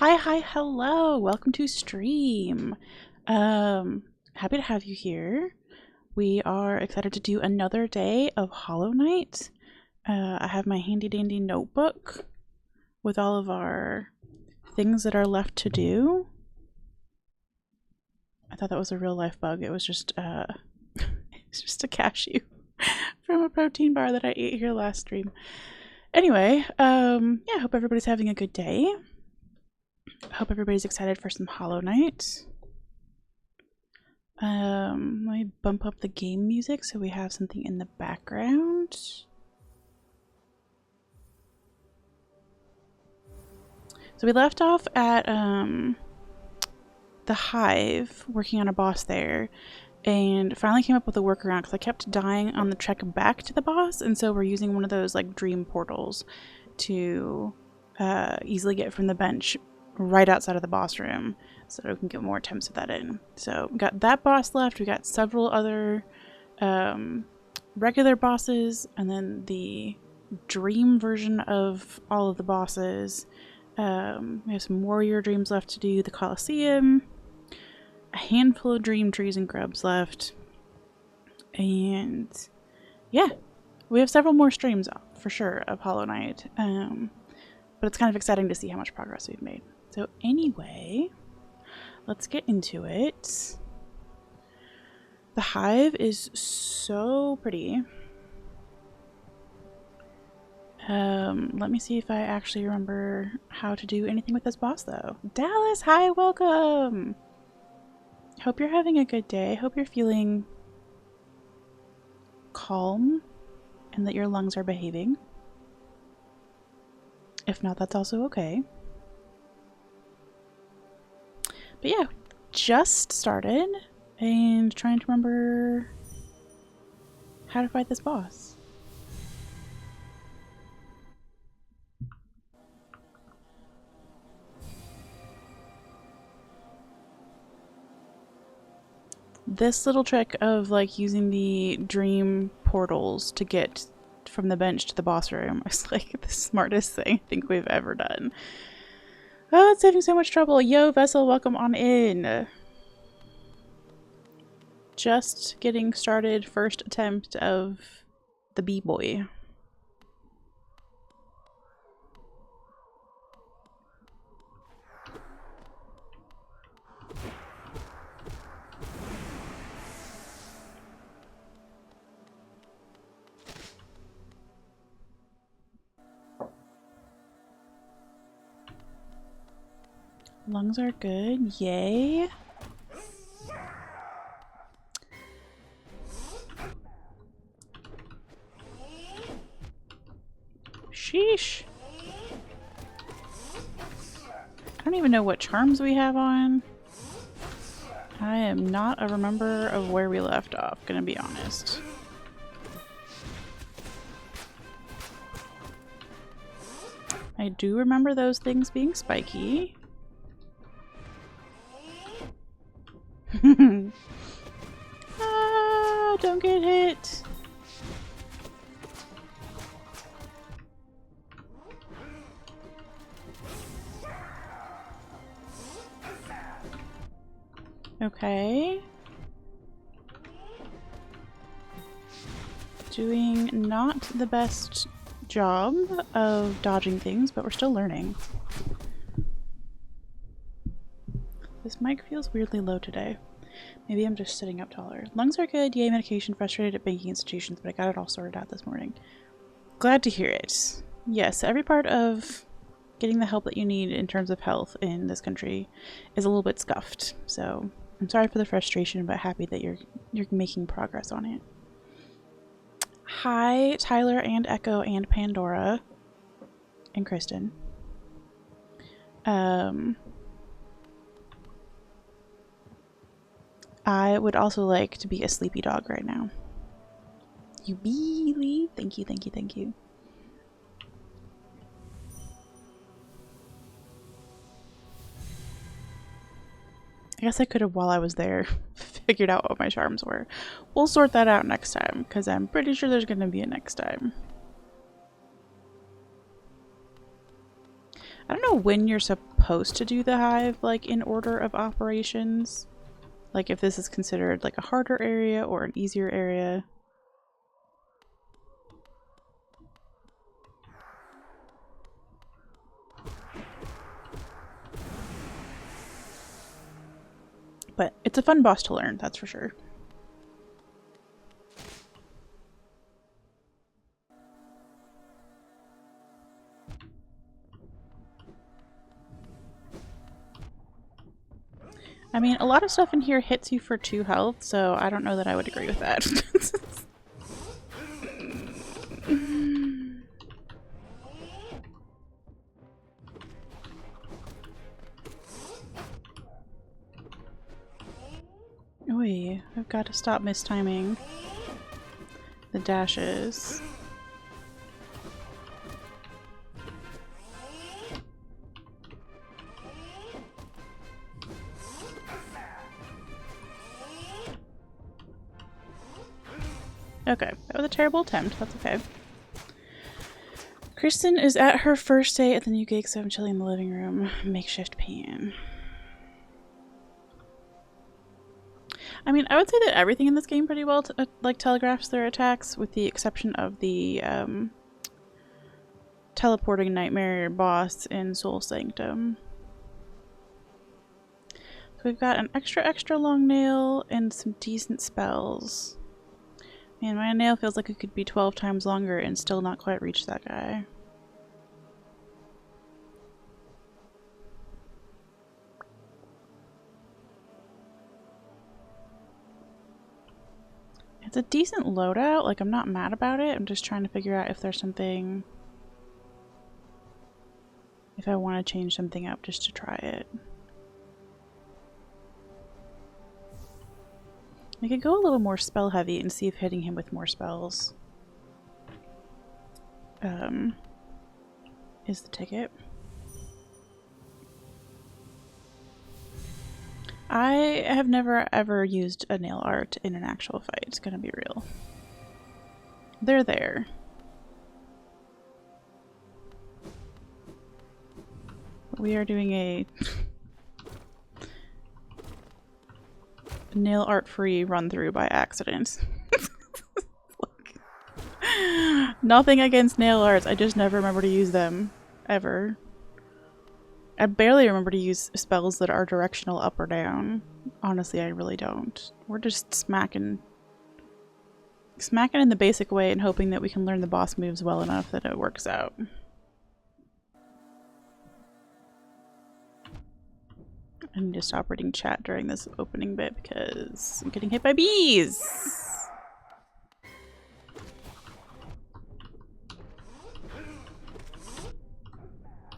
Hi, hello. Welcome to stream. Happy to have you here. We are excited to do another day of Hollow Knight. I have my handy dandy notebook with all of our things that are left to do. I thought that was a real life bug. It was just it's just a cashew from a protein bar that I ate here last stream. Anyway, yeah, I hope everybody's having a good day. I hope everybody's excited for some Hollow Knight. Let me bump up the game music so we have something in the background. So we left off at the Hive, working on a boss there, and finally came up with a workaround because I kept dying on the trek back to the boss, and so we're using one of those like dream portals to easily get from the bench right outside of the boss room so that we can get more attempts of that in. So we got that boss left, we got several other regular bosses, and then the dream version of all of the bosses. We have some warrior dreams left to do, the Colosseum, a handful of dream trees and grubs left, and yeah, we have several more streams for sure of Hollow Knight, but it's kind of exciting to see how much progress we've made. So anyway, let's get into it. The Hive is so pretty. Let me see if I actually remember how to do anything with this boss though. Dallas, hi, welcome! Hope you're having a good day. Hope you're feeling calm and that your lungs are behaving. If not, that's also okay. But yeah, just started and trying to remember how to fight this boss. This little trick of like using the dream portals to get from the bench to the boss room is like the smartest thing I think we've ever done. Oh, it's saving so much trouble. Yo, Vessel, welcome on in. Just getting started, first attempt of the B-boy. Lungs are good, yay. Sheesh. I don't even know what charms we have on. I am not a remember of where we left off, gonna be honest. I do remember those things being spiky. Ah, don't get hit. Okay. Doing not the best job of dodging things, but we're still learning. This mic feels weirdly low today. Maybe I'm just sitting up taller. Lungs are good, yay medication, frustrated at banking institutions, but I got it all sorted out this morning. Glad to hear it. Yes, every part of getting the help that you need in terms of health in this country is a little bit scuffed, so I'm sorry for the frustration, but happy that you're making progress on it. Hi, Tyler and Echo and Pandora and Kristen. I would also like to be a sleepy dog right now. You really? Thank you, thank you, thank you. I guess I could have, while I was there, figured out what my charms were. We'll sort that out next time, because I'm pretty sure there's going to be a next time. I don't know when you're supposed to do the hive, like, in order of operations. Like, if this is considered, like, a harder area or an easier area. But it's a fun boss to learn, that's for sure. I mean, a lot of stuff in here hits you for 2 health, so I don't know that I would agree with that. Oi, I've got to stop mistiming the dashes. Okay, that was a terrible attempt. That's okay. Kristen is at her first day at the new gig, so I'm chilling in the living room. Makeshift pan. I mean, I would say that everything in this game pretty well like telegraphs their attacks, with the exception of the teleporting nightmare boss in Soul Sanctum. So we've got an extra long nail and some decent spells. Man, my nail feels like it could be 12 times longer and still not quite reach that guy. It's a decent loadout, like I'm not mad about it, I'm just trying to figure out if there's something... if I want to change something up just to try it. I could go a little more spell heavy and see if hitting him with more spells is the ticket. I have never ever used a nail art in an actual fight, it's gonna be real. They're there. We are doing a nail art free run through by accident. Nothing against nail arts, I just never remember to use them. Ever. I barely remember to use spells that are directional up or down. Honestly, I really don't. We're just smacking in the basic way and hoping that we can learn the boss moves well enough that it works out. I need to stop reading chat during this opening bit because I'm getting hit by bees!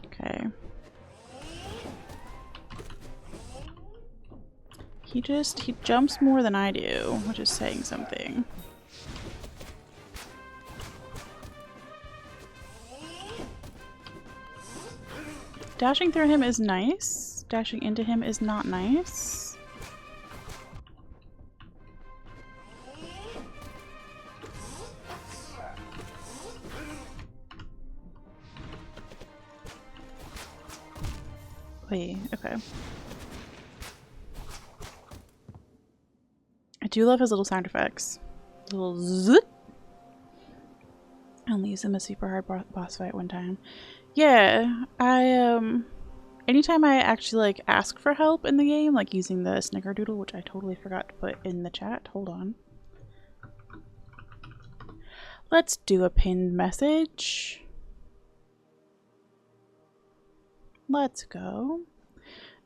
Okay. He jumps more than I do, which is saying something. Dashing through him is nice. Dashing into him is not nice. Wait, okay. I do love his little sound effects. Little zzz. I only used him a super hard boss fight one time. Yeah, anytime I actually like ask for help in the game, like using the snickerdoodle, which I totally forgot to put in the chat. Hold on. Let's do a pinned message. Let's go.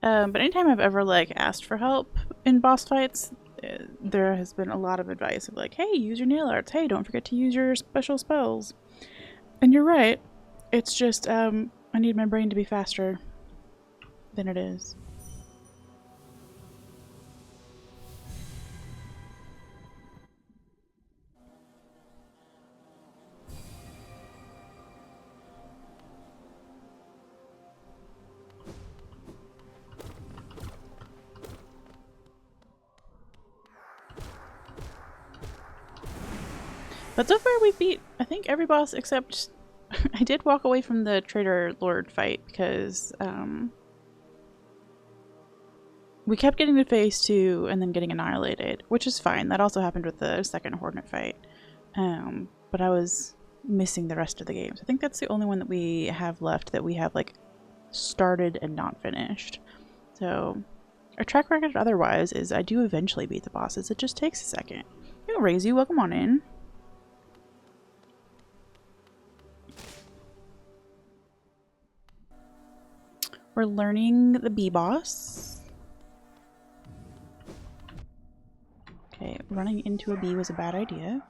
But anytime I've ever like asked for help in boss fights, there has been a lot of advice of like, hey, use your nail arts. Hey, don't forget to use your special spells. And you're right. It's just, I need my brain to be faster than it is. But so far we've beat, I think, every boss except I did walk away from the Trader Lord fight because we kept getting to phase 2 and then getting annihilated, which is fine. That also happened with the second Hornet fight. But I was missing the rest of the games. I think that's the only one that we have left that we have like started and not finished. So our track record otherwise is I do eventually beat the bosses. It just takes a second. Yo, Razy, welcome on in. We're learning the bee boss. Okay, running into a bee was a bad idea.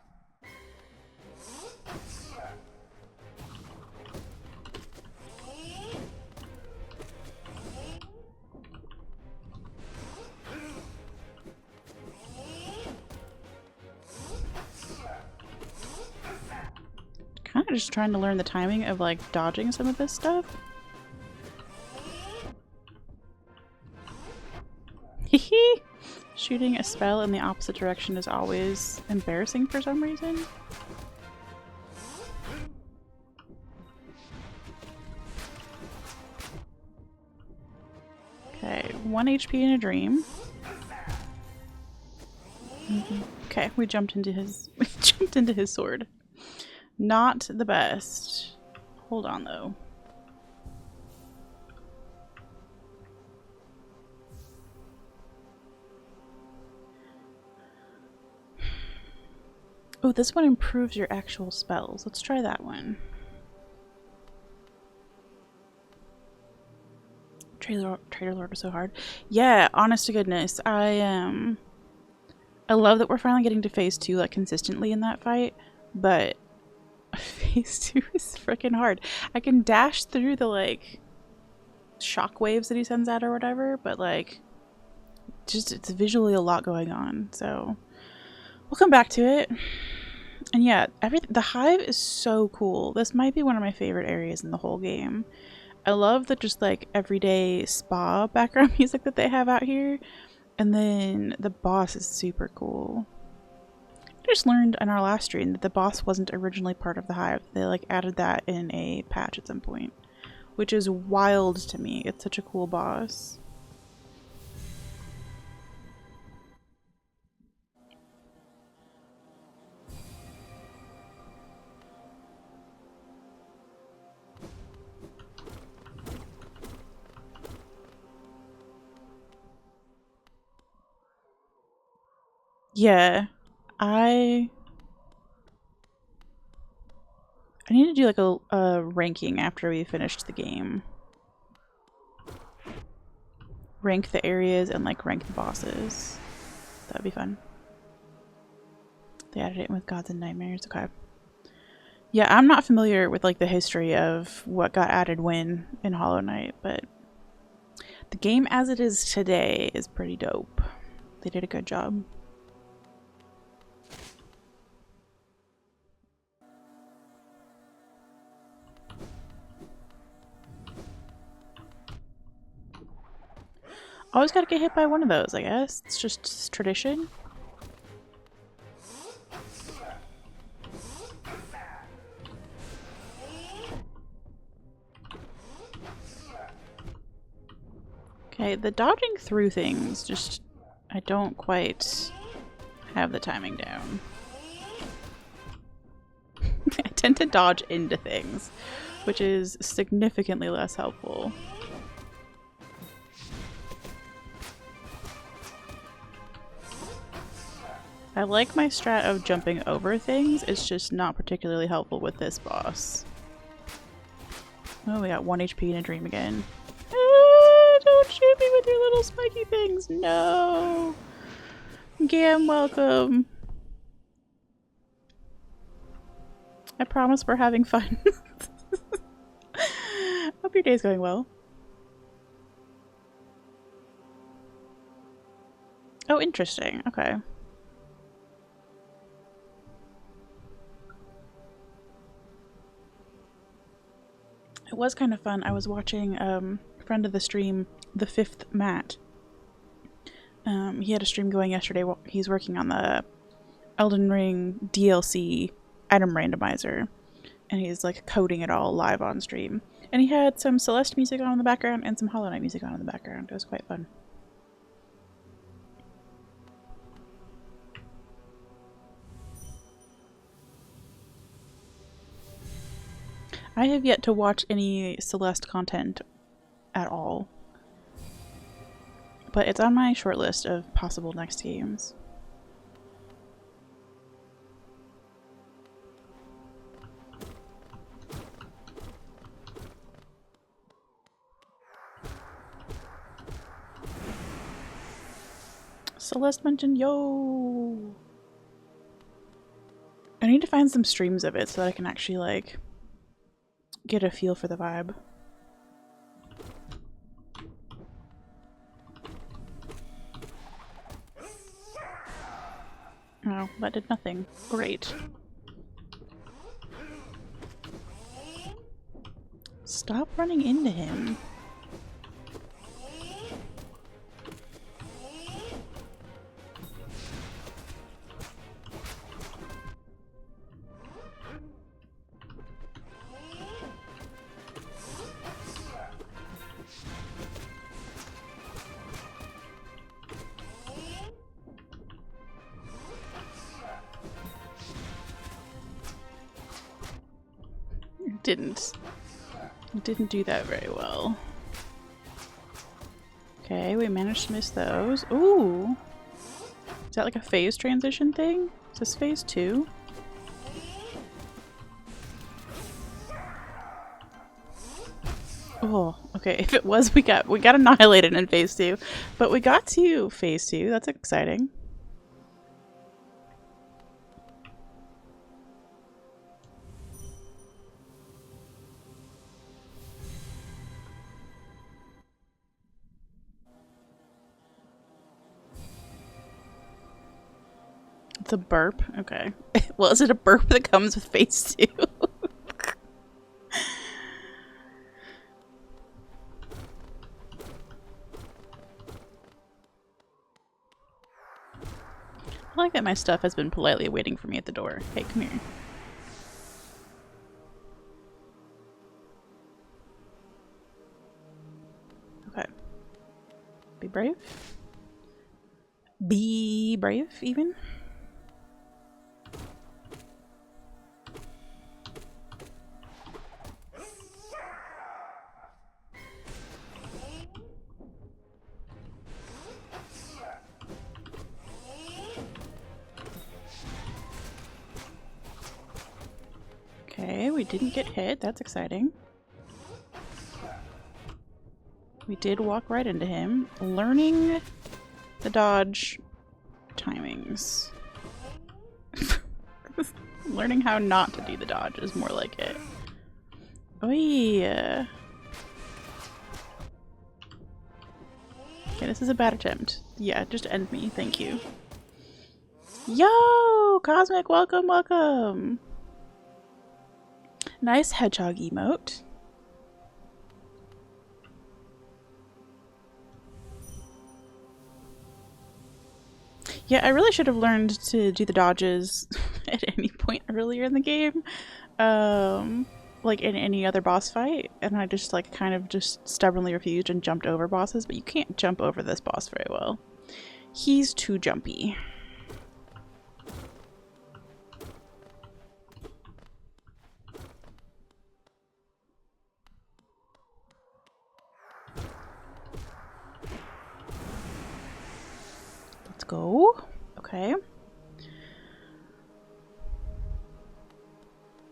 Kind of just trying to learn the timing of like dodging some of this stuff. Hehe! Shooting a spell in the opposite direction is always embarrassing for some reason. Okay, 1 HP in a dream. Okay, we jumped into his sword. Not the best. Hold on though. Oh, this one improves your actual spells. Let's try that one. Trader Lord was so hard. Yeah, honest to goodness. I love that we're finally getting to phase 2 like consistently in that fight, but phase 2 is freaking hard. I can dash through the like shock waves that he sends out or whatever, but like just it's visually a lot going on. So we'll come back to it. And yeah, the Hive is so cool. This might be one of my favorite areas in the whole game. I love the just like everyday spa background music that they have out here. And then the boss is super cool. I just learned in our last stream that the boss wasn't originally part of the Hive. They like added that in a patch at some point, which is wild to me. It's such a cool boss. Yeah, I need to do like a ranking after we finished the game. Rank the areas and like rank the bosses. That'd be fun. They added it with Gods and Nightmares. Okay. Yeah, I'm not familiar with like the history of what got added when in Hollow Knight, but the game as it is today is pretty dope. They did a good job. Always gotta get hit by one of those, I guess. It's just tradition. Okay, the dodging through things just... I don't quite have the timing down. I tend to dodge into things, which is significantly less helpful. I like my strat of jumping over things, it's just not particularly helpful with this boss. Oh, we got 1 HP in a dream again. Ah, don't shoot me with your little spiky things! No! Gam, welcome! I promise we're having fun. Hope your day's going well. Oh, interesting. Okay. It was kind of fun. I was watching a friend of the stream, the 5th Matt. He had a stream going yesterday while he's working on the Elden Ring DLC item randomizer. and he's like coding it all live on stream. And he had some Celeste music on in the background and some Hollow Knight music on in the background. It was quite fun. I have yet to watch any Celeste content at all, but it's on my short list of possible next games. Celeste mentioned yo! I need to find some streams of it so that I can actually like get a feel for the vibe. Oh, that did nothing. Great. Stop running into him. Didn't do that very well. Okay, we managed to miss those. Ooh! Is that like a phase transition thing? Is this phase 2? Oh, okay. If it was, we got annihilated in phase 2. But we got to phase 2. That's exciting. It's a burp? Okay. Well, is it a burp that comes with phase 2? I like that my stuff has been politely waiting for me at the door. Hey, come here. Okay. Be brave. Be brave, even. Okay, we didn't get hit. That's exciting. We did walk right into him. Learning the dodge timings. Learning how not to do the dodge is more like it. Oy. Okay, this is a bad attempt. Yeah, just end me. Thank you. Yo! Cosmic, welcome, welcome! Nice hedgehog emote. Yeah, I really should have learned to do the dodges at any point earlier in the game. Like in any other boss fight. And I just like kind of just stubbornly refused and jumped over bosses, but you can't jump over this boss very well. He's too jumpy. Go. Okay.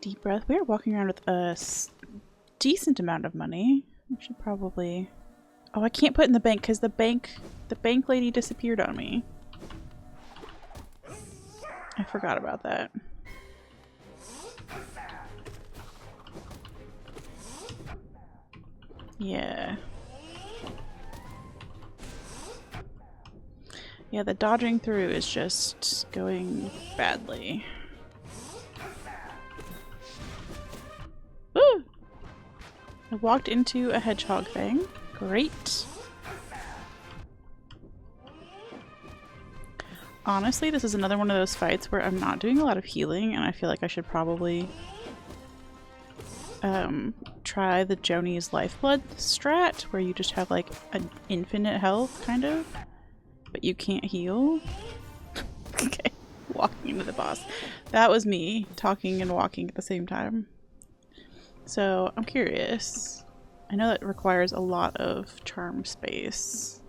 Deep breath. We are walking around with a decent amount of money. We should probably... Oh, I can't put in the bank because the bank lady disappeared on me. I forgot about that. Yeah. Yeah, the dodging through is just going badly. Woo! I walked into a hedgehog thing. Great. Honestly, this is another one of those fights where I'm not doing a lot of healing, and I feel like I should probably try the Joni's Lifeblood strat, where you just have like an infinite health, kind of, but you can't heal. Okay, walking into the boss. That was me talking and walking at the same time. So I'm curious. I know that requires a lot of charm space.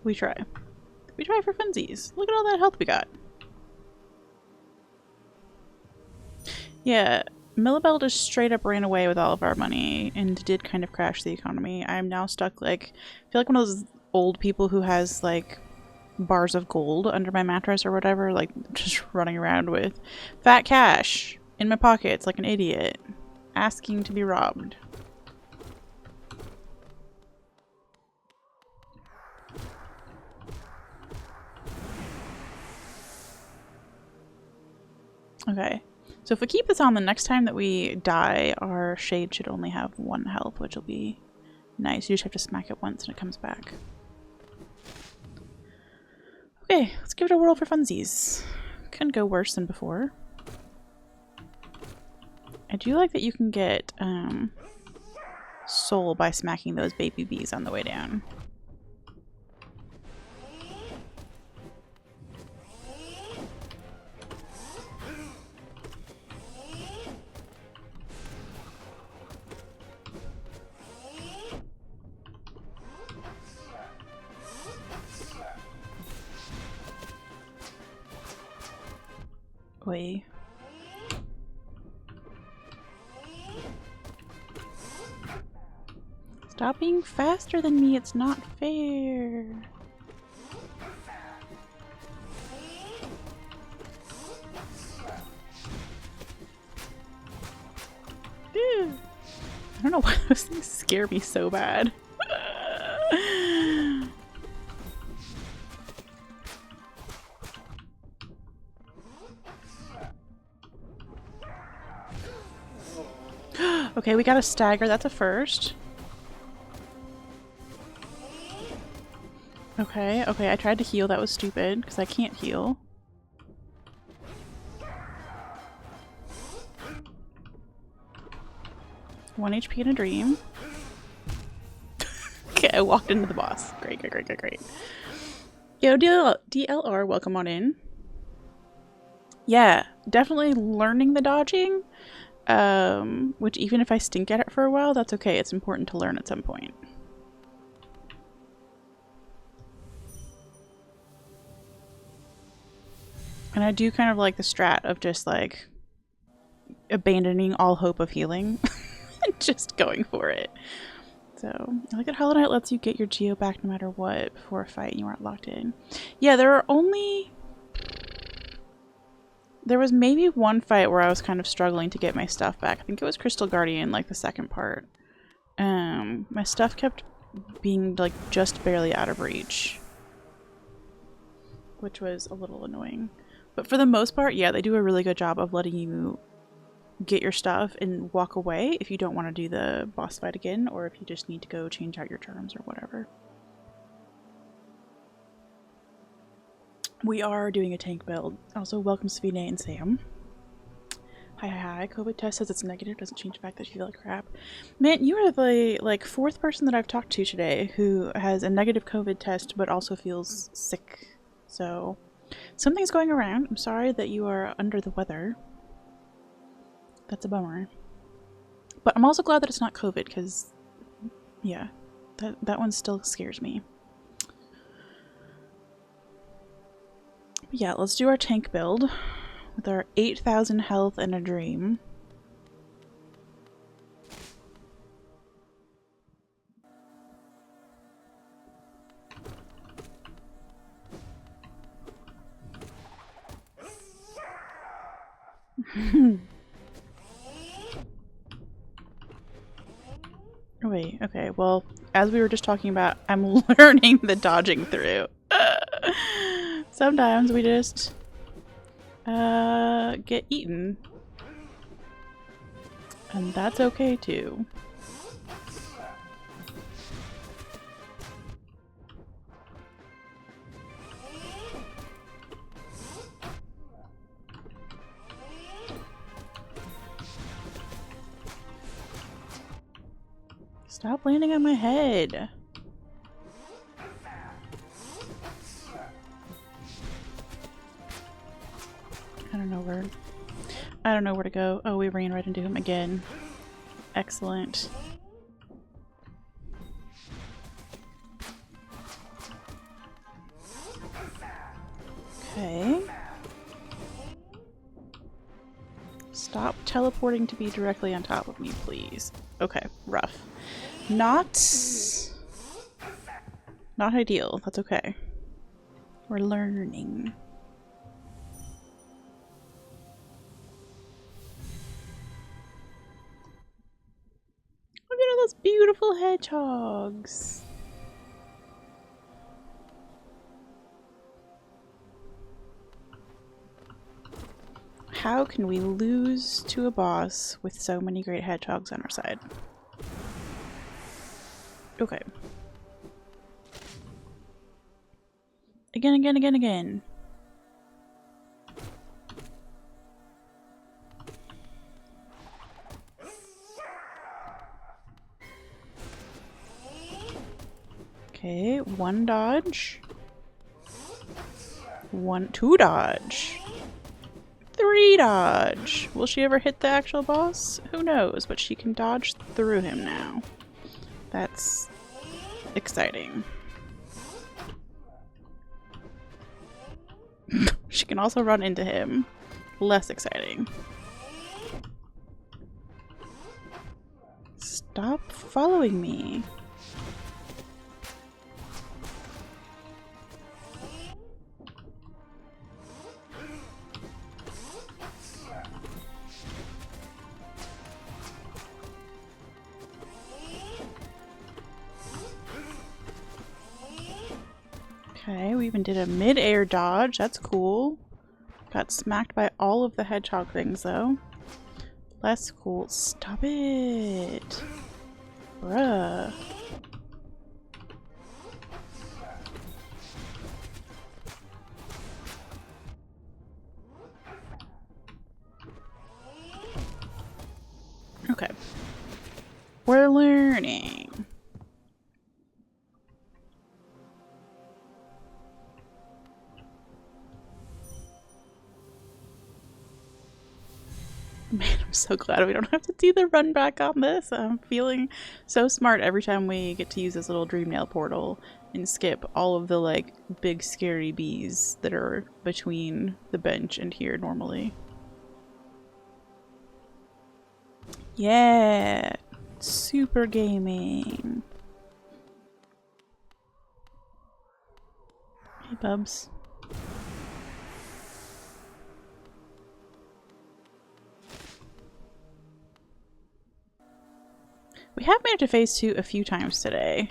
We try. We try for funsies. Look at all that health we got. Yeah, Millabelle just straight up ran away with all of our money and did kind of crash the economy. I'm now stuck, like, I feel like one of those old people who has, like, bars of gold under my mattress or whatever, like, just running around with fat cash in my pockets like an idiot, asking to be robbed. Okay, so if we keep this on, the next time that we die, our shade should only have 1 health, which will be nice. You just have to smack it once and it comes back. Okay, let's give it a whirl for funsies. Couldn't go worse than before. I do like that you can get soul by smacking those baby bees on the way down. Wait. Stop being faster than me, it's not fair. I don't know why those things scare me so bad. Okay, we got a stagger. That's a first. Okay, okay, I tried to heal. That was stupid, because I can't heal. One HP in a dream. Okay, I walked into the boss. Great, great, great, great, great. Yo, DLR, welcome on in. Yeah, definitely learning the dodging. Which even if I stink at it for a while, that's okay. It's important to learn at some point. And I do kind of like the strat of just like abandoning all hope of healing and just going for it. So I like that Hollow Knight lets you get your geo back no matter what before a fight and you aren't locked in. Yeah, there was maybe one fight where I was kind of struggling to get my stuff back. I think it was Crystal Guardian, like the second part. My stuff kept being like just barely out of reach, which was a little annoying. But for the most part, yeah, they do a really good job of letting you get your stuff and walk away if you don't want to do the boss fight again, or if you just need to go change out your terms or whatever. We are doing a tank build. Also, welcome Svine and Sam. Hi, hi, hi. COVID test says it's negative. Doesn't change the fact that you feel like crap. Man, you are the like 4th person that I've talked to today who has a negative COVID test but also feels sick. So something's going around. I'm sorry that you are under the weather. That's a bummer. But I'm also glad that it's not COVID, because yeah, that one still scares me. But yeah, let's do our tank build with our 8,000 health and a dream. Wait, okay, well, as we were just talking about, I'm learning the dodging through. Sometimes we just get eaten. And that's okay too. Stop landing on my head. I don't know where to go. Oh, we ran right into him again. Excellent. Okay. Stop teleporting to be directly on top of me, please. Okay, rough. Not ideal. That's okay. We're learning. Look at all those beautiful hedgehogs. How can we lose to a boss with so many great hedgehogs on our side? Okay. Again. Okay, 1 dodge. 2 dodge. 3 dodge. Will she ever hit the actual boss? Who knows, but she can dodge through him now. That's exciting. She can also run into him. Less exciting. Stop following me. Okay, we even did a mid-air dodge. That's cool. Got smacked by all of the hedgehog things, though. Less cool. Stop it! Bruh. Okay. We're learning. Man, I'm so glad we don't have to do the run back on this. I'm feeling so smart every time we get to use this little dream nail portal and skip all of the like big scary bees that are between the bench and here normally. Yeah, super gaming. Hey, Bubs. We have made it to phase 2 a few times today.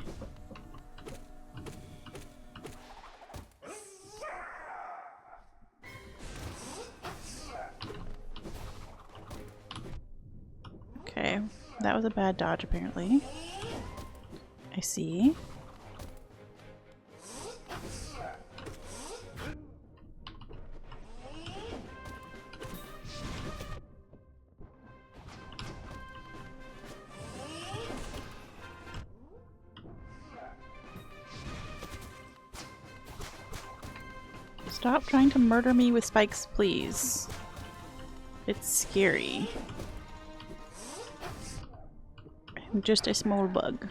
Okay, that was a bad dodge apparently. I see. Stop trying to murder me with spikes, please. It's scary. I'm just a small bug.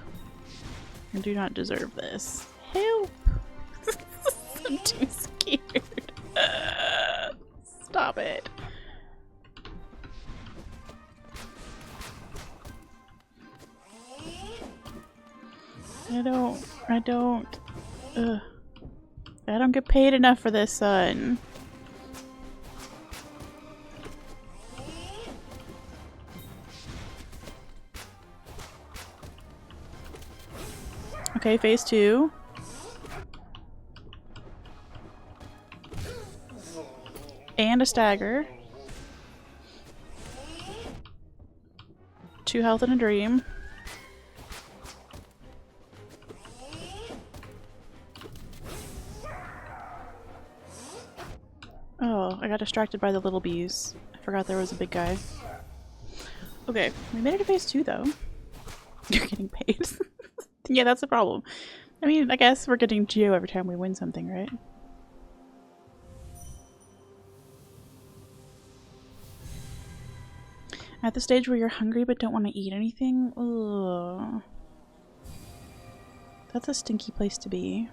I do not deserve this. Help! I'm too scared. Stop it. I don't get paid enough for this, son. Okay, phase 2. And a stagger. 2 health and a dream. Oh, I got distracted by the little bees. I forgot there was a big guy. Okay, we made it to phase 2 though. You're getting paid. Yeah, that's the problem. I mean, I guess we're getting geo every time we win something, right? At the stage where you're hungry but don't want to eat anything? Ugh. That's a stinky place to be.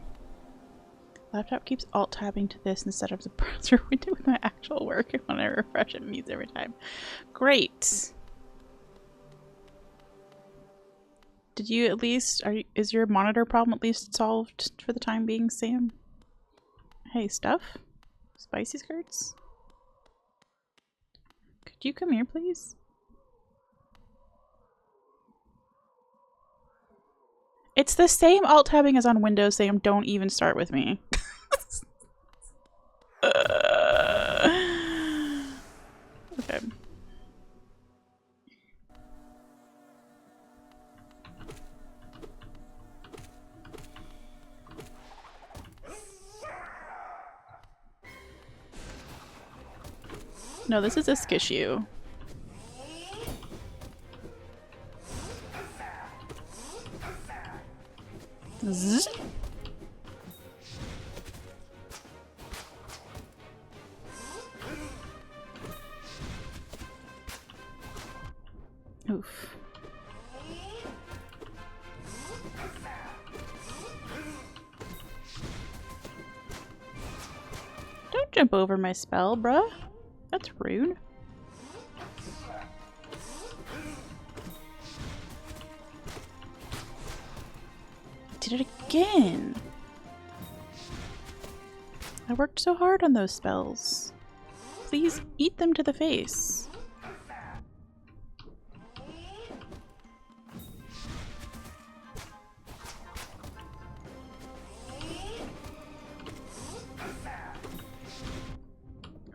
Laptop keeps alt-tabbing to this instead of the browser window with my actual work, and when I refresh it mutes every time. Great! Did you at least... is your monitor problem at least solved for the time being, Sam? Hey, stuff? Spicy skirts? Could you come here, please? It's the same alt-tabbing as on Windows, Sam. Don't even start with me. Okay. No, this is a skissue. Zzz. Oof. Don't jump over my spell, bruh. That's rude. Did it again. I worked so hard on those spells. Please eat them to the face.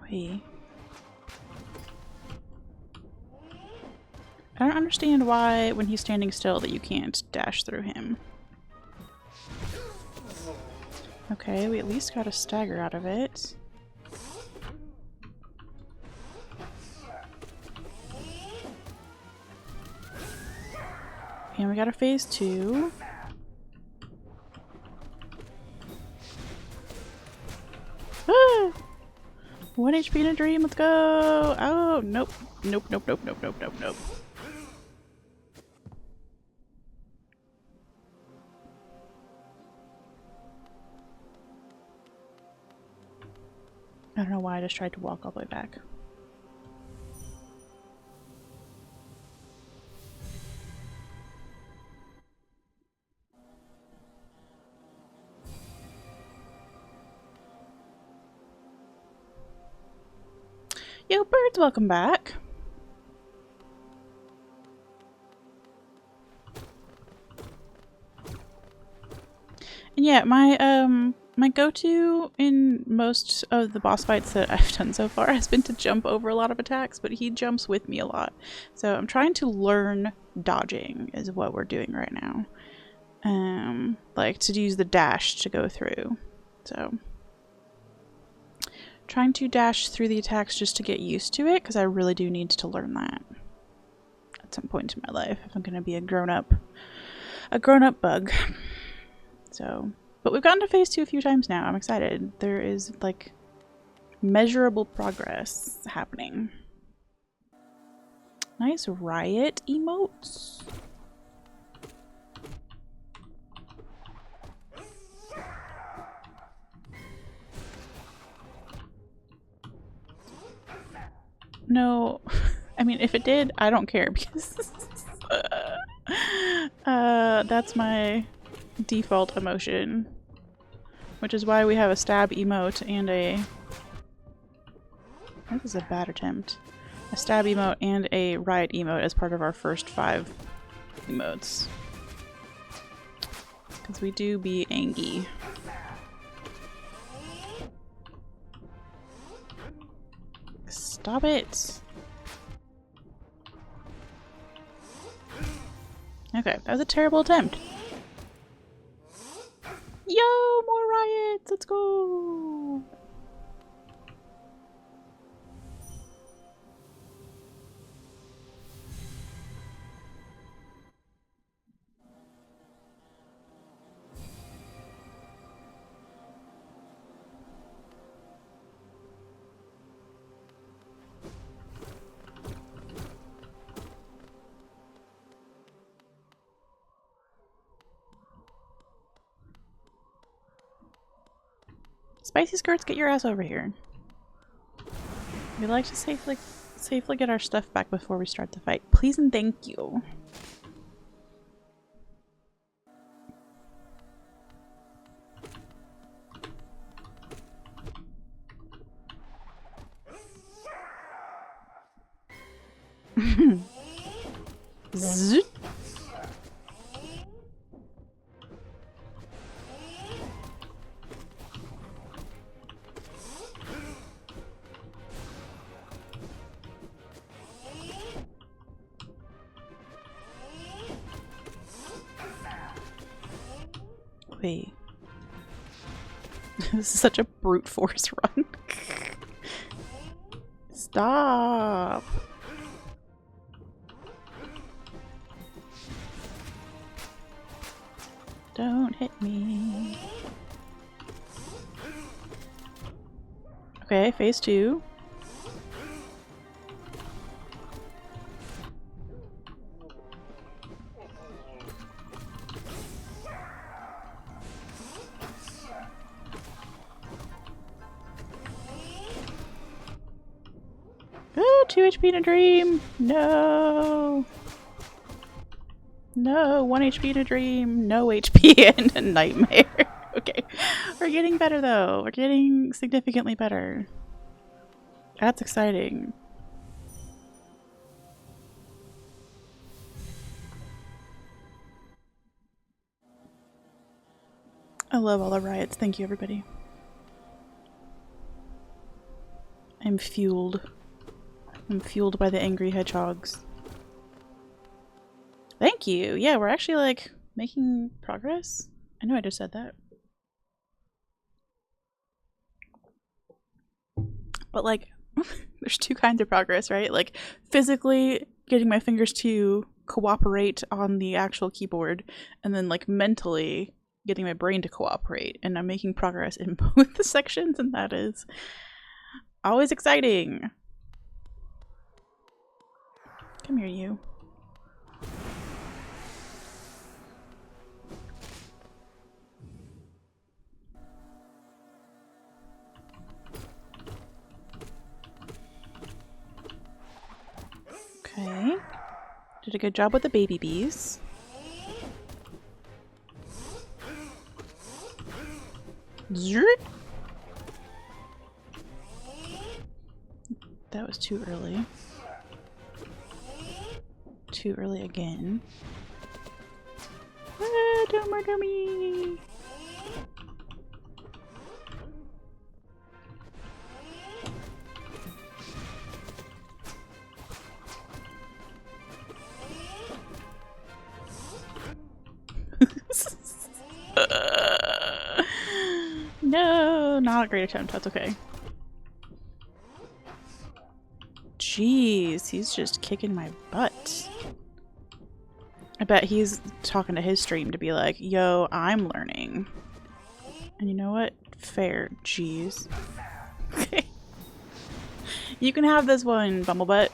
Wait. I don't understand why, when he's standing still, that you can't dash through him. Okay, we at least got a stagger out of it. And we got a phase 2. Ah! 1 HP in a dream, let's go! Oh, nope. Nope, nope, nope, nope, nope, nope, nope. I don't know why I just tried to walk all the way back. Yo, birds, welcome back. And yeah, my go-to in most of the boss fights that I've done so far has been to jump over a lot of attacks, but he jumps with me a lot. So I'm trying to learn dodging is what we're doing right now. Like to use the dash to go through. So trying to dash through the attacks just to get used to it, because I really do need to learn that at some point in my life if I'm going to be a grown-up bug. So, but we've gotten to phase 2 a few times now. I'm excited. There is like measurable progress happening. Nice riot emotes. No, I mean, if it did, I don't care because that's my default emotion, which is why we have a stab emote and a... This is a bad attempt. A stab emote and a riot emote as part of our first 5 emotes. Because we do be angry. Stop it! Okay, that was a terrible attempt. Yo, more riots! Let's go! Spicy skirts, get your ass over here. We'd like to safely get our stuff back before we start the fight. Please and thank you. Zoot. Wait. This is such a brute force run. Stop. Don't hit me. Okay, phase 2. Oh, 2 HP in a dream. No. No, 1 HP in a dream, no HP in a nightmare. Okay, we're getting better though. We're getting significantly better. That's exciting. I love all the riots. Thank you, everybody. I'm fueled. I'm fueled by the angry hedgehogs. Thank you. Yeah, we're actually like making progress. I know I just said that. But like, there's 2 kinds of progress, right? Like physically getting my fingers to cooperate on the actual keyboard, and then like mentally getting my brain to cooperate. And I'm making progress in both the sections, and that is always exciting. Come here, you. Okay. Did a good job with the baby bees. Zert. That was too early. Too early again. Ah, don't murder me! No, not a great attempt. That's okay. Jeez, he's just kicking my butt. I bet he's talking to his stream to be like, yo, I'm learning. And you know what? Fair. Jeez. Okay. You can have this one, Bumblebutt.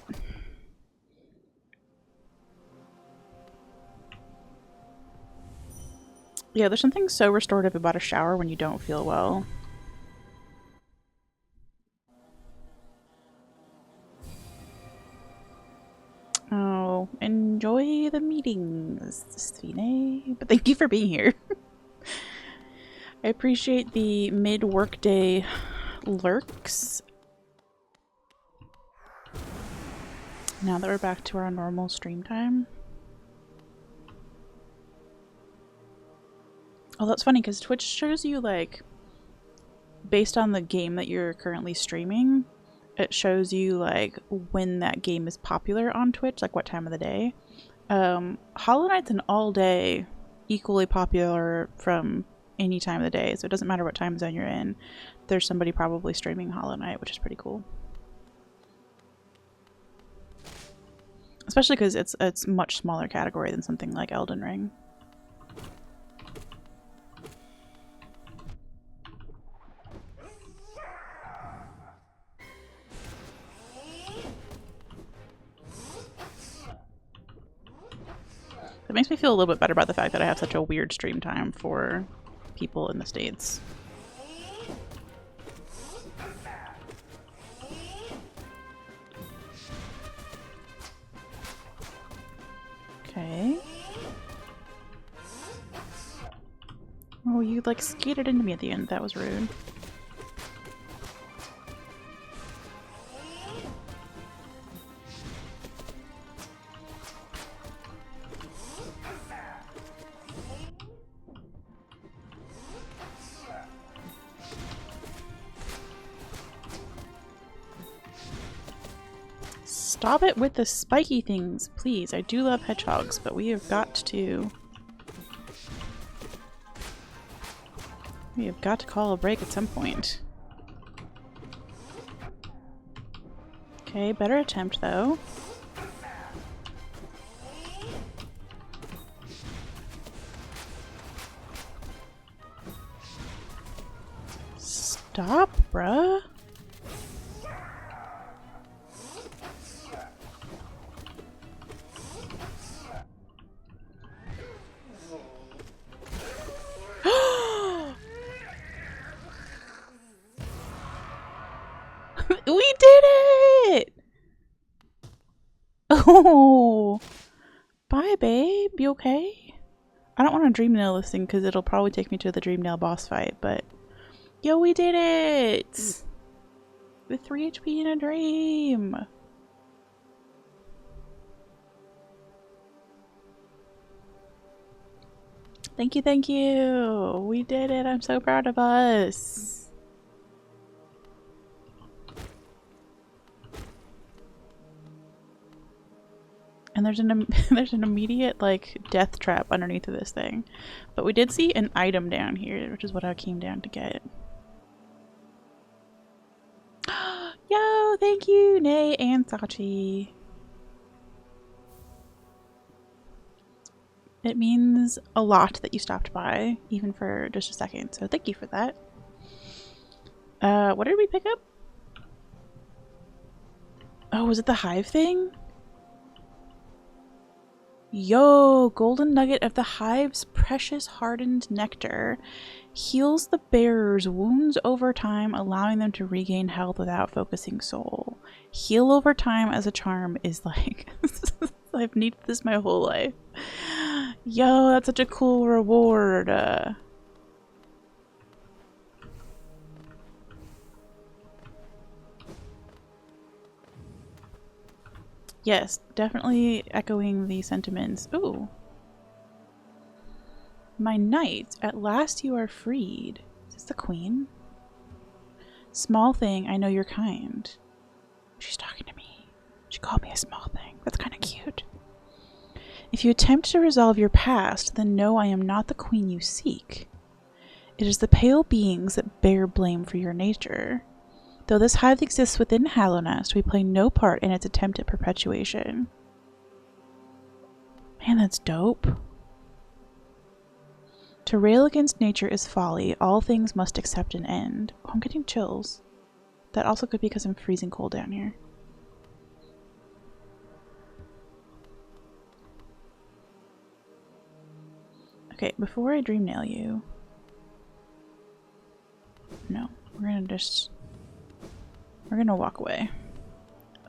Yeah, there's something so restorative about a shower when you don't feel well. Oh, enjoy the meetings, Svine. But thank you for being here. I appreciate the mid-workday lurks. Now that we're back to our normal stream time. Oh, that's funny because Twitch shows you, like, based on the game that you're currently streaming, it shows you, like, when that game is popular on Twitch, like what time of the day. Hollow Knight's an all-day, equally popular from any time of the day, so it doesn't matter what time zone you're in. There's somebody probably streaming Hollow Knight, which is pretty cool. Especially because it's much smaller category than something like Elden Ring. It makes me feel a little bit better about the fact that I have such a weird stream time for people in the States. Okay. Oh, you like skated into me at the end. That was rude. Stop it with the spiky things, please. I do love hedgehogs, but we have got to... We have got to call a break at some point. Okay, better attempt though. Stop, bruh. We did it! Oh, bye, babe. You okay? I don't want to dream nail this thing because it'll probably take me to the dream nail boss fight, but yo, we did it! With 3 HP in a dream. Thank you, thank you. We did it. I'm so proud of us. And there's an immediate like death trap underneath of this thing. But we did see an item down here, which is what I came down to get. Yo, thank you, Nay and Sachi. It means a lot that you stopped by, even for just a second, so thank you for that. What did we pick up? Oh, was it the hive thing? Yo, golden nugget of the hive's precious hardened nectar heals the bearer's wounds over time, allowing them to regain health without focusing soul. Heal over time as a charm is like... I've needed this my whole life. Yo, that's such a cool reward. Yes, definitely echoing the sentiments. Ooh. My knight, at last you are freed. Is this the queen? Small thing, I know you're kind. She's talking to me. She called me a small thing. That's kind of cute. If you attempt to resolve your past, then know I am not the queen you seek. It is the pale beings that bear blame for your nature. Though this hive exists within Hallownest, we play no part in its attempt at perpetuation. Man, that's dope. To rail against nature is folly. All things must accept an end. Oh, I'm getting chills. That also could be because I'm freezing cold down here. Okay, before I dream nail you... No, we're gonna walk away.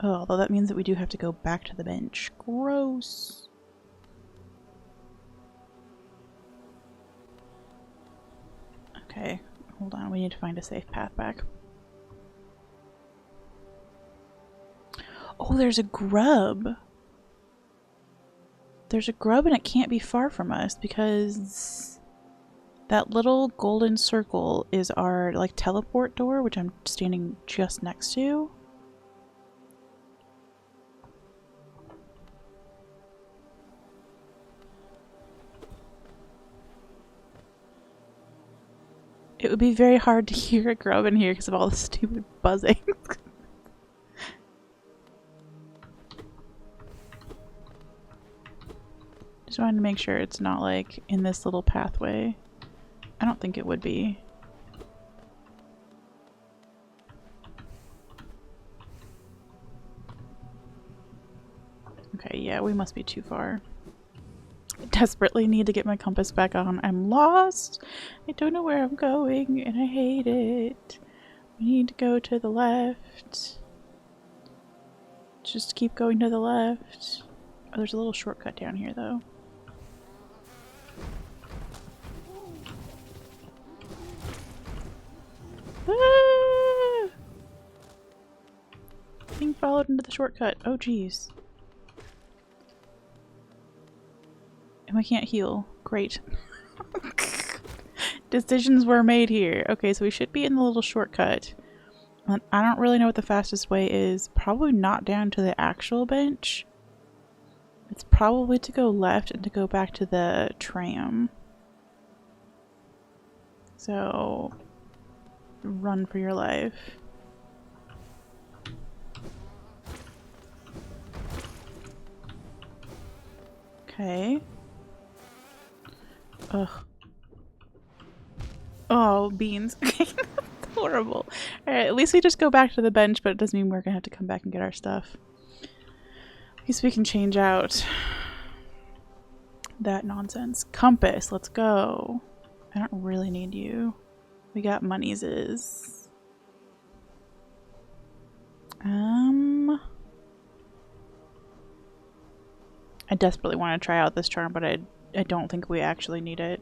Oh, although that means that we do have to go back to the bench. Gross. Okay, hold on. We need to find a safe path back. Oh, there's a grub. There's a grub and it can't be far from us because that little golden circle is our like teleport door, which I'm standing just next to. It would be very hard to hear a grub in here because of all the stupid buzzing. Just wanted to make sure it's not like in this little pathway. I don't think it would be. Okay, yeah, we must be too far. I desperately need to get my compass back on. I'm lost. I don't know where I'm going and I hate it. We need to go to the left. Just keep going to the left. Oh, there's a little shortcut down here though. the shortcut. Oh, jeez. And we can't heal. Great. Decisions were made here. Okay, so we should be in the little shortcut. I don't really know what the fastest way is. Probably not down to the actual bench. It's probably to go left and to go back to the tram. So, run for your life. Okay. Ugh. Oh, beans. Horrible. Alright, at least we just go back to the bench, but it doesn't mean we're gonna have to come back and get our stuff. At least we can change out that nonsense. Compass, let's go. I don't really need you. We got monies is. I desperately want to try out this charm, but I don't think we actually need it.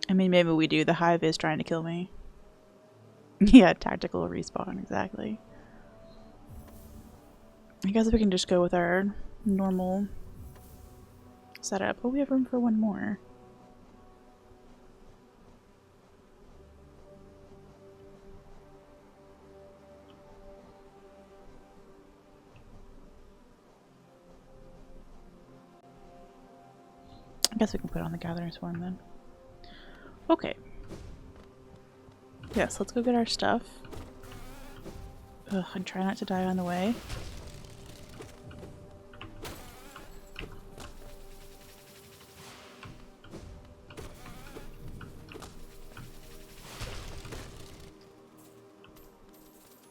I mean, maybe we do. The hive is trying to kill me. Yeah, tactical respawn, exactly. I guess we can just go with our normal setup. Oh, we have room for one more. I guess we can put on the gathering swarm then. Okay. Yes, let's go get our stuff. Ugh, and try not to die on the way.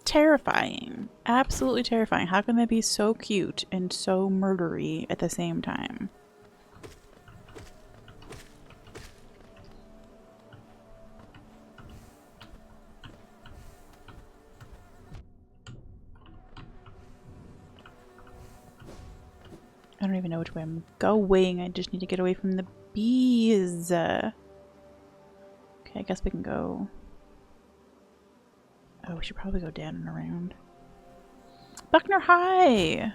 Terrifying. Absolutely terrifying. How can they be so cute and so murdery at the same time? I don't even know which way I'm going. I just need to get away from the bees. Okay, I guess we can go... Oh, we should probably go down and around. Buckner High!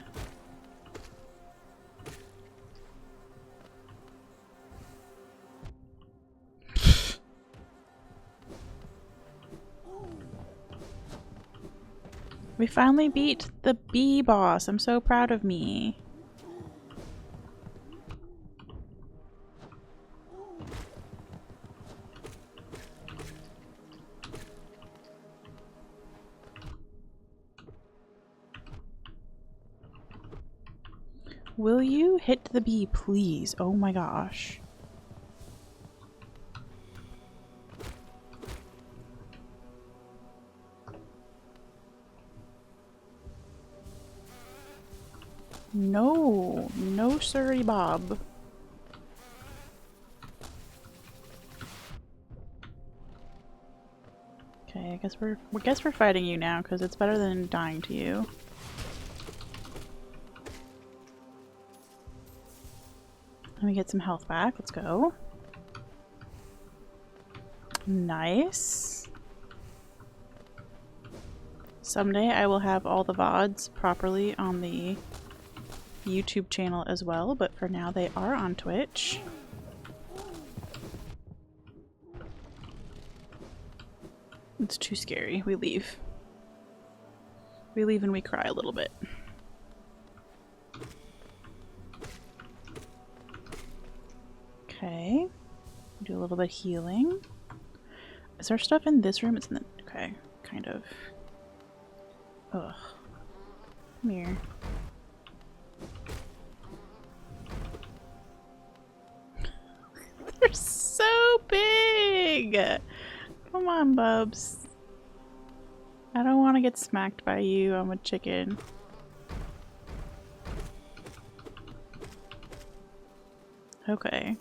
We finally beat the bee boss. I'm so proud of me. Will you hit the bee, please? Oh my gosh. No. No sirree Bob. Okay, I guess we're fighting you now because it's better than dying to you. Let me get some health back. Let's go. Nice. Someday I will have all the VODs properly on the YouTube channel as well, but for now they are on Twitch. It's too scary. We leave. We leave and we cry a little bit. Okay. Do a little bit of healing. Is there stuff in this room? It's in the... Okay. Kind of. Ugh. Come here. They're so big! Come on, bubs. I don't want to get smacked by you. I'm a chicken. Okay.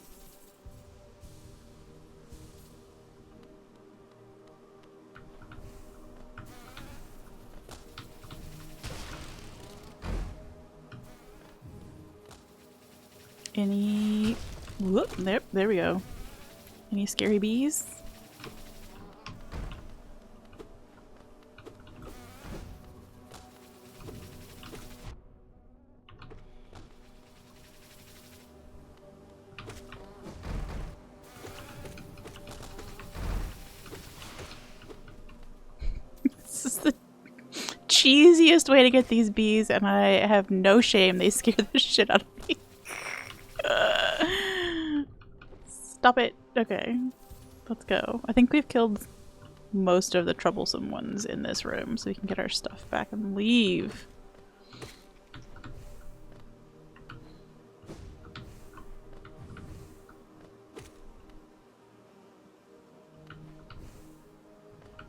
Any... Whoop, there we go. Any scary bees? cheesiest way to get these bees, and I have no shame. They scare the shit out of me. Stop it. Okay. Let's go. I think we've killed most of the troublesome ones in this room, so we can get our stuff back and leave.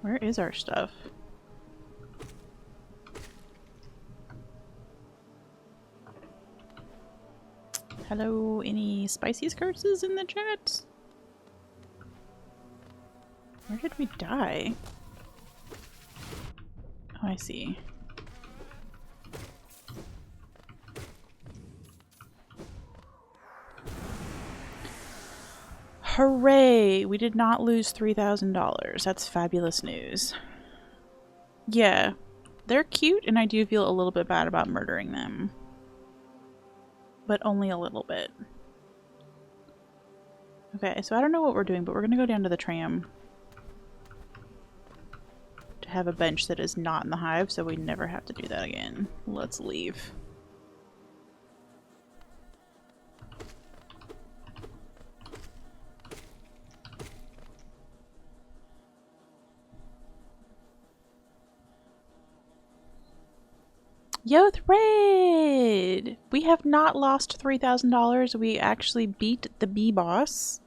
Where is our stuff? Hello, any spicy curses in the chat? Where did we die? Oh, I see. Hooray! We did not lose $3,000. That's fabulous news. Yeah, they're cute, and I do feel a little bit bad about murdering them. But only a little bit. Okay, so I don't know what we're doing, but we're gonna go down to the tram to have a bench that is not in the hive, so we never have to do that again. Let's leave. Yo, Thread! We have not lost $3,000. We actually beat the bee boss.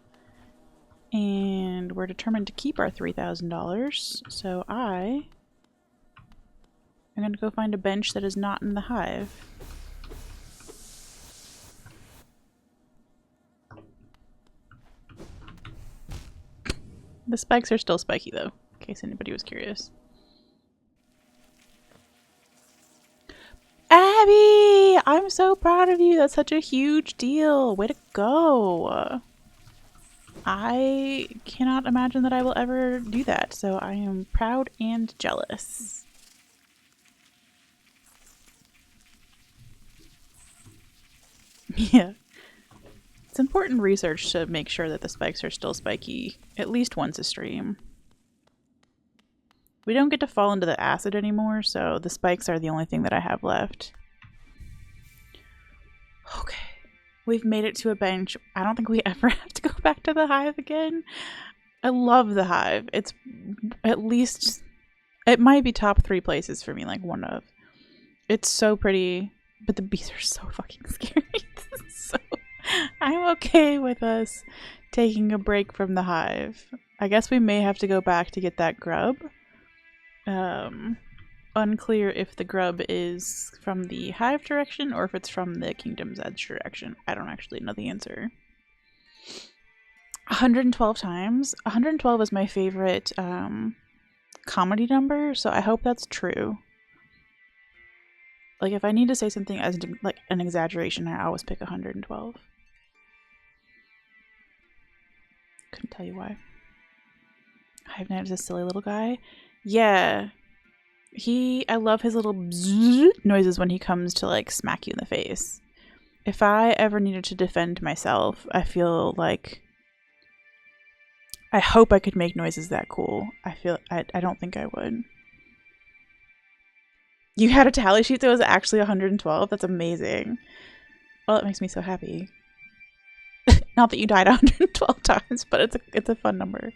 And we're determined to keep our $3,000. So I'm going to go find a bench that is not in the hive. The spikes are still spiky though, in case anybody was curious. Abby! I'm so proud of you. That's such a huge deal. Way to go. I cannot imagine that I will ever do that, so I am proud and jealous. Yeah. It's important research to make sure that the spikes are still spiky at least once a stream. We don't get to fall into the acid anymore, so the spikes are the only thing that I have left. Okay. We've made it to a bench. I don't think we ever have to go back to the hive again. I love the hive. It's at least... It might be top 3 places for me, like one of. It's so pretty, but the bees are so fucking scary. So I'm okay with us taking a break from the hive. I guess we may have to go back to get that grub. Unclear if the grub is from the hive direction or if it's from the Kingdom's Edge direction. I don't actually know the answer. 112 times. 112 is my favorite comedy number, so I hope that's true. Like if I need to say something as like an exaggeration, I always pick 112. Couldn't tell you why. Hive Knight is a silly little guy. Yeah. I love his little bzzz noises when he comes to like smack you in the face. If I ever needed to defend myself, I feel like I hope I could make noises that cool. I don't think I would. You had a tally sheet that was actually 112? That's amazing. Well, it makes me so happy. Not that you died 112 times, but it's a fun number.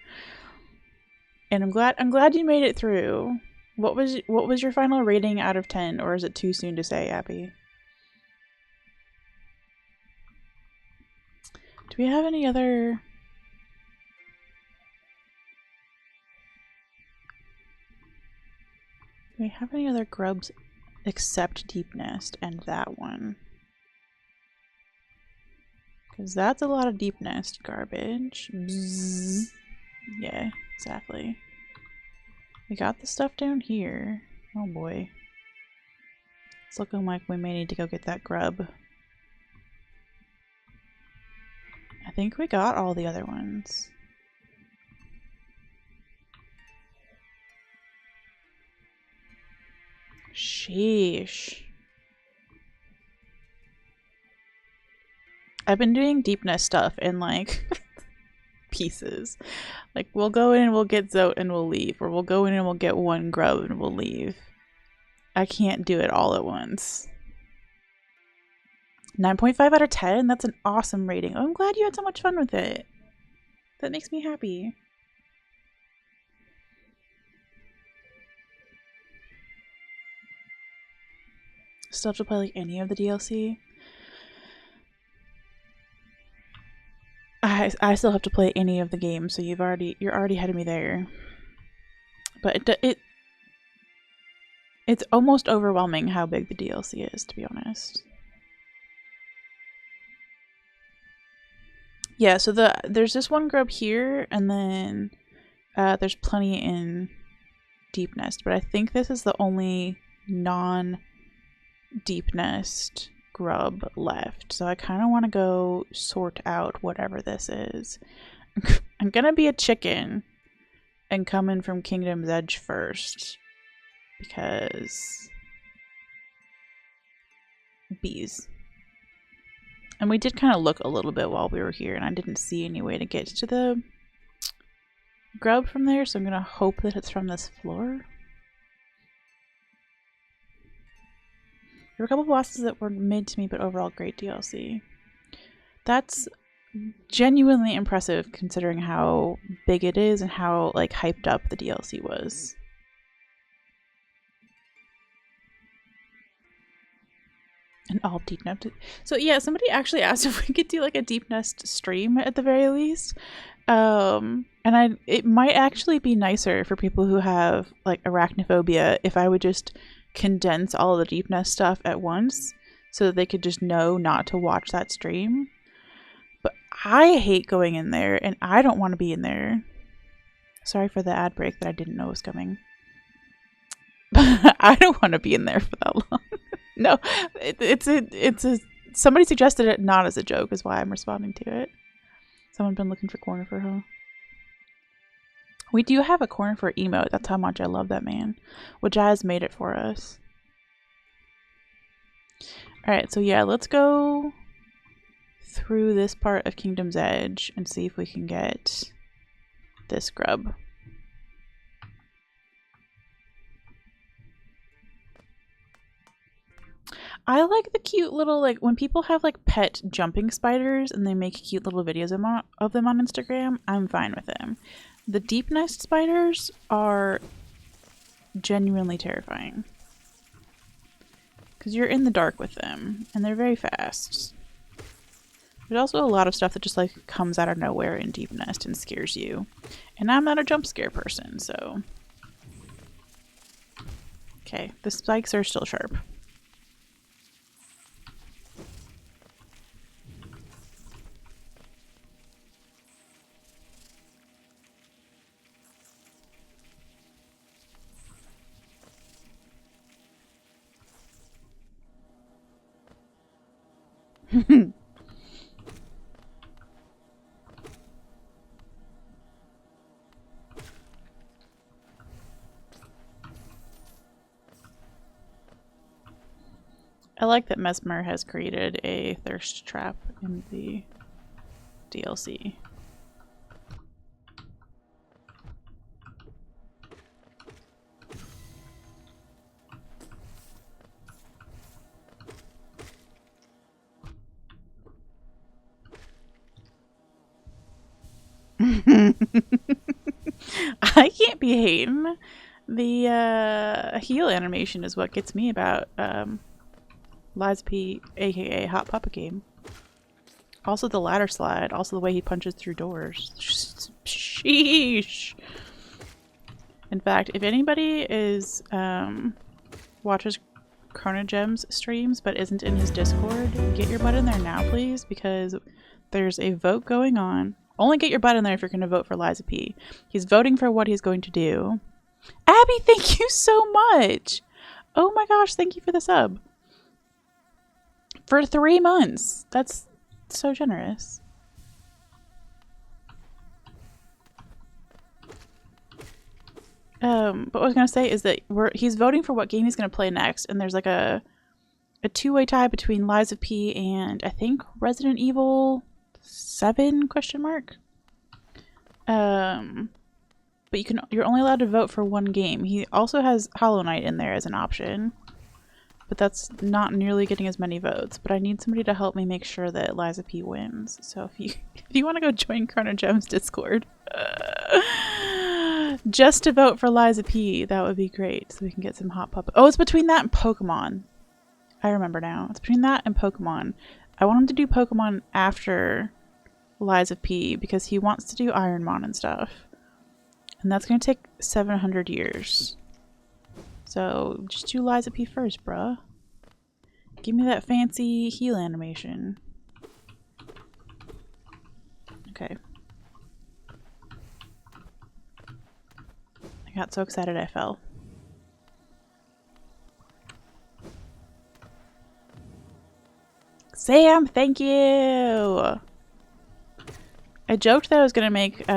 And I'm glad you made it through. What was your final rating out of 10, or is it too soon to say, Abby? Do we have any other... Do we have any other grubs except Deepnest and that one? Because that's a lot of Deepnest garbage. Bzzz. Yeah, exactly. We got the stuff down here. Oh boy. It's looking like we may need to go get that grub. I think we got all the other ones. Sheesh. I've been doing Deepnest stuff in like pieces. Like we'll go in and we'll get Zote and we'll leave, or we'll go in and we'll get one grub and we'll leave. I can't do it all at once. 9.5 out of 10? That's an awesome rating. Oh, I'm glad you had so much fun with it. That makes me happy. Still have to play like any of the DLC? I still have to play any of the games, so you're already ahead of me there. But it's almost overwhelming how big the DLC is, to be honest. Yeah, so there's this one grub here, and then there's plenty in Deepnest, but I think this is the only non-Deepnest grub left. So I kind of want to go sort out whatever this is. I'm gonna be a chicken and come in from Kingdom's Edge first because bees. And we did kind of look a little bit while we were here, and I didn't see any way to get to the grub from there, so I'm gonna hope that it's from this floor. There were a couple bosses that were mid to me, but overall great DLC. That's genuinely impressive considering how big it is and how like hyped up the DLC was. And all Deepnest. So yeah, somebody actually asked if we could do like a Deepnest stream at the very least. And it might actually be nicer for people who have like arachnophobia if I would just condense all the Deepnest stuff at once so that they could just know not to watch that stream. But I hate going in there and I don't want to be in there. Sorry for the ad break that I didn't know was coming. But I don't want to be in there for that long. No, it's a somebody suggested it not as a joke is why I'm responding to it. Someone been looking for corner for her. We do have a corner for emote. That's how much I love that man. Well, Jazz made it for us. Alright, so yeah, let's go through this part of Kingdom's Edge and see if we can get this grub. I like the cute little, like, when people have, like, pet jumping spiders and they make cute little videos of them on Instagram, I'm fine with them. The Deepnest spiders are genuinely terrifying. Because you're in the dark with them, and they're very fast. There's also a lot of stuff that just, like, comes out of nowhere in Deepnest and scares you. And I'm not a jump scare person, so... Okay, the spikes are still sharp. I like that Mesmer has created a thirst trap in the DLC. I can't be hating. The heal animation is what gets me about Liza P, aka Hot Papa Game. Also the ladder slide, also the way he punches through doors. Sheesh. In fact, if anybody is watches Chronogems streams but isn't in his Discord, get your butt in there now, please, because there's a vote going on. Only get your butt in there if you're going to vote for Liza P. He's voting for what he's going to do. Abby, thank you so much! Oh my gosh, thank you for the sub. For 3 months. That's so generous. But what I was going to say is that he's voting for what game he's going to play next, and there's like a two-way tie between Liza P and I think Resident Evil 7 question mark. But you're only allowed to vote for one game. He also has Hollow Knight in there as an option. but that's not nearly getting as many votes. But I need somebody to help me make sure that Liza P wins. So if you want to go join Chrono Gem's Discord, just to vote for Liza P, that would be great. So we can get some hot puppet. Oh, it's between that and Pokemon. I remember now. It's between that and Pokemon. I want him to do Pokemon after Liza P because he wants to do Ironmon and stuff. And that's going to take 700 years. So just do Liza P first, bruh. Give me that fancy heal animation. Okay. I got so excited I fell. Sam, thank you! I joked that I was going to make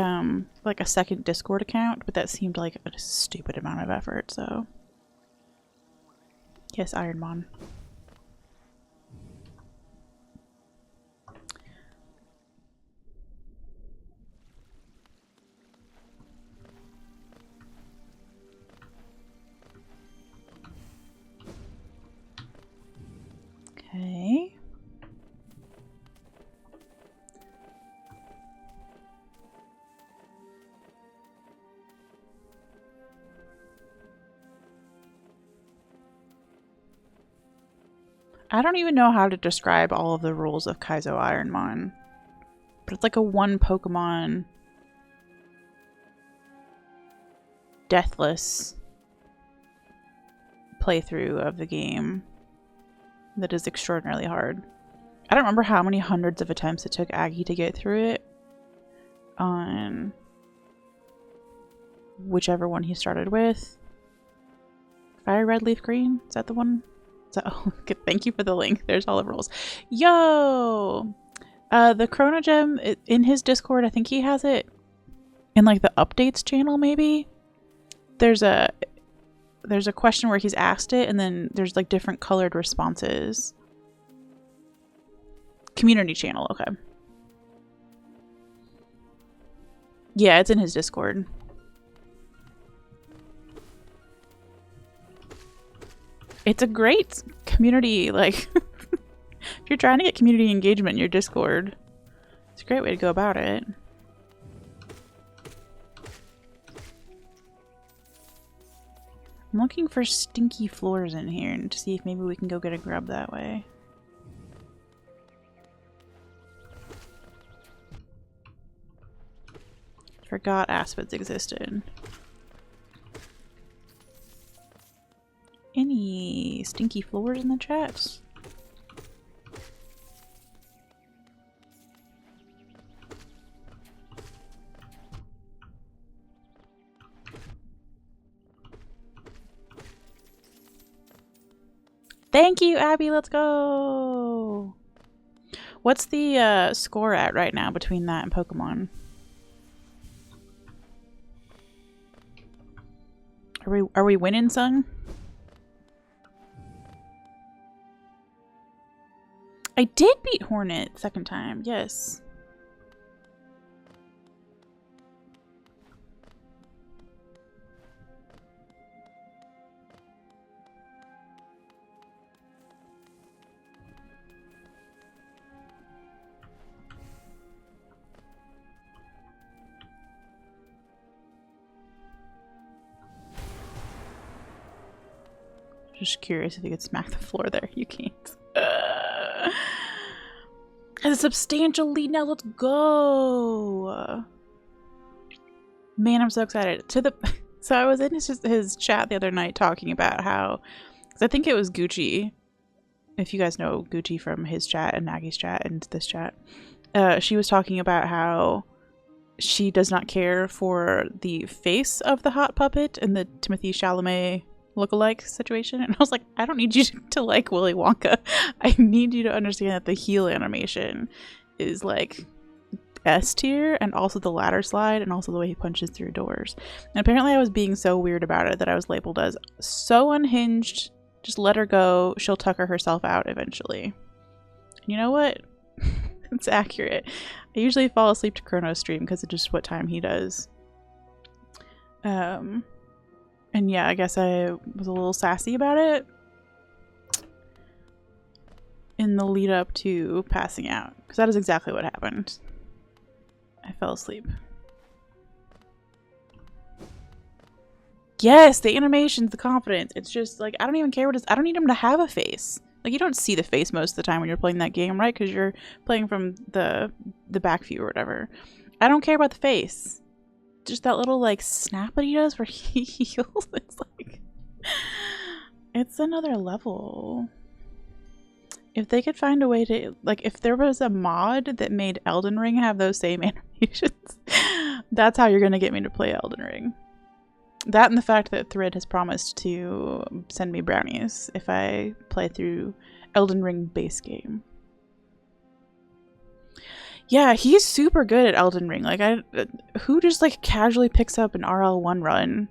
like a second Discord account, but that seemed like a stupid amount of effort, so... Yes, Ironmon. Okay. I don't even know how to describe all of the rules of Kaizo Ironmon. But it's like a one Pokemon deathless playthrough of the game that is extraordinarily hard. I don't remember how many hundreds of attempts it took Aggie to get through it on whichever one he started with. Fire Red Leaf Green? Is that the one? So, thank you for the link. There's all the rules. Yo! The Chrono Gem in his Discord, I think he has it in like the updates channel maybe. There's a question where he's asked it and then there's like different colored responses. Community channel, okay. Yeah, it's in his Discord. It's a great community, like, if you're trying to get community engagement in your Discord, it's a great way to go about it. I'm looking for stinky floors in here and to see if maybe we can go get a grub that way. Forgot aspids existed. Any stinky floors in the chat? Thank you, Abby. Let's go. What's the score at right now between that and Pokemon? Are we winning, son? I did beat Hornet second time, yes. Just curious if you could smack the floor there. You can't. A substantial lead now. Let's go. Man, I'm so excited. So I was in his chat the other night talking about how, because I think it was Gucci. If you guys know Gucci from his chat and Nagi's chat and this chat, she was talking about how she does not care for the face of the hot puppet in the Timothée Chalamet lookalike situation, and I was like, I don't need you to like Willy Wonka. I need you to understand that the heel animation is like S tier, and also the ladder slide, and also the way he punches through doors. And apparently I was being so weird about it that I was labeled as so unhinged. Just let her go. She'll tucker herself out eventually. And you know what? It's accurate. I usually fall asleep to Chrono's stream because of just what time he does. And yeah, I guess I was a little sassy about it. in the lead up to passing out. Because that is exactly what happened. I fell asleep. Yes, the animations, the confidence. It's just like, I don't even care what it's. I don't need him to have a face. Like, you don't see the face most of the time when you're playing that game, right? Because you're playing from the back view or whatever. I don't care about the face. Just that little, like, snap that he does where he heals. It's like... It's another level. If they could find a way to... Like, if there was a mod that made Elden Ring have those same animations, that's how you're going to get me to play Elden Ring. That and the fact that Thrid has promised to send me brownies if I play through Elden Ring base game. Yeah, he's super good at Elden Ring. Like, who just like casually picks up an RL1 run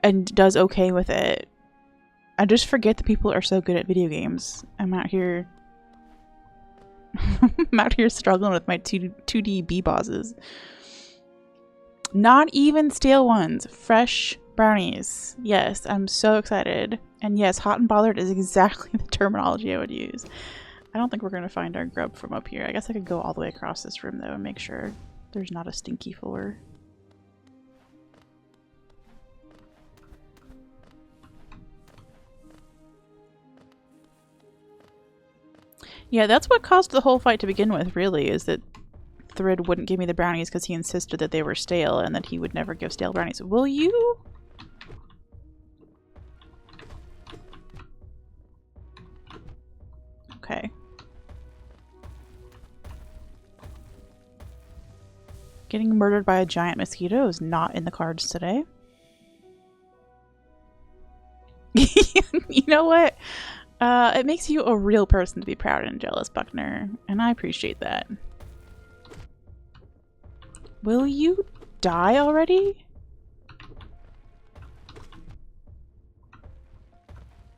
and does okay with it? I just forget that people are so good at video games. I'm out here I'm out here struggling with my 2D B bosses. Not even stale ones. Fresh brownies. Yes, I'm so excited. And yes, hot and bothered is exactly the terminology I would use. I don't think we're going to find our grub from up here. I guess I could go all the way across this room, though, and make sure there's not a stinky floor. Yeah, that's what caused the whole fight to begin with, really, is that Thrid wouldn't give me the brownies because he insisted that they were stale and that he would never give stale brownies. Will you? Okay. Getting murdered by a giant mosquito is not in the cards today. You know what? It makes you a real person to be proud and jealous, Buckner, and I appreciate that. Will you die already?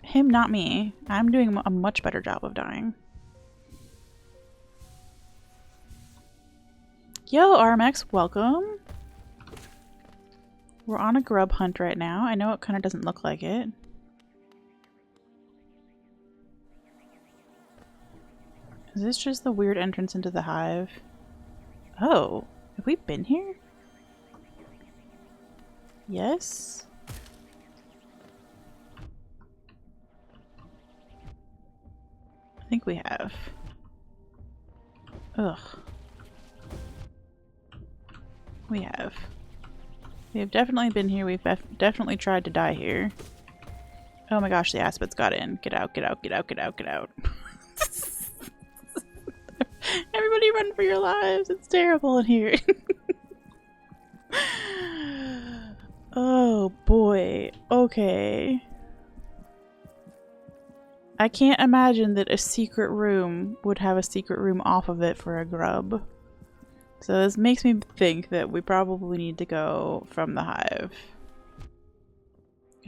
Him, not me. I'm doing a much better job of dying. Yo, RMX, welcome. We're on a grub hunt right now. I know it kind of doesn't look like it. Is this just the weird entrance into the hive? Oh, have we been here? Yes? I think we have. Ugh. We have. We have definitely been here. We've definitely tried to die here. Oh my gosh, the aspids got in. Get out, get out, get out, get out, get out. Everybody run for your lives. It's terrible in here. Oh boy. Okay. I can't imagine that a secret room would have a secret room off of it for a grub. So this makes me think that we probably need to go from the hive.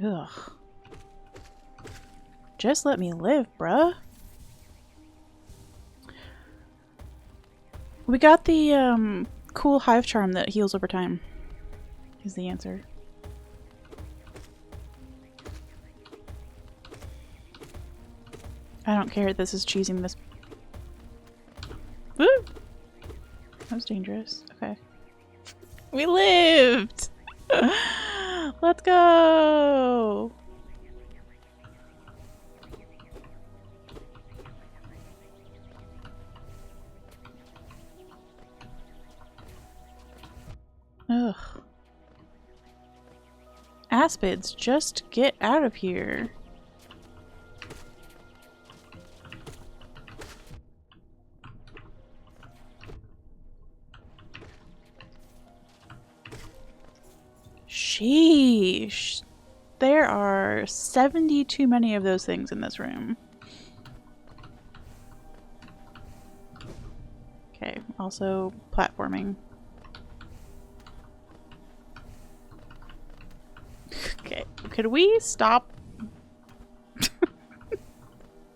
Ugh. Just let me live, bruh. We got the cool hive charm that heals over time. Is the answer. I don't care. This is cheesing this. Woo! That was dangerous. Okay. We lived! Let's go! Ugh. Aspids, just get out of here. Sheesh. There are 70 too many of those things in this room. Okay, also platforming. Okay, could we stop?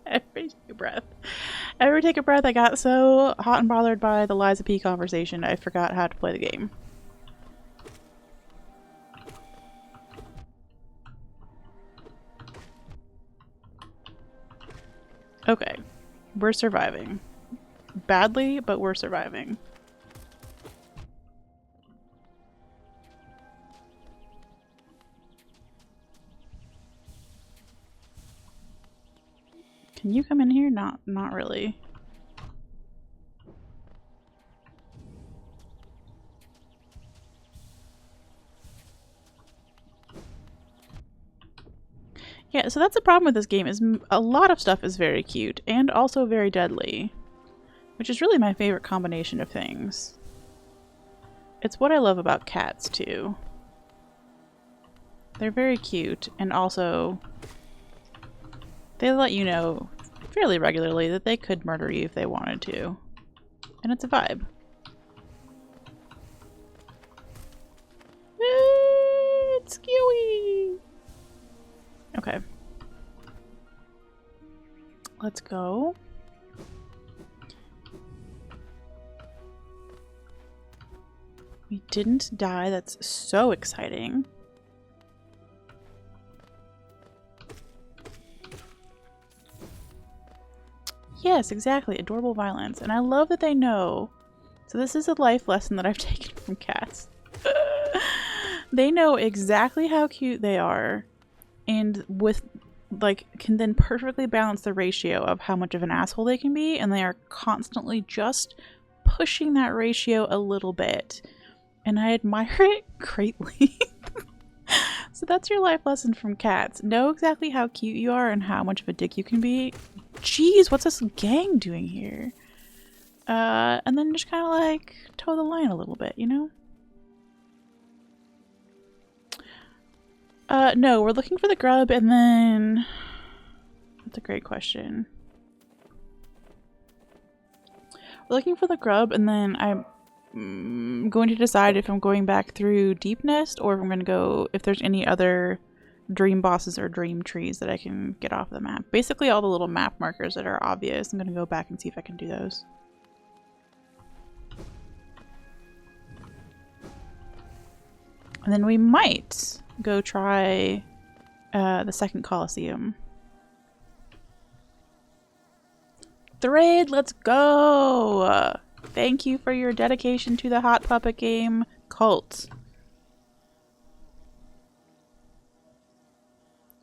Everybody take a breath. Everybody take a breath. I got so hot and bothered by the Liza P conversation, I forgot how to play the game. Okay. We're surviving. Badly, but we're surviving. Can you come in here? Not really. Yeah, so that's the problem with this game, is a lot of stuff is very cute and also very deadly, which is really my favorite combination of things. It's what I love about cats, too. They're very cute, and also they let you know fairly regularly that they could murder you if they wanted to. And it's a vibe. It's skewy! Okay. Let's go. We didn't die. That's so exciting. Yes, exactly. Adorable violence. And I love that they know. So this is a life lesson that I've taken from cats. They know exactly how cute they are. And with, like, can then perfectly balance the ratio of how much of an asshole they can be. And they are constantly just pushing that ratio a little bit. And I admire it greatly. So that's your life lesson from cats. Know exactly how cute you are and how much of a dick you can be. Jeez, what's this gang doing here? And then just kind of like toe the line a little bit, you know? No, we're looking for the grub and then... That's a great question. We're looking for the grub and then I'm going to decide if I'm going back through Deepnest or if I'm going to go... if there's any other dream bosses or dream trees that I can get off the map. Basically all the little map markers that are obvious. I'm going to go back and see if I can do those. And then we might go try the second Coliseum. Thread, let's go! Thank you for your dedication to the Hot Puppet game cult.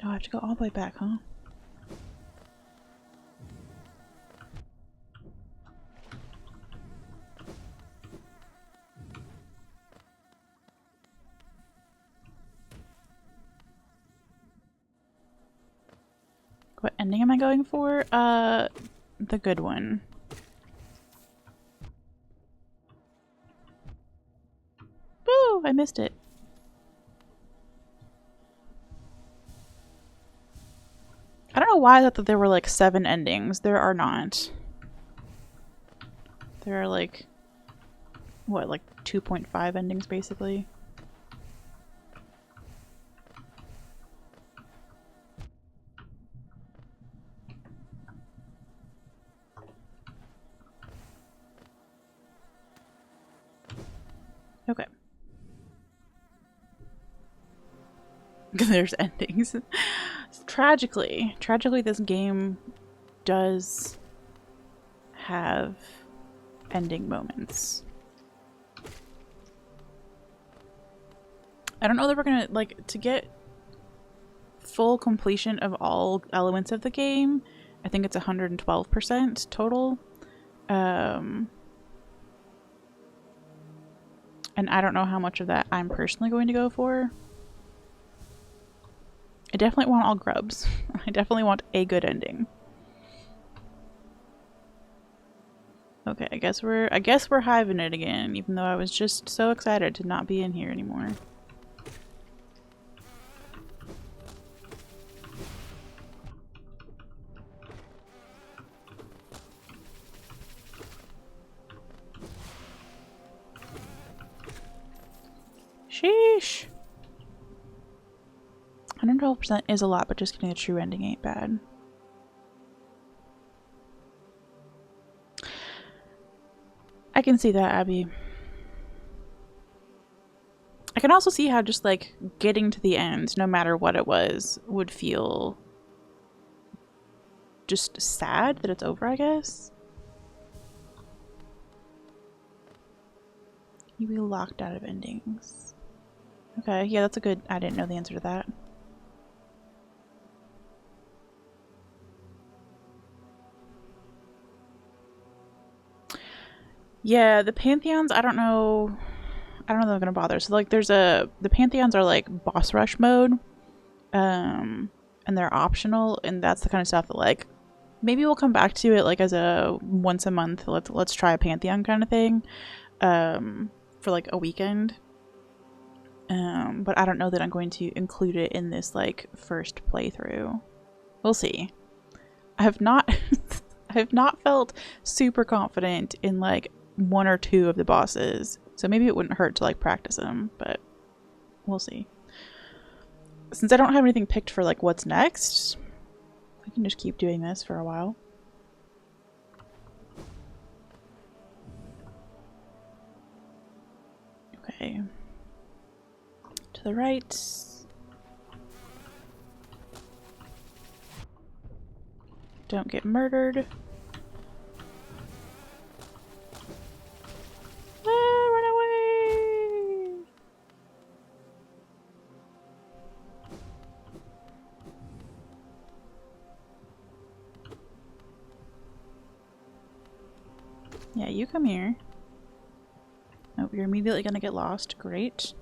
Oh, I have to go all the way back, huh? What ending am I going for? The good one. Woo! I missed it. I don't know why I thought that there were like 7 endings. There are not. There are like, what, like 2.5 endings basically? Okay. There's endings. Tragically, this game does have ending moments. I don't know that we're gonna, like, to get full completion of all elements of the game, I think it's 112% total. And I don't know how much of that I'm personally going to go for. I definitely want all grubs. I definitely want a good ending. Okay, I guess we're hiving it again, even though I was just so excited to not be in here anymore. Sheesh. 112% is a lot, but just getting a true ending ain't bad. I can see that, Abby. I can also see how just, like, getting to the end, no matter what it was, would feel just sad that it's over, I guess. You be locked out of endings. Okay, yeah, that's a good... I didn't know the answer to that. Yeah, the Pantheons, I don't know... I don't know if I'm gonna bother. So, like, there's a... The Pantheons are, like, boss rush mode. And they're optional, and that's the kind of stuff that, like... Maybe we'll come back to it, like, as a once a month, let's try a Pantheon kind of thing. For, like, a weekend. But I don't know that I'm going to include it in this, like, first playthrough. We'll see. I have not... I have not felt super confident in, like, one or two of the bosses. So maybe it wouldn't hurt to, like, practice them, but we'll see. Since I don't have anything picked for, like, what's next, I can just keep doing this for a while. Okay. To the right. Don't get murdered. Ah, run away! Yeah, you come here. Oh, you're immediately gonna get lost. Great.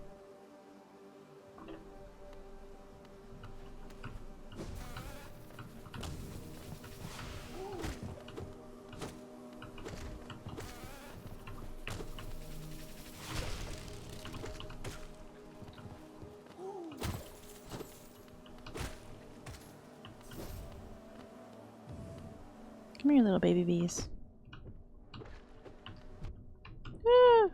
Come here, little baby bees. Ah.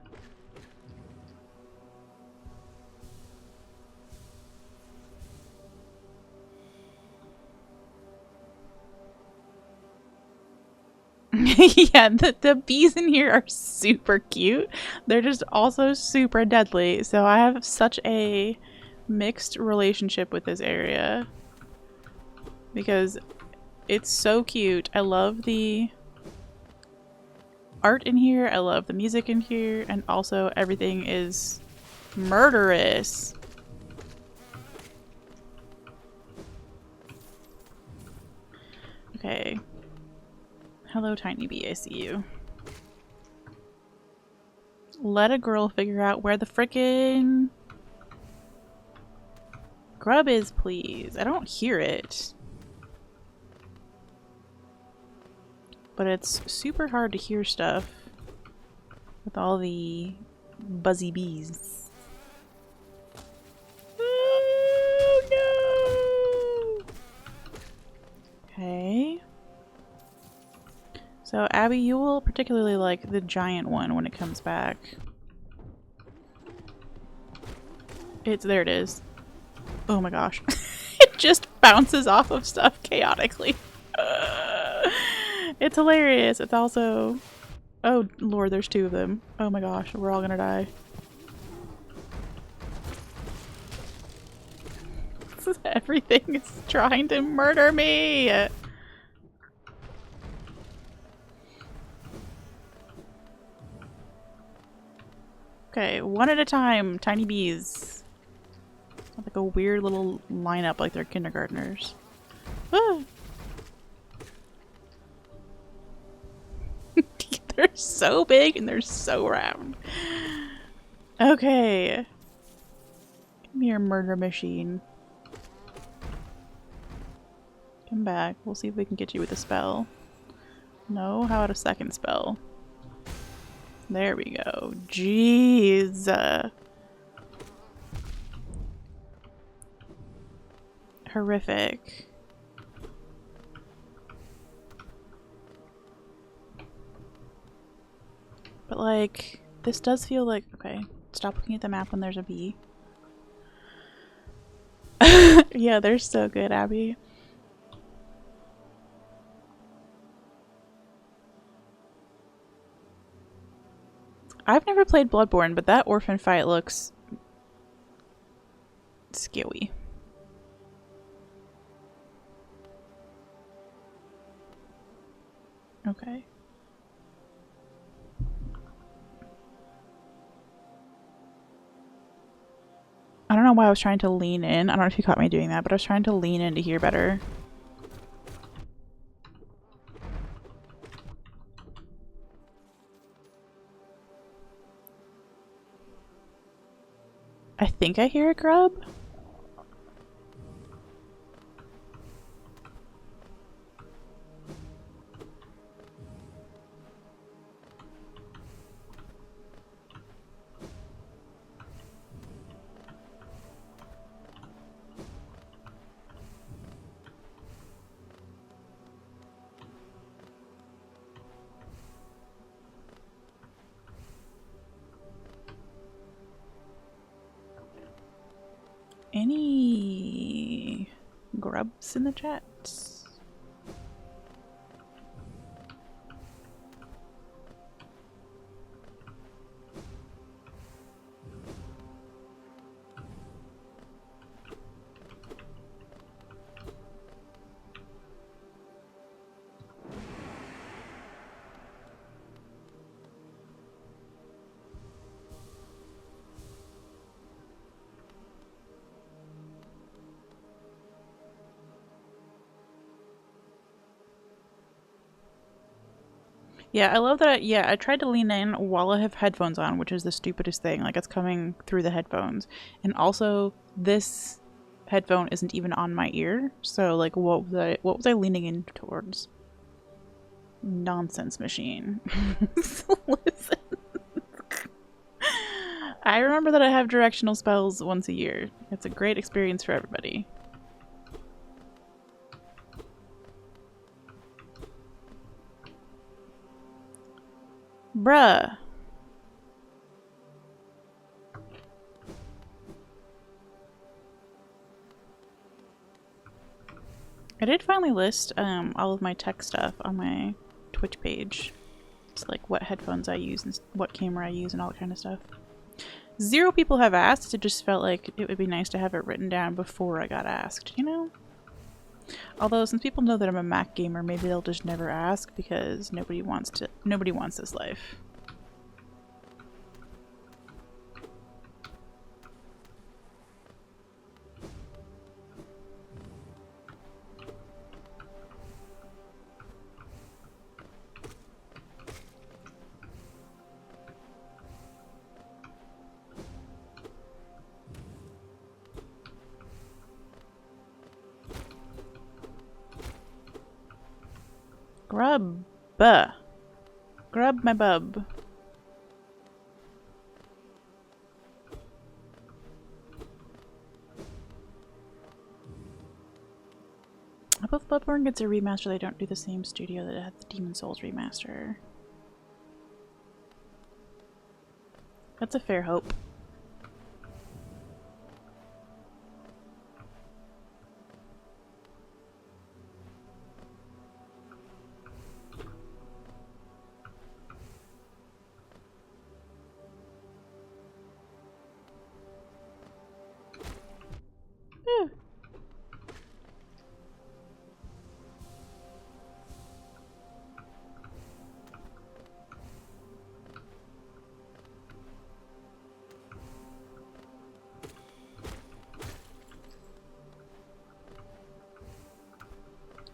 Yeah, the bees in here are super cute. They're just also super deadly. So I have such a mixed relationship with this area. Because it's so cute. I love the art in here. I love the music in here. And also everything is murderous. Okay. Hello, tiny bee. I see you. Let a girl figure out where the frickin' grub is, please. I don't hear it. But it's super hard to hear stuff with all the buzzy bees. Oh no! Okay. So Abby, you will particularly like the giant one when it comes back. There it is. Oh my gosh. It just bounces off of stuff chaotically. It's hilarious. It's also... Oh lord, there's two of them. Oh my gosh, we're all gonna die. Everything is trying to murder me! Okay, one at a time, tiny bees. Like a weird little lineup like they're kindergartners. Ah! They're so big and they're so round. Okay. Come here, murder machine. Come back. We'll see if we can get you with a spell. No? How about a second spell? There we go. Jeez. Horrific. But like, this does feel like... Okay, stop looking at the map when there's a bee. Yeah, they're so good, Abby. I've never played Bloodborne, but that orphan fight looks scary. know why I was trying to lean in. I don't know if you caught me doing that, but I was trying to lean in to hear better. I think I hear a grub. Any grubs in the chat? Yeah, I love that. I tried to lean in while I have headphones on, which is the stupidest thing. Like, it's coming through the headphones. And also, this headphone isn't even on my ear. So, like, what was I leaning in towards? Nonsense machine. Listen. I remember that I have directional spells once a year. It's a great experience for everybody. Bruh. I did finally list all of my tech stuff on my Twitch page. It's like what headphones I use and what camera I use and all that kind of stuff. 0 people have asked. It just felt like it would be nice to have it written down before I got asked, you know? Although since people know that I'm a Mac gamer, maybe they'll just never ask because nobody wants this life. Grub. Grub my bub. I hope Bloodborne gets a remaster. They don't do the same studio that had the Demon Souls remaster. That's a fair hope.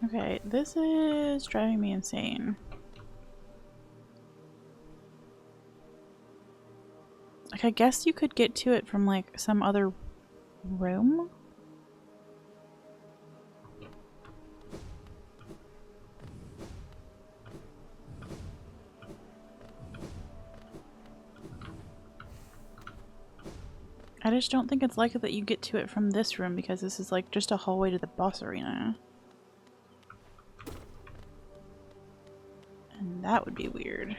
Okay, this is driving me insane. Like, I guess you could get to it from, like, some other room? I just don't think it's likely that you get to it from this room because this is, like, just a hallway to the boss arena. And that would be weird.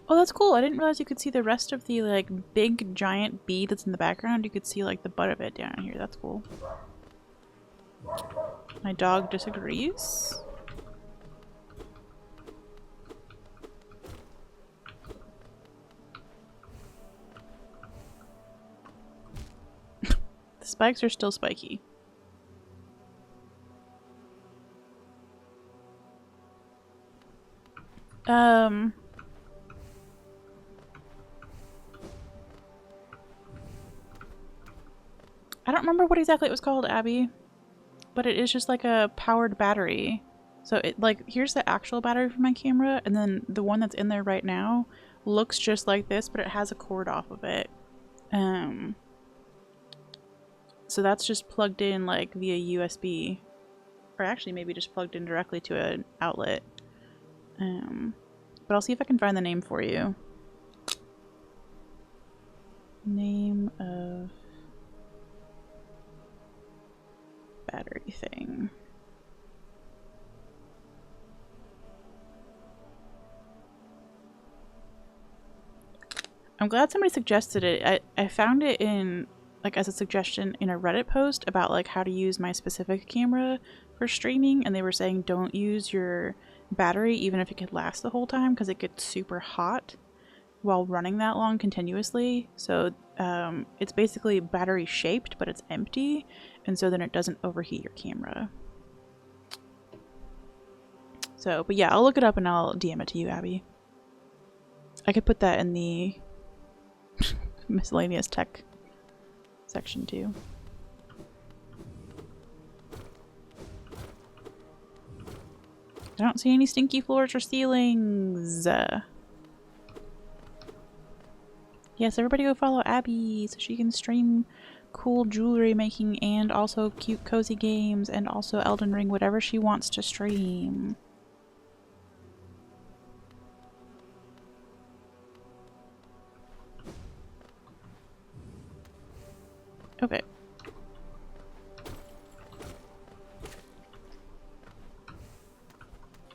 Oh, that's cool. I didn't realize you could see the rest of the, like, big giant bee that's in the background. You could see, like, the butt of it down here. That's cool. My dog disagrees. spikes are still spiky. I don't remember what exactly it was called, Abby, but it is just like a powered battery. So it like, here's the actual battery for my camera, and then the one that's in there right now looks just like this, but it has a cord off of it. So that's just plugged in like via USB, or actually maybe just plugged in directly to an outlet. But I'll see if I can find the name for you. Name of battery thing. I'm glad somebody suggested it. I found it in, like, as a suggestion in a Reddit post about like how to use my specific camera for streaming, and they were saying don't use your battery even if it could last the whole time because it gets super hot while running that long continuously. So it's basically battery shaped, but it's empty, and so then it doesn't overheat your camera. So, but yeah, I'll look it up and I'll DM it to you, Abby. I could put that in the miscellaneous tech section too. I don't see any stinky floors or ceilings. Yes, everybody go follow Abby so she can stream cool jewelry making and also cute cozy games and also Elden Ring, whatever she wants to stream. Okay.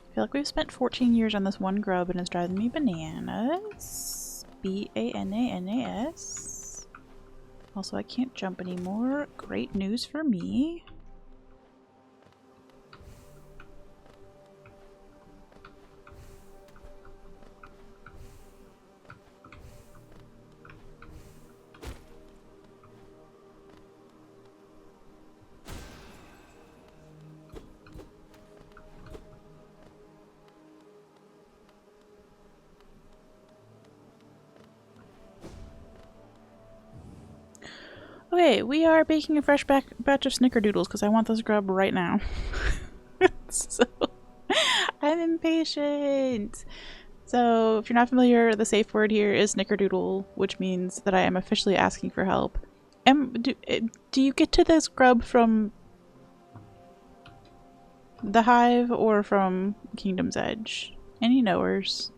I feel like we've spent 14 years on this one grub and it's driving me bananas. B-A-N-A-N-A-S. Also, I can't jump anymore. Great news for me. Okay, we are baking a fresh batch of snickerdoodles because I want this grub right now. So, I'm impatient. So, if you're not familiar, the safe word here is snickerdoodle, which means that I am officially asking for help. Do you get to this grub from the Hive or from Kingdom's Edge? Any knowers?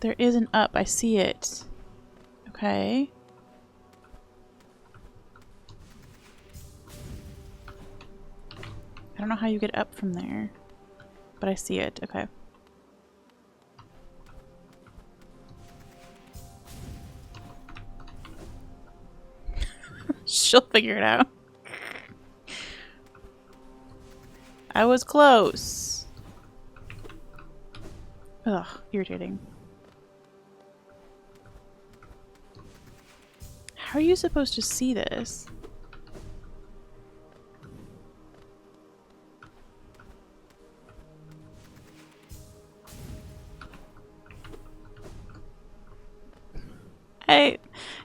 There is an up. I see it. Okay. I don't know how you get up from there, but I see it. Okay. She'll figure it out. I was close. Ugh, irritating. How are you supposed to see this?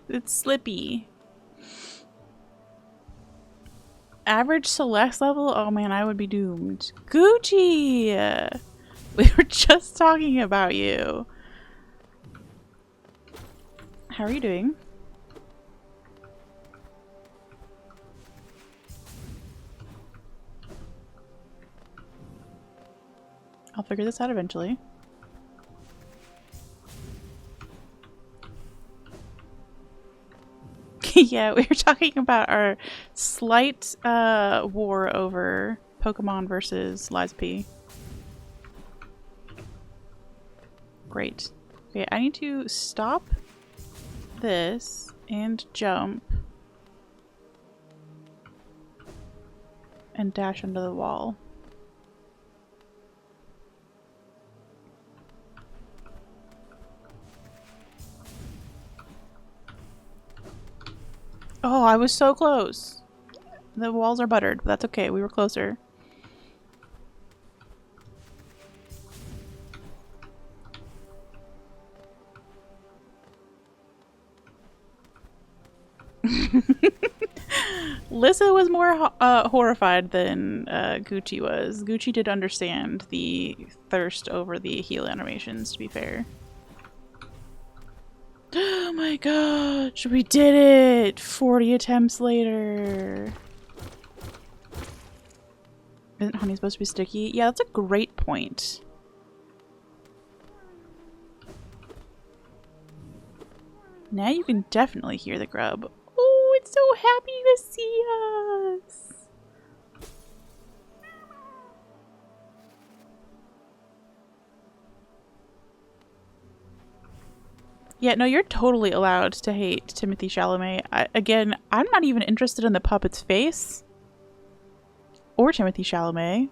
It's slippy. Average Celeste level? Oh man, I would be doomed. Gucci! We were just talking about you. How are you doing? I'll figure this out eventually. Yeah, we were talking about our slight war over Pokemon versus Lies P. Great. Okay, I need to stop this and jump and dash under the wall. Oh, I was so close. The walls are buttered, but that's okay. We were closer. Lissa was more horrified than Gucci was. Gucci did understand the thirst over the heal animations, to be fair. Oh my gosh, we did it! 40 attempts later. Isn't honey supposed to be sticky? Yeah, that's a great point. Now you can definitely hear the grub. Oh, it's so happy to see us! Yeah, no, you're totally allowed to hate Timothée Chalamet. Again, I'm not even interested in the puppet's face. Or Timothée Chalamet.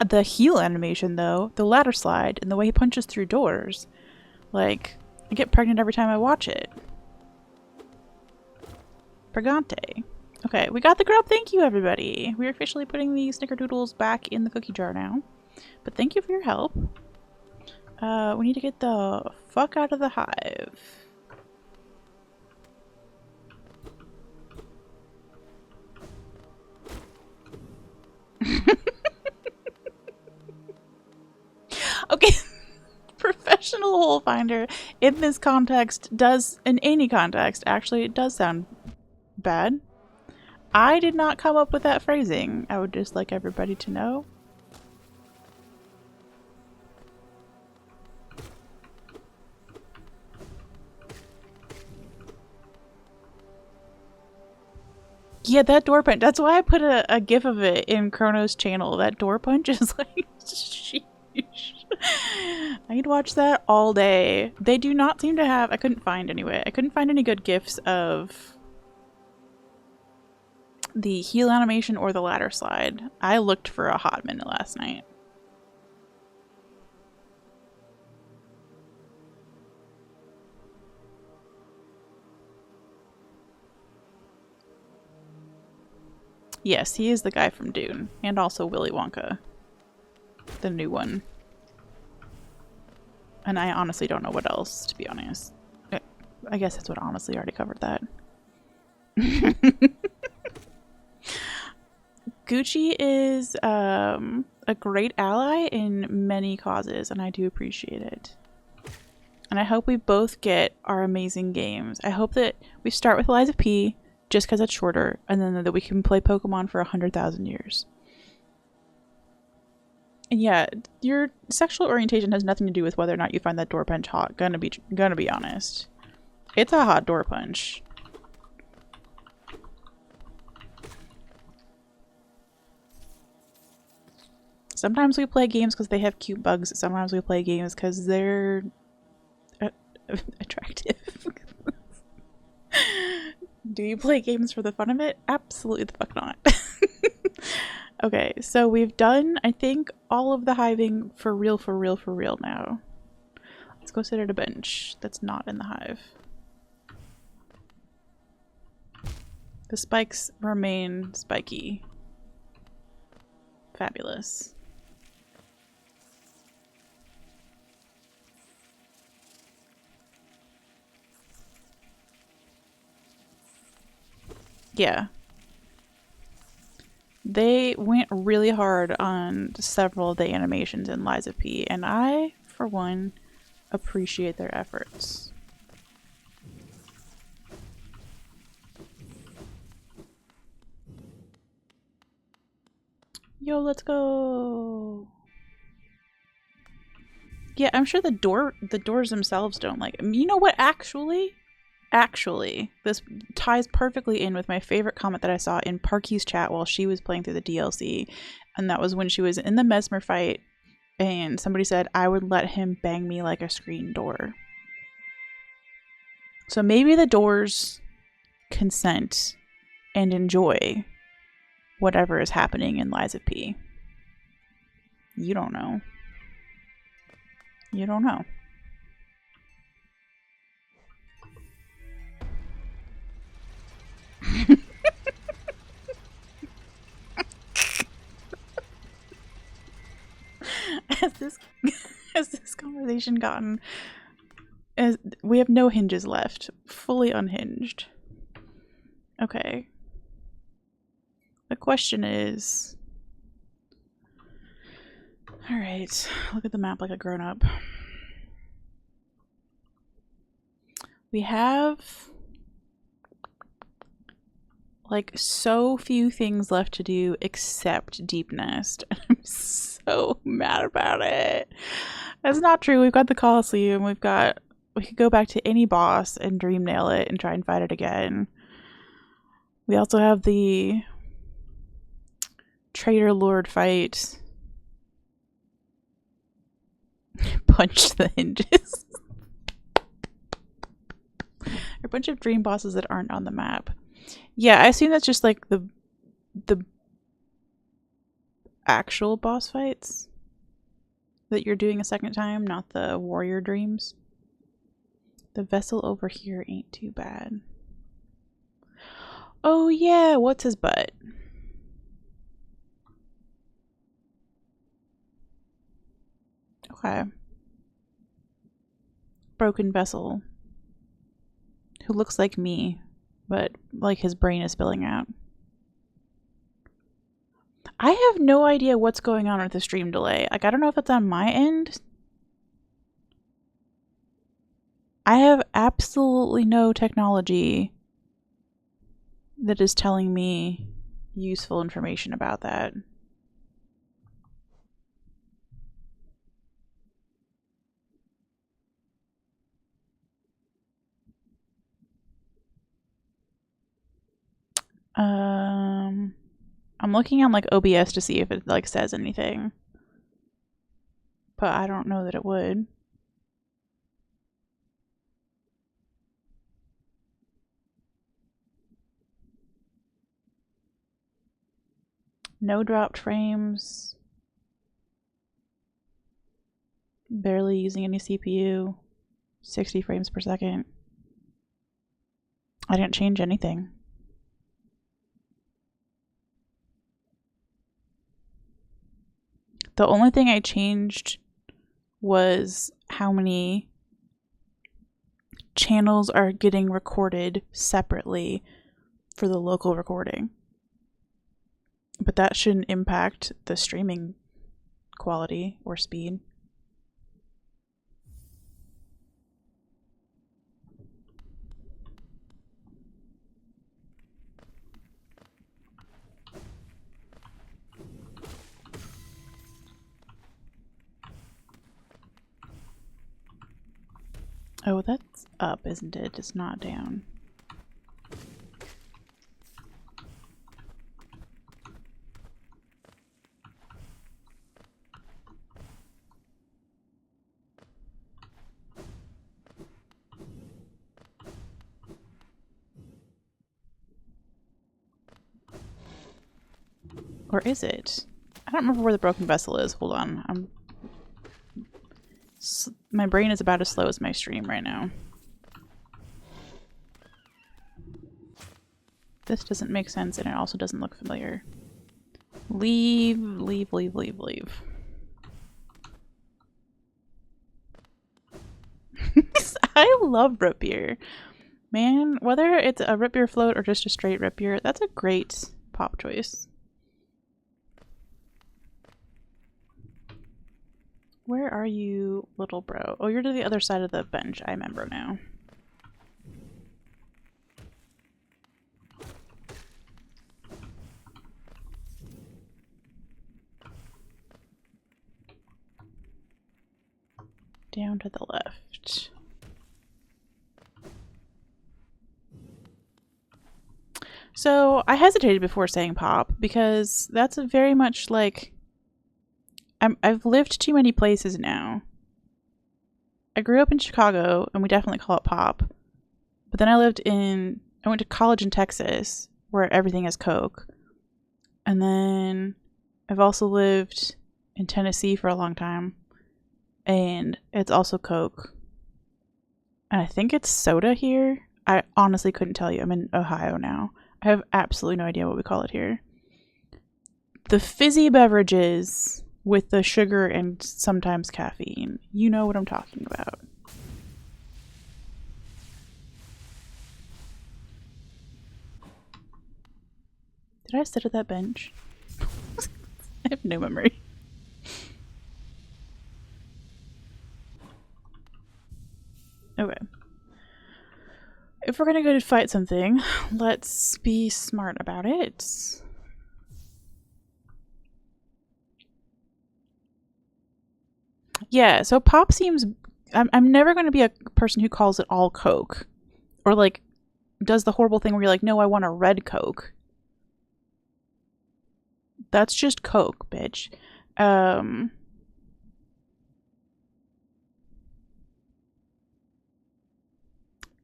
The heel animation, though, the ladder slide, and the way he punches through doors. Like, I get pregnant every time I watch it. Pregante. Okay, we got the grub. Thank you, everybody. We're officially putting the snickerdoodles back in the cookie jar now. But thank you for your help. We need to get the fuck out of the hive. Okay. Professional hole finder in this context does, in any context, actually it does sound bad. I did not come up with that phrasing. I would just like everybody to know. Yeah, that door punch. That's why I put a gif of it in Chrono's channel. That door punch is like, sheesh. I'd watch that all day. They do not seem to have, I couldn't find anyway. I couldn't find any good gifs of the heel animation or the ladder slide. I looked for a hot minute last night. Yes, he is the guy from Dune, and also Willy Wonka, the new one. And I honestly don't know what else, to be honest. I guess that's what honestly already covered that. Gucci is a great ally in many causes, and I do appreciate it. And I hope we both get our amazing games. I hope that we start with Lies of P, just because it's shorter, and then that we can play Pokemon for 100,000 years. And yeah, your sexual orientation has nothing to do with whether or not you find that door punch hot. Gonna be honest. It's a hot door punch. Sometimes we play games because they have cute bugs. Sometimes we play games because they're attractive. Do you play games for the fun of it? Absolutely the fuck not. Okay, so we've done, I think, all of the hiving for real now. Let's go sit at a bench that's not in the hive. The spikes remain spiky. Fabulous. Yeah. They went really hard on several of the animations in Lies of P, and I, for one, appreciate their efforts. Yo, let's go! Yeah, I'm sure the doors themselves don't like it. You know what, actually? Actually, this ties perfectly in with my favorite comment that I saw in Parky's chat while she was playing through the DLC. And that was when she was in the Mesmer fight and somebody said, I would let him bang me like a screen door. So maybe the doors consent and enjoy whatever is happening in Lies of P. You don't know. You don't know. Has this conversation gotten... As we have no hinges left. Fully unhinged. Okay. The question is... Alright, look at the map like a grown-up. We have... like so few things left to do except Deepnest. I'm so mad about it. That's not true. We've got the Coliseum. We could go back to any boss and dream nail it and try and fight it again. We also have the Traitor Lord fight. Punch the hinges. A bunch of dream bosses that aren't on the map. Yeah, I assume that's just like the actual boss fights that you're doing a second time, not the warrior dreams. The vessel over here ain't too bad. Oh yeah, what's his butt? Okay. Broken vessel. Who looks like me, but like his brain is spilling out. I have no idea what's going on with the stream delay. Like, I don't know if it's on my end. I have absolutely no technology that is telling me useful information about that. I'm looking on like OBS to see if it like says anything. But I don't know that it would. No dropped frames. Barely using any CPU. 60 frames per second. I didn't change anything. The only thing I changed was how many channels are getting recorded separately for the local recording. But that shouldn't impact the streaming quality or speed. Oh, that's up, isn't it? It's not down. Or is it? I don't remember where the broken vessel is. Hold on. My brain is about as slow as my stream right now. This doesn't make sense and it also doesn't look familiar. Leave, leave, leave, leave, leave. I love root beer. Man, whether it's a root beer float or just a straight root beer, that's a great pop choice. Where are you, little bro? Oh, you're to the other side of the bench. I remember now. Down to the left. So I hesitated before saying pop because that's a very much like I've lived too many places now. I grew up in Chicago and we definitely call it pop. But then I went to college in Texas where everything is Coke. And then I've also lived in Tennessee for a long time and it's also Coke. And I think it's soda here. I honestly couldn't tell you. I'm in Ohio now. I have absolutely no idea what we call it here. The fizzy beverages with the sugar and sometimes caffeine. You know what I'm talking about. Did I sit at that bench? I have no memory. Okay. If we're gonna go to fight something, let's be smart about it. Yeah, so pop seems... I'm never going to be a person who calls it all Coke. Or, like, does the horrible thing where you're like, no, I want a red Coke. That's just Coke, bitch.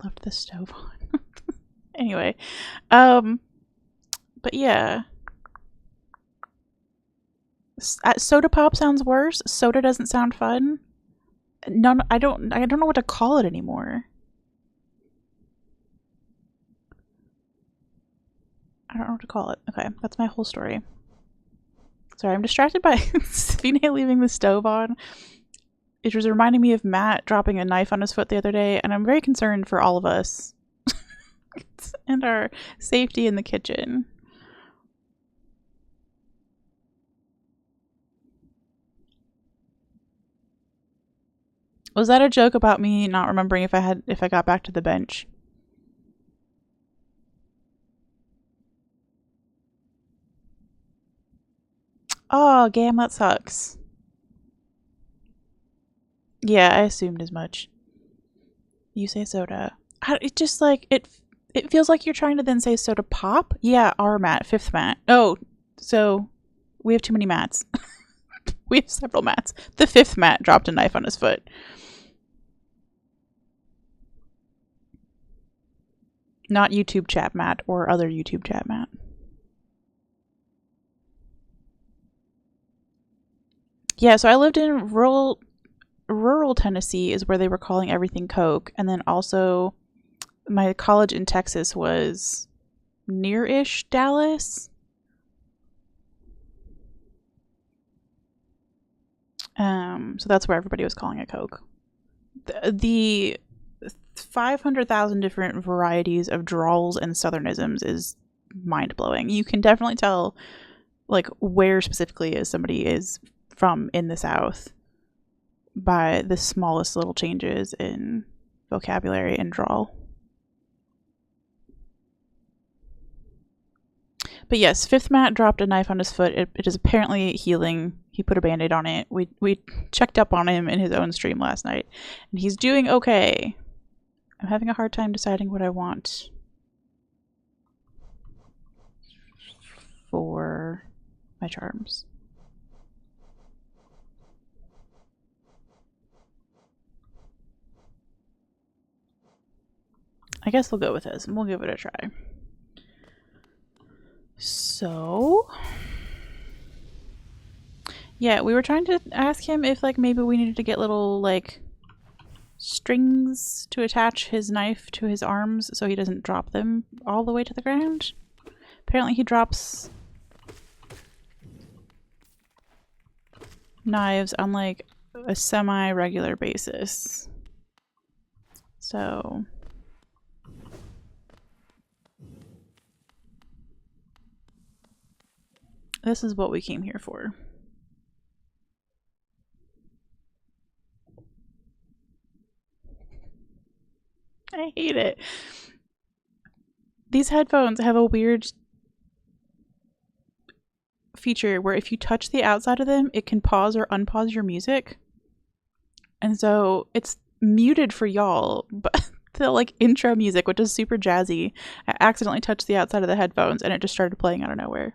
Left the stove on. Anyway. But yeah. Soda pop sounds worse. Soda doesn't sound fun. None. I don't know what to call it anymore. I don't know what to call it. Okay, that's my whole story. Sorry, I'm distracted by Fine leaving the stove on. It was reminding me of Matt dropping a knife on his foot the other day, and I'm very concerned for all of us and our safety in the kitchen. Was that a joke about me not remembering if I got back to the bench? Oh, damn, that sucks. Yeah, I assumed as much. You say soda. It just like it feels like you're trying to then say soda pop. Yeah, our mat, fifth mat. Oh, so we have too many mats. We have several mats. The fifth mat dropped a knife on his foot. Not YouTube chat mat or other YouTube chat mat. Yeah, so I lived in rural Tennessee is where they were calling everything Coke. And then also my college in Texas was near-ish Dallas. So that's where everybody was calling it Coke. The 500,000 different varieties of drawls and southernisms is mind-blowing. You can definitely tell like where specifically is somebody is from in the South by the smallest little changes in vocabulary and drawl. But yes, fifth mat dropped a knife on his foot. It is apparently healing. He put a band-aid on it. We checked up on him in his own stream last night, and he's doing okay. I'm having a hard time deciding what I want for my charms. I guess we'll go with this and we'll give it a try. So, yeah, we were trying to ask him if like maybe we needed to get little like strings to attach his knife to his arms so he doesn't drop them all the way to the ground. Apparently he drops knives on like a semi-regular basis. So this is what we came here for. I hate it. These headphones have a weird feature where if you touch the outside of them, it can pause or unpause your music. And so it's muted for y'all, but the like intro music, which is super jazzy. I accidentally touched the outside of the headphones and it just started playing out of nowhere.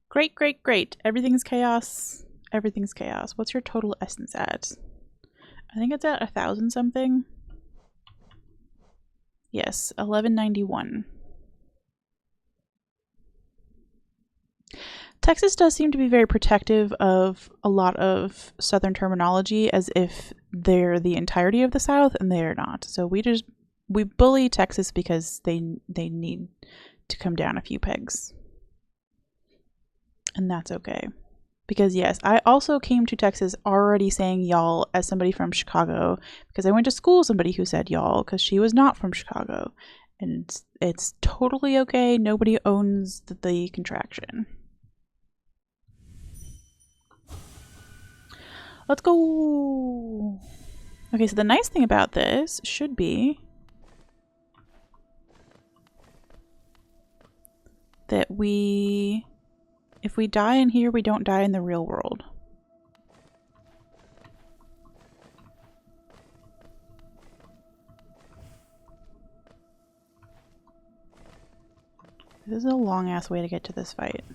Great, great, great. Everything's chaos. Everything's chaos. What's your total essence at? I think it's at 1,000 something. Yes, 1191. Texas does seem to be very protective of a lot of Southern terminology as if they're the entirety of the South, and they are not. So we bully Texas because they need to come down a few pegs. And that's okay. Because yes, I also came to Texas already saying y'all as somebody from Chicago, because I went to school with somebody who said y'all because she was not from Chicago. And it's totally okay. Nobody owns the contraction. Let's go. Okay, so the nice thing about this should be that if we die in here, we don't die in the real world. This is a long ass way to get to this fight.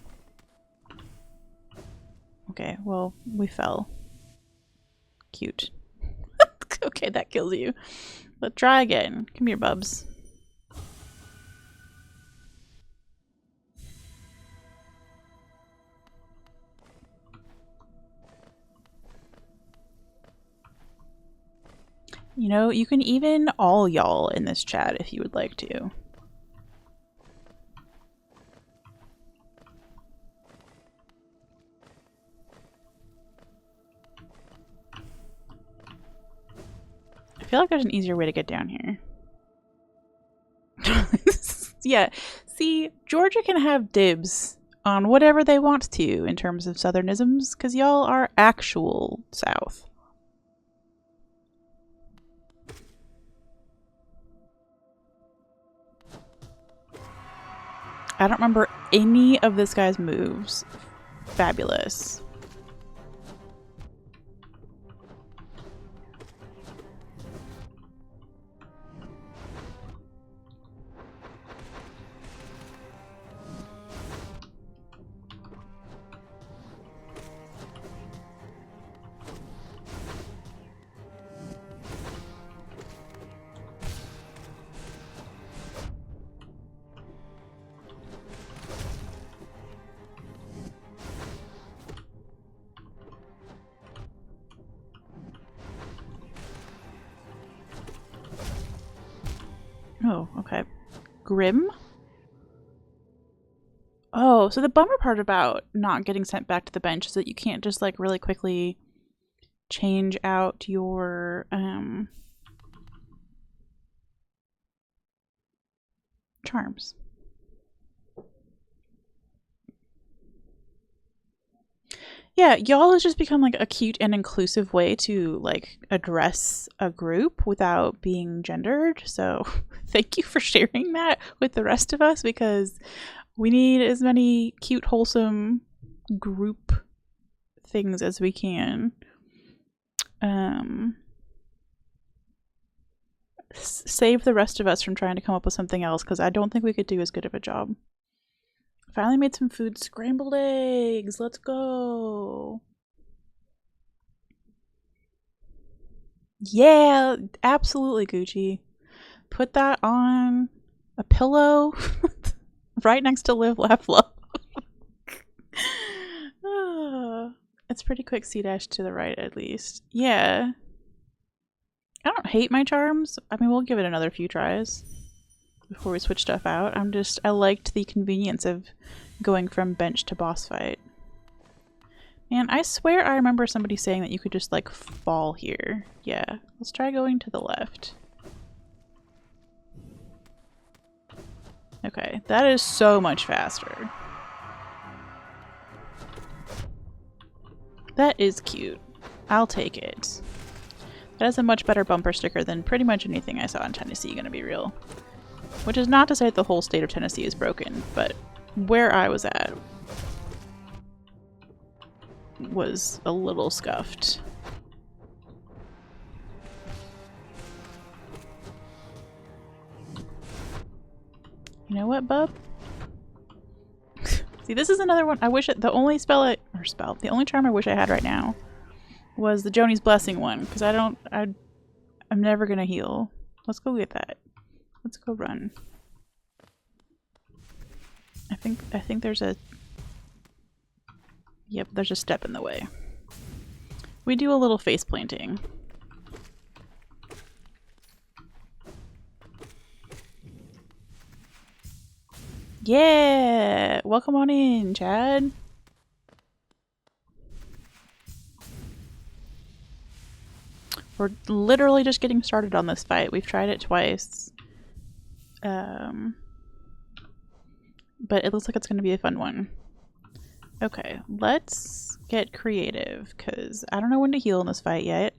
Okay, well, we fell. Cute. Okay, that kills you. Let's try again. Come here, bubs. You know, you can even all y'all in this chat if you would like to. I feel like there's an easier way to get down here. Yeah, see, Georgia can have dibs on whatever they want to in terms of Southernisms, because y'all are actual South. I don't remember any of this guy's moves. Fabulous. Oh, okay. Grim? Oh, so the bummer part about not getting sent back to the bench is that you can't just like really quickly change out your charms. Yeah, y'all has just become like a cute and inclusive way to like address a group without being gendered. So thank you for sharing that with the rest of us, because we need as many cute, wholesome group things as we can. Save the rest of us from trying to come up with something else, because I don't think we could do as good of a job. Finally made some food. Scrambled eggs. Let's go. Yeah, absolutely, Gucci. Put that on a pillow right next to Live, Laugh, Love. It's pretty quick C-dash to the right, at least. Yeah. I don't hate my charms. I mean, we'll give it another few tries before we switch stuff out. I liked the convenience of going from bench to boss fight. Man, I swear I remember somebody saying that you could just like fall here. Yeah, let's try going to the left. Okay, that is so much faster. That is cute. I'll take it. That is a much better bumper sticker than pretty much anything I saw in Tennessee, gonna be real. Which is not to say that the whole state of Tennessee is broken, but where I was at was a little scuffed. You know what, bub? See, this is another one. I wish it, the only the only charm I wish I had right now was the Joni's Blessing one, because I'm never gonna heal. Let's go get that. Let's go run. I think there's a... Yep, there's a step in the way. We do a little face planting. Yeah! Welcome on in, Chad. We're literally just getting started on this fight. We've tried it twice. But it looks like it's going to be a fun one. Okay, let's get creative, because I don't know when to heal in this fight yet.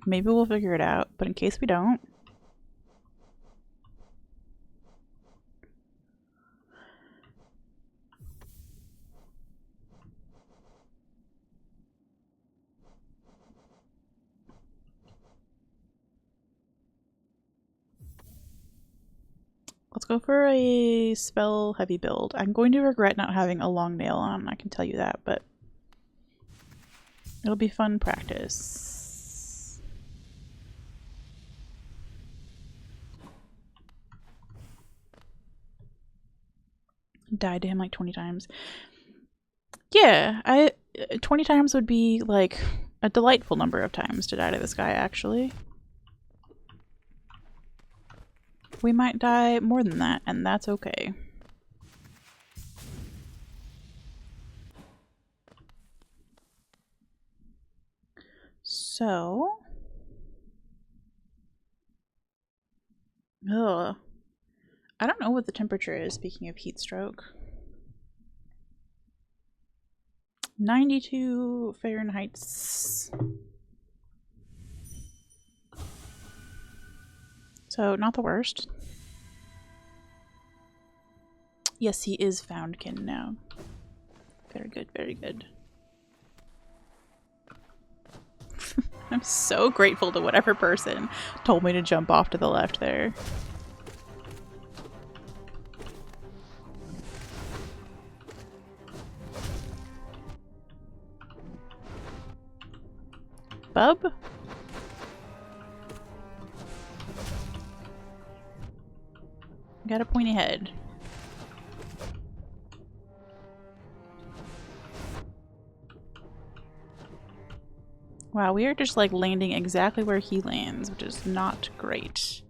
Maybe we'll figure it out, but in case we don't... Let's go for a spell heavy build. I'm going to regret not having a long nail on, I can tell you that, but it'll be fun practice. Died to him like 20 times. Yeah, 20 times would be like a delightful number of times to die to this guy, actually. We might die more than that, and that's okay. So... Ugh. I don't know what the temperature is, speaking of heat stroke. 92 Fahrenheit. So, not the worst. Yes, he is foundkin now. Very good, very good. I'm so grateful to whatever person told me to jump off to the left there. Bub? Got a pointy head. Wow, we are just like landing exactly where he lands, which is not great.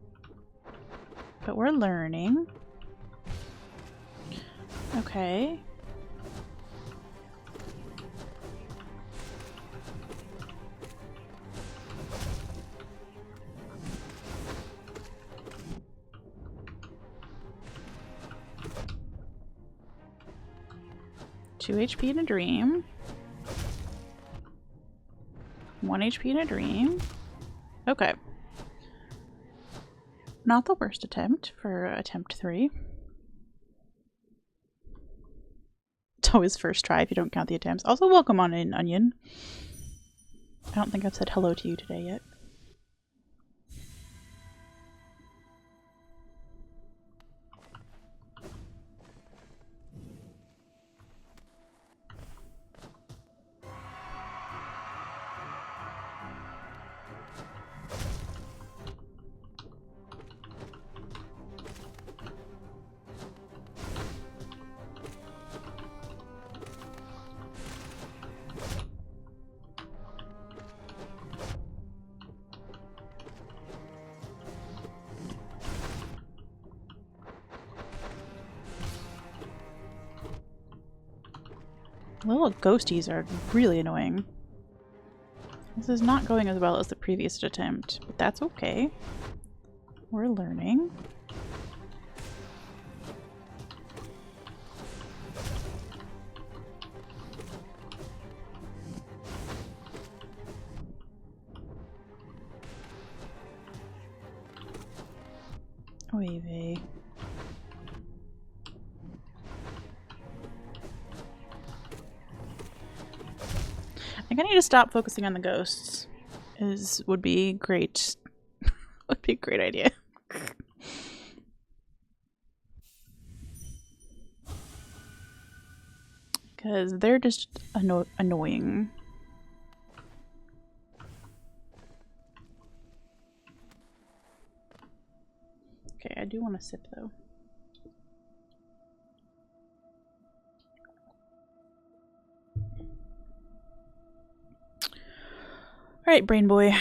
But we're learning. Okay. Two HP in a dream. 1 HP in a dream. Okay. Not the worst attempt for attempt 3. It's always first try if you don't count the attempts. Also, welcome on in, Onion. I don't think I've said hello to you today yet. Little ghosties are really annoying. This is not going as well as the previous attempt, but that's okay. We're learning. Oy vey. I think I need to stop focusing on the ghosts. Would be great. Would be a great idea. because they're just annoying. Okay, I do want to sip though. Alright, brain boy.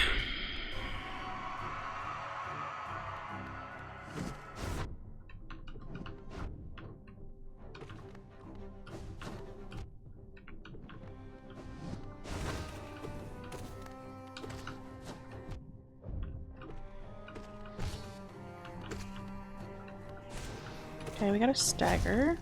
Okay, we got a stagger.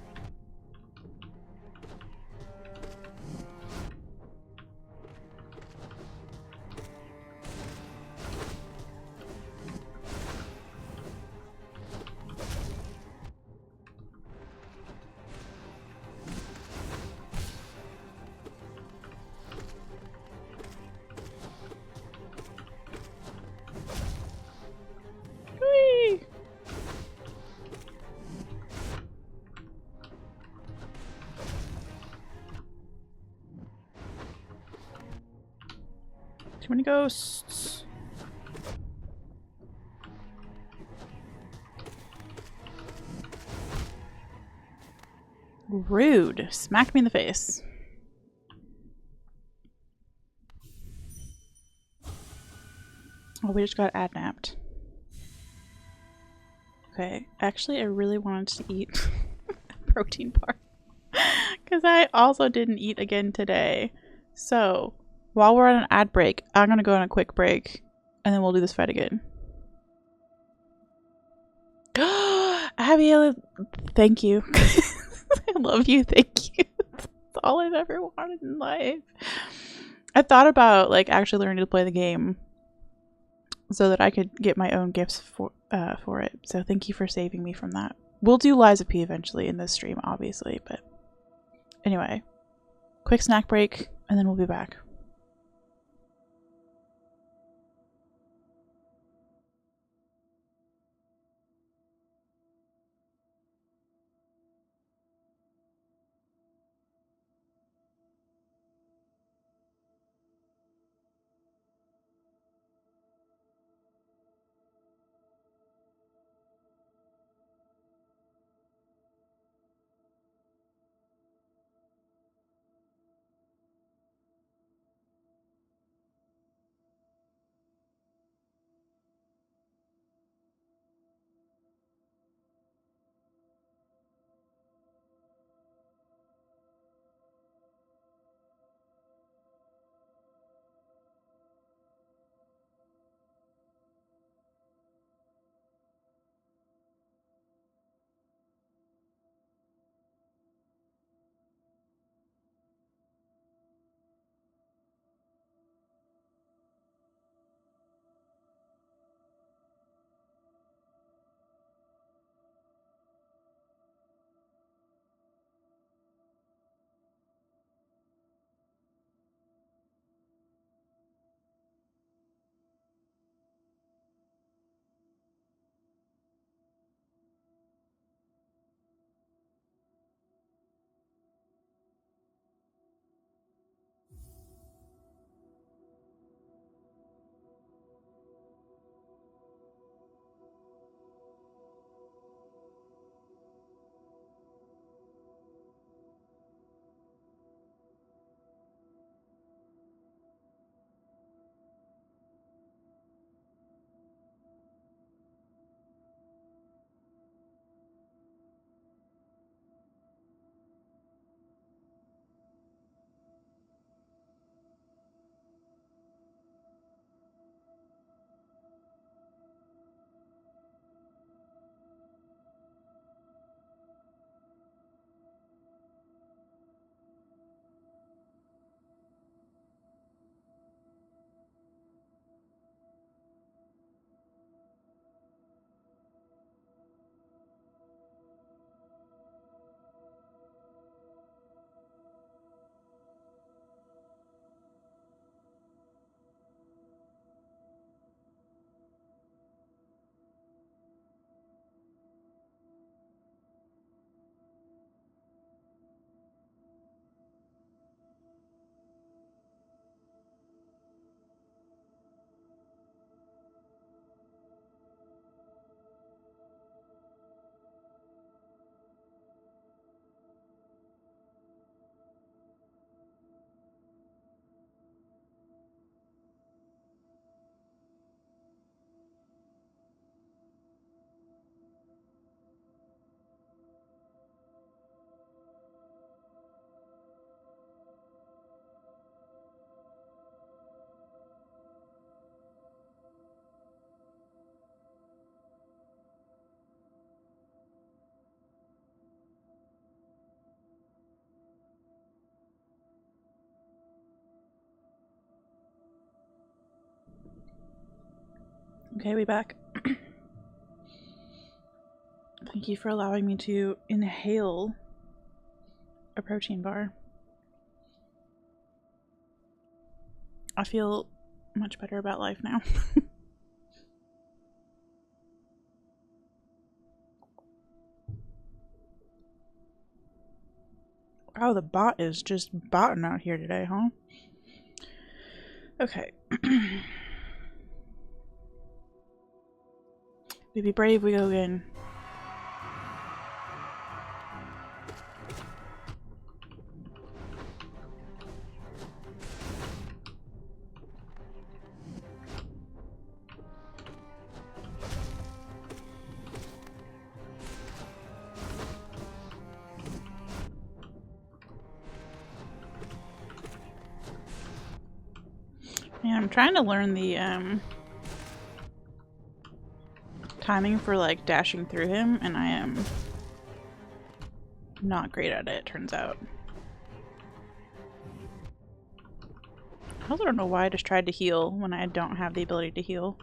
Whee! Too many ghosts. Rude. Smack me in the face. Oh, we just got adnapped. Okay, actually I really wanted to eat a protein bar. Because I also didn't eat again today. So, while we're on an ad break, I'm going to go on a quick break. And then we'll do this fight again. Abby, thank you. I love you, thank you. That's all I've ever wanted in life. I thought about like actually learning to play the game so that I could get my own gifts for it. So thank you for saving me from that. We'll do Lies of P eventually in this stream, obviously, but anyway, quick snack break, and then we'll be back. Okay, we back. Thank you for allowing me to inhale a protein bar. I feel much better about life now. Oh, the bot is just botting out here today, huh? Okay. We be brave, we go again. Yeah, I'm trying to learn the timing for like dashing through him, and I am not great at it, turns out. I also don't know why I just tried to heal when I don't have the ability to heal.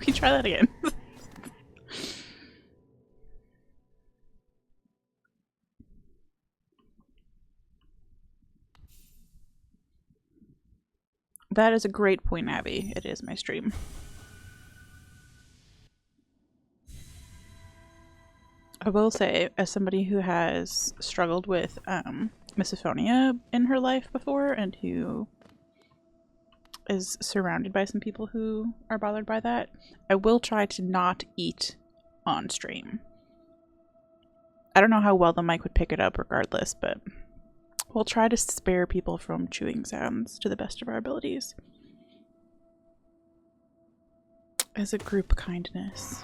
We try that again. That is a great point, Abby. It is my stream. I will say, as somebody who has struggled with misophonia in her life before and who is surrounded by some people who are bothered by that, I will try to not eat on stream. I don't know how well the mic would pick it up regardless, but we'll try to spare people from chewing sounds to the best of our abilities. As a group kindness.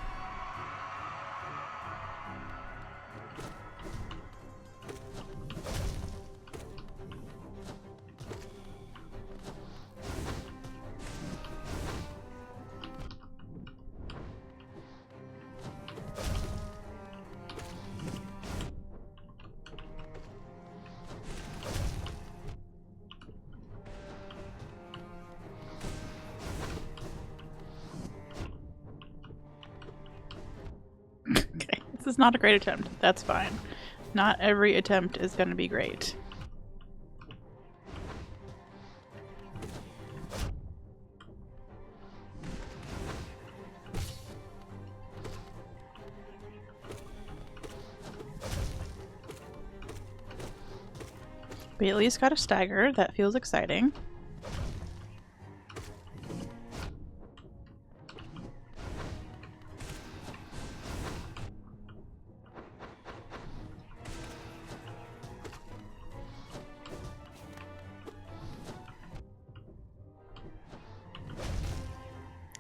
This is not a great attempt. That's fine. Not every attempt is going to be great. We at least got a stagger. That feels exciting.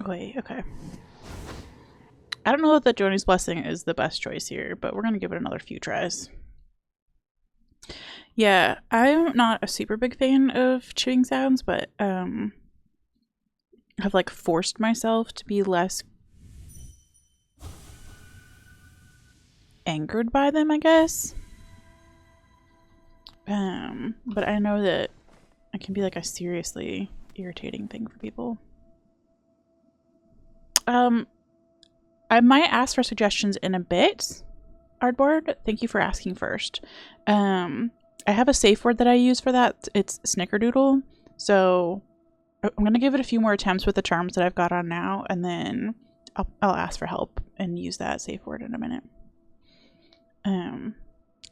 Wait, okay. I don't know if the Joni's Blessing is the best choice here, but we're going to give it another few tries. Yeah, I'm not a super big fan of chewing sounds, but have like forced myself to be less angered by them, I guess. But I know that it can be like a seriously irritating thing for people. I might ask for suggestions in a bit. Artboard, thank you for asking first. I have a safe word that I use for that. It's snickerdoodle. So I'm gonna give it a few more attempts with the charms that I've got on now, and then I'll ask for help and use that safe word in a minute. I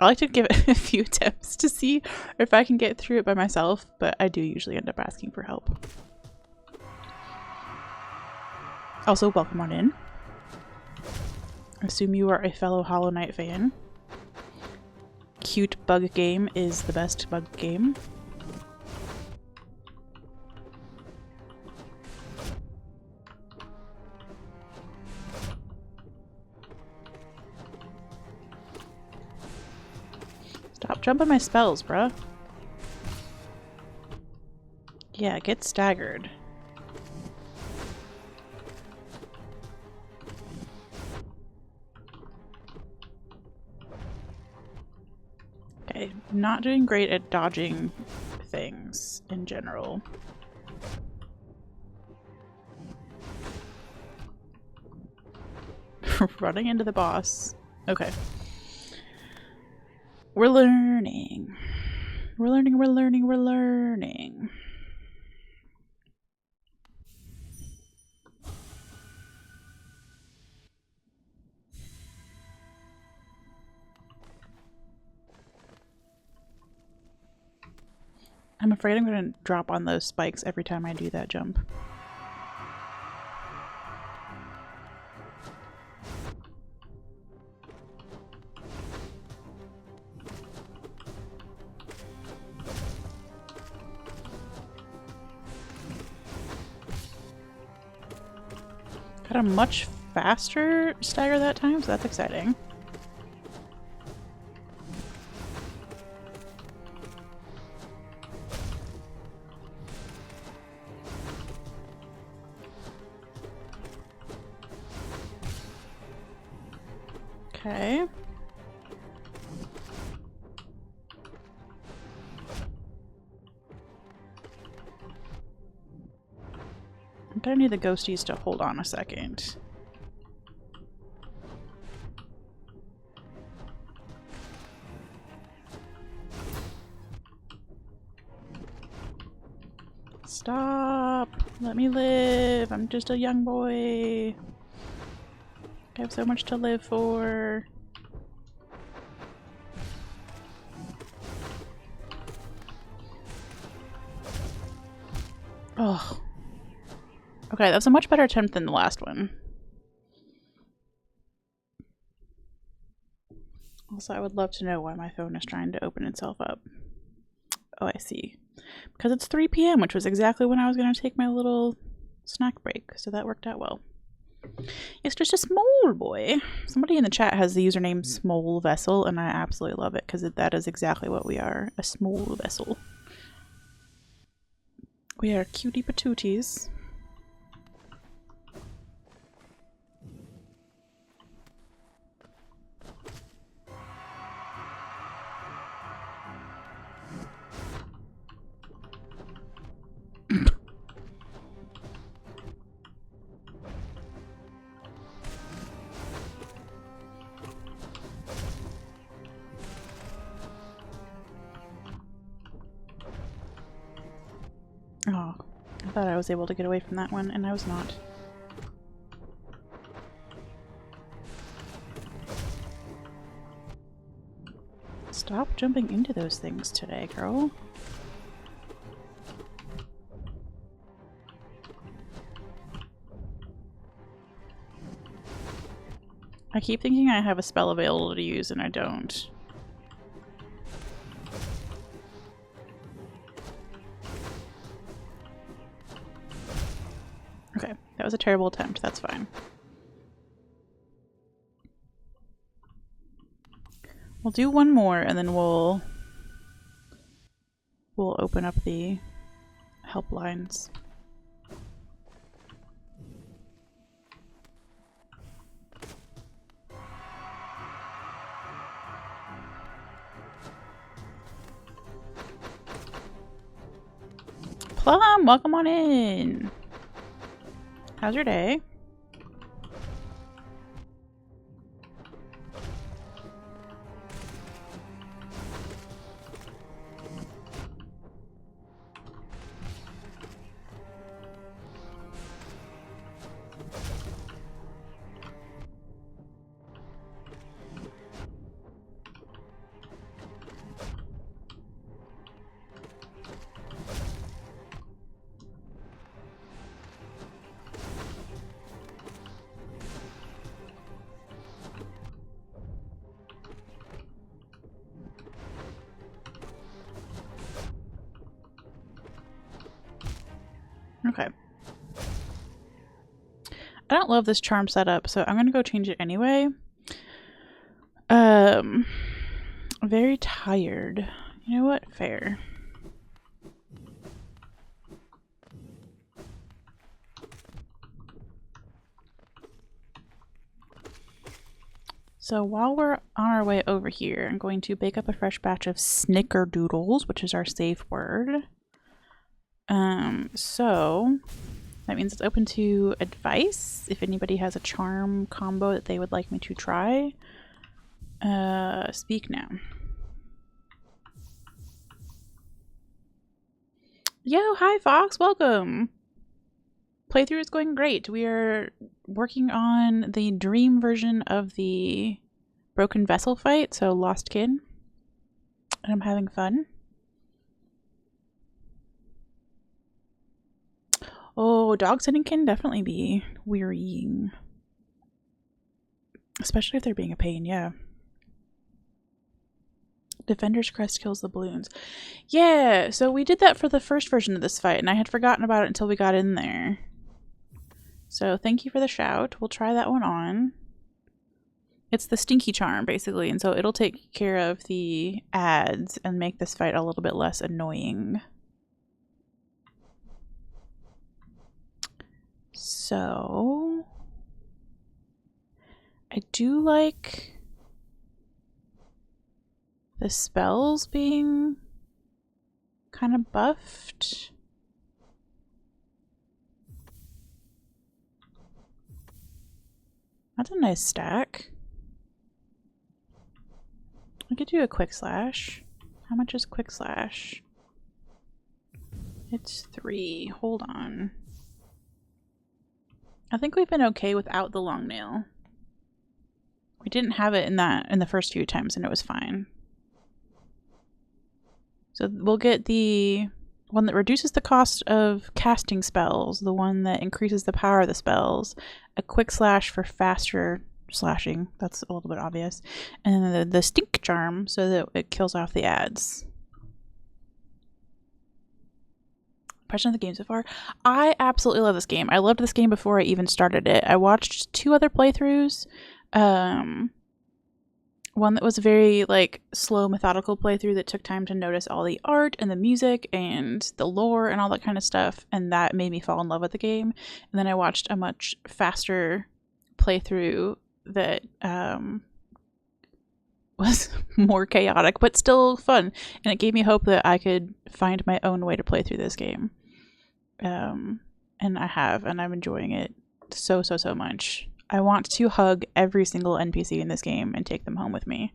like to give it a few attempts to see if I can get through it by myself, but I do usually end up asking for help. Also, welcome on in. I assume you are a fellow Hollow Knight fan. Cute bug game is the best bug game. Stop jumping my spells, bruh. Yeah, get staggered. Okay, not doing great at dodging things in general. Running into the boss. Okay. We're learning. We're learning, we're learning, we're learning. I'm afraid I'm going to drop on those spikes every time I do that jump. Got a much faster stagger that time, so that's exciting. Okay. I'm gonna need the ghosties to hold on a second. Stop! Let me live! I'm just a young boy! I have so much to live for. Oh. Okay, that's a much better attempt than the last one. Also, I would love to know why my phone is trying to open itself up. Oh, I see. Because it's 3 p.m., which was exactly when I was going to take my little snack break, so that worked out well. It's just a small boy. Somebody in the chat has the username smol vessel, and I absolutely love it because that is exactly what we are, a small vessel. We are cutie patooties. Oh, I thought I was able to get away from that one, and I was not. Stop jumping into those things today, girl. I keep thinking I have a spell available to use, and I don't. Okay, that was a terrible attempt. That's fine. We'll do one more, and then we'll open up the helplines. Plum, welcome on in. How's your day? Okay. I don't love this charm setup, so I'm gonna go change it anyway. Very tired. You know what? Fair. So while we're on our way over here, I'm going to bake up a fresh batch of snickerdoodles, which is our safe word. So That means it's open to advice if anybody has a charm combo that they would like me to try. Speak now. Yo, hi Fox, welcome! Playthrough is going great. We are working on the dream version of the broken vessel fight, so Lost Kin. And I'm having fun. Oh, dog sitting can definitely be wearying. Especially if they're being a pain, yeah. Defender's Crest kills the balloons. Yeah, so we did that for the first version of this fight, and I had forgotten about it until we got in there. So thank you for the shout. We'll try that one on. It's the stinky charm, basically, and so it'll take care of the ads and make this fight a little bit less annoying. So I do like the spells being kind of buffed. That's a nice stack. I could do a quick slash. How much is quick slash? It's 3. Hold on. I think we've been okay without the long nail. We didn't have it in the first few times and it was fine. So we'll get the one that reduces the cost of casting spells, the one that increases the power of the spells, a quick slash for faster slashing, that's a little bit obvious, and then the stink charm so that it kills off the ads. Impression of the game so far? I absolutely love this game. I loved this game before I even started it. I watched 2 other playthroughs. One that was a very like slow, methodical playthrough that took time to notice all the art and the music and the lore and all that kind of stuff, and that made me fall in love with the game. And then I watched a much faster playthrough that was more chaotic but still fun, and it gave me hope that I could find my own way to play through this game. And I have, and I'm enjoying it so much. I want to hug every single NPC in this game and take them home with me.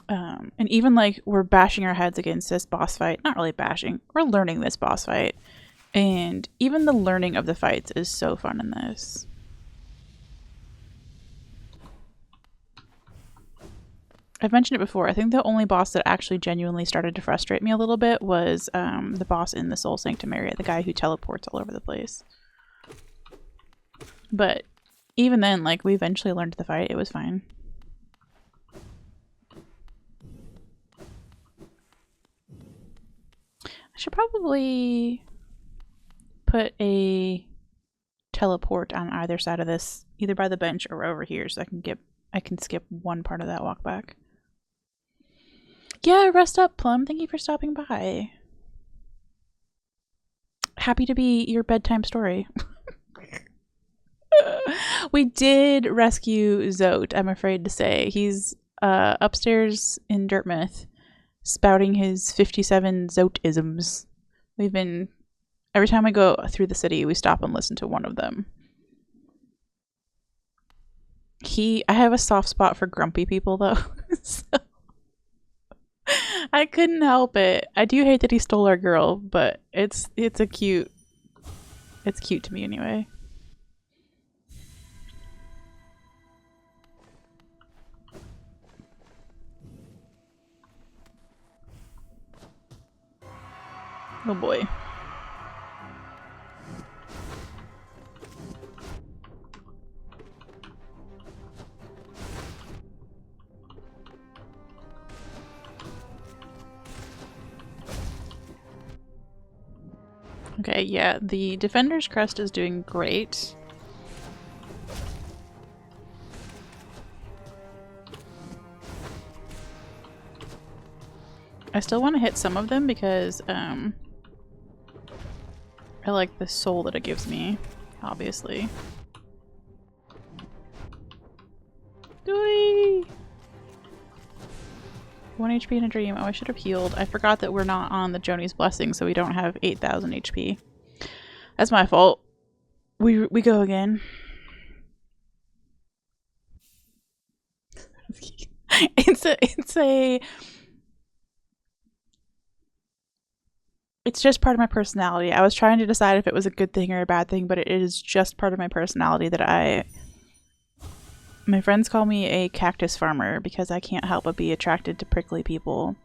And even like we're bashing our heads against this boss fight, not really bashing, we're learning this boss fight, and even the learning of the fights is so fun in this. I've mentioned it before, I think the only boss that actually genuinely started to frustrate me a little bit was the boss in the Soul Sanctuary, the guy who teleports all over the place. But even then, like, we eventually learned the fight. It was fine. I should probably put a teleport on either side of this, either by the bench or over here, so I can skip one part of that walk back. Yeah, rest up, Plum. Thank you for stopping by. Happy to be your bedtime story. We did rescue Zote, I'm afraid to say. He's upstairs in Dirtmouth, spouting his 57 Zote-isms. We've been... Every time we go through the city, we stop and listen to one of them. I have a soft spot for grumpy people, though. So I couldn't help it. I do hate that he stole our girl, but it's cute to me anyway. Oh boy. Okay, yeah, the Defender's Crest is doing great. I still want to hit some of them because I like the soul that it gives me, obviously. Doi! 1 HP in a dream. Oh, I should have healed. I forgot that we're not on the Joni's Blessing, so we don't have 8,000 HP. That's my fault. We go again. It's just part of my personality. I was trying to decide if it was a good thing or a bad thing, but it is just part of my personality that my friends call me a cactus farmer because I can't help but be attracted to prickly people.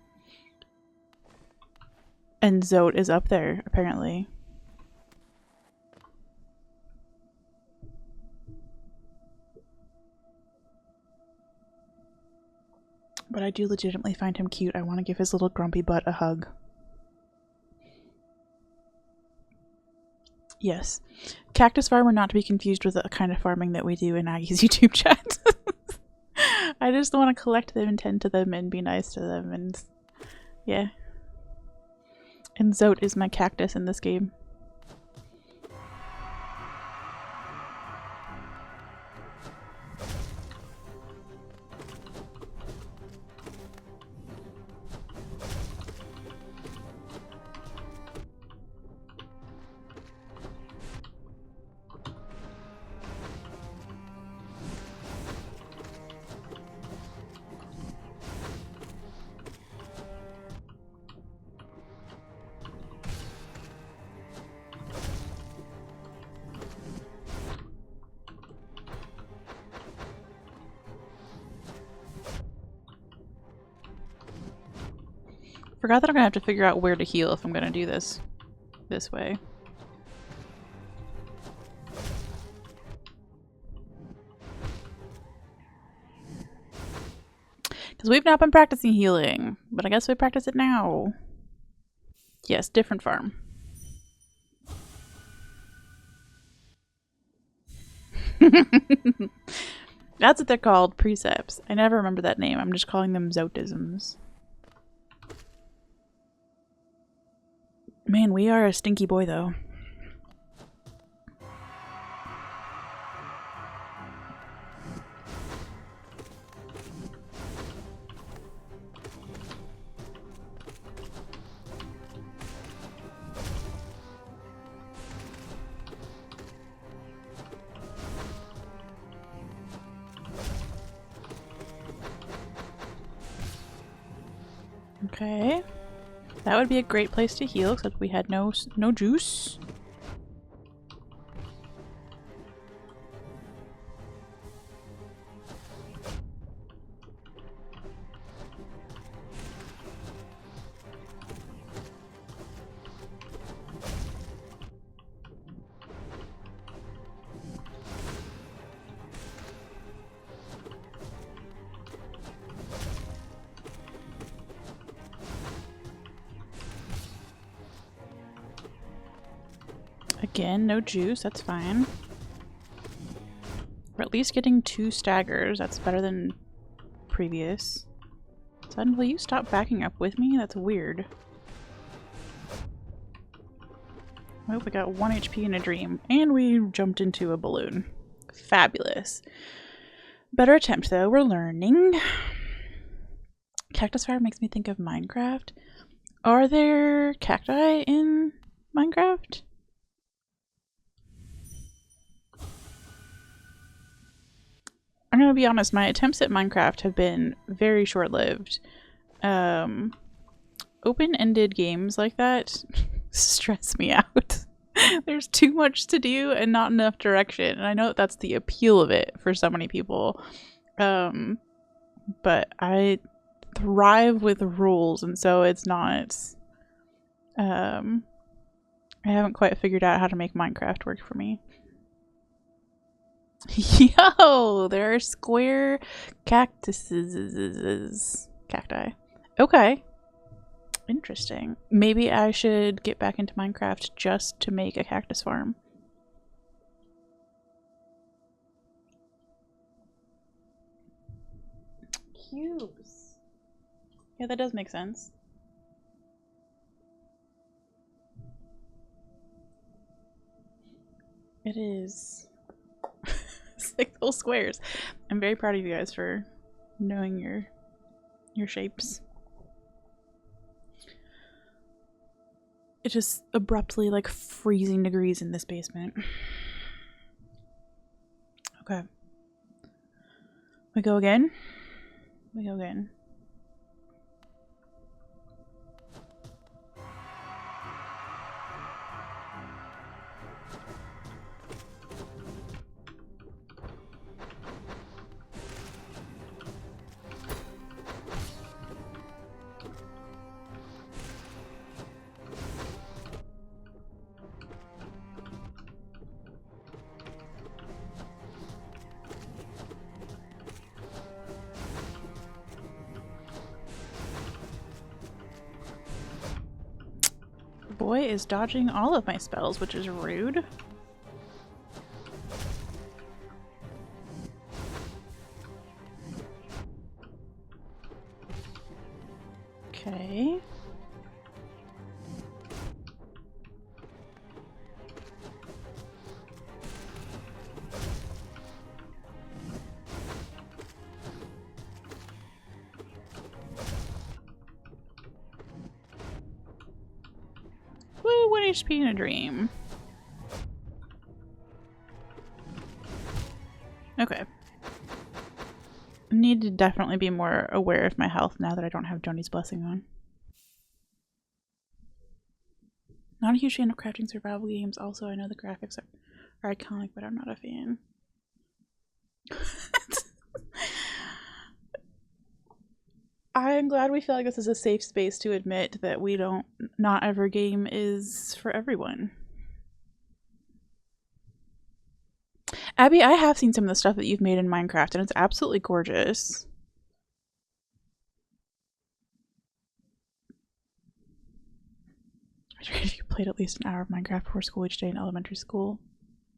And Zote is up there, apparently. But I do legitimately find him cute. I want to give his little grumpy butt a hug. Yes. Cactus farmer, not to be confused with the kind of farming that we do in Aggie's YouTube chat. I just want to collect them and tend to them and be nice to them, and yeah. And Zote is my cactus in this game. Forgot that I'm gonna have to figure out where to heal if I'm gonna do this way. Because we've not been practicing healing, but I guess we practice it now. Yes, different farm. That's what they're called, precepts. I never remember that name. I'm just calling them Zotisms. Man, we are a stinky boy, though. Okay. That would be a great place to heal, except we had no juice. Again, no juice, that's fine. We're at least getting 2 staggers, that's better than previous. Sudden, will you stop backing up with me? That's weird. Oh, we got 1 HP in a dream, and we jumped into a balloon. Fabulous. Better attempt though, we're learning. Cactus fire makes me think of Minecraft. Are there cacti in Minecraft? I'm gonna be honest, my attempts at Minecraft have been very short-lived. Open-ended games like that stress me out. There's too much to do and not enough direction, and I know that that's the appeal of it for so many people. But I thrive with rules, and so it's not... I haven't quite figured out how to make Minecraft work for me. Yo, there are square cactuses. Cacti. Okay. Interesting. Maybe I should get back into Minecraft just to make a cactus farm. Cubes. Yeah, that does make sense. It is. 6 whole squares. I'm very proud of you guys for knowing your shapes. it just abruptly like freezing degrees in this basement. Okay. We go again? We go again. Boy is dodging all of my spells, which is rude. Okay. Woo, 1 HP in a dream. Okay. Need to definitely be more aware of my health now that I don't have Joni's Blessing on. Not a huge fan of crafting survival games. Also, I know the graphics are iconic, but I'm not a fan. I'm glad we feel like this is a safe space to admit that not every game is for everyone. Abby, I have seen some of the stuff that you've made in Minecraft, and it's absolutely gorgeous. If you played at least an hour of Minecraft before school each day in elementary school.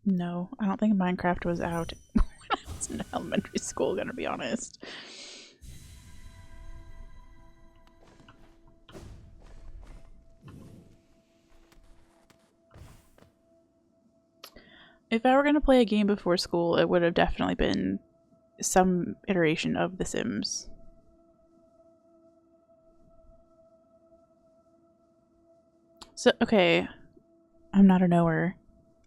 No, I don't think Minecraft was out when I was in elementary school, gonna be honest. If I were going to play a game before school, it would have definitely been some iteration of The Sims. So, okay, I'm not a knower.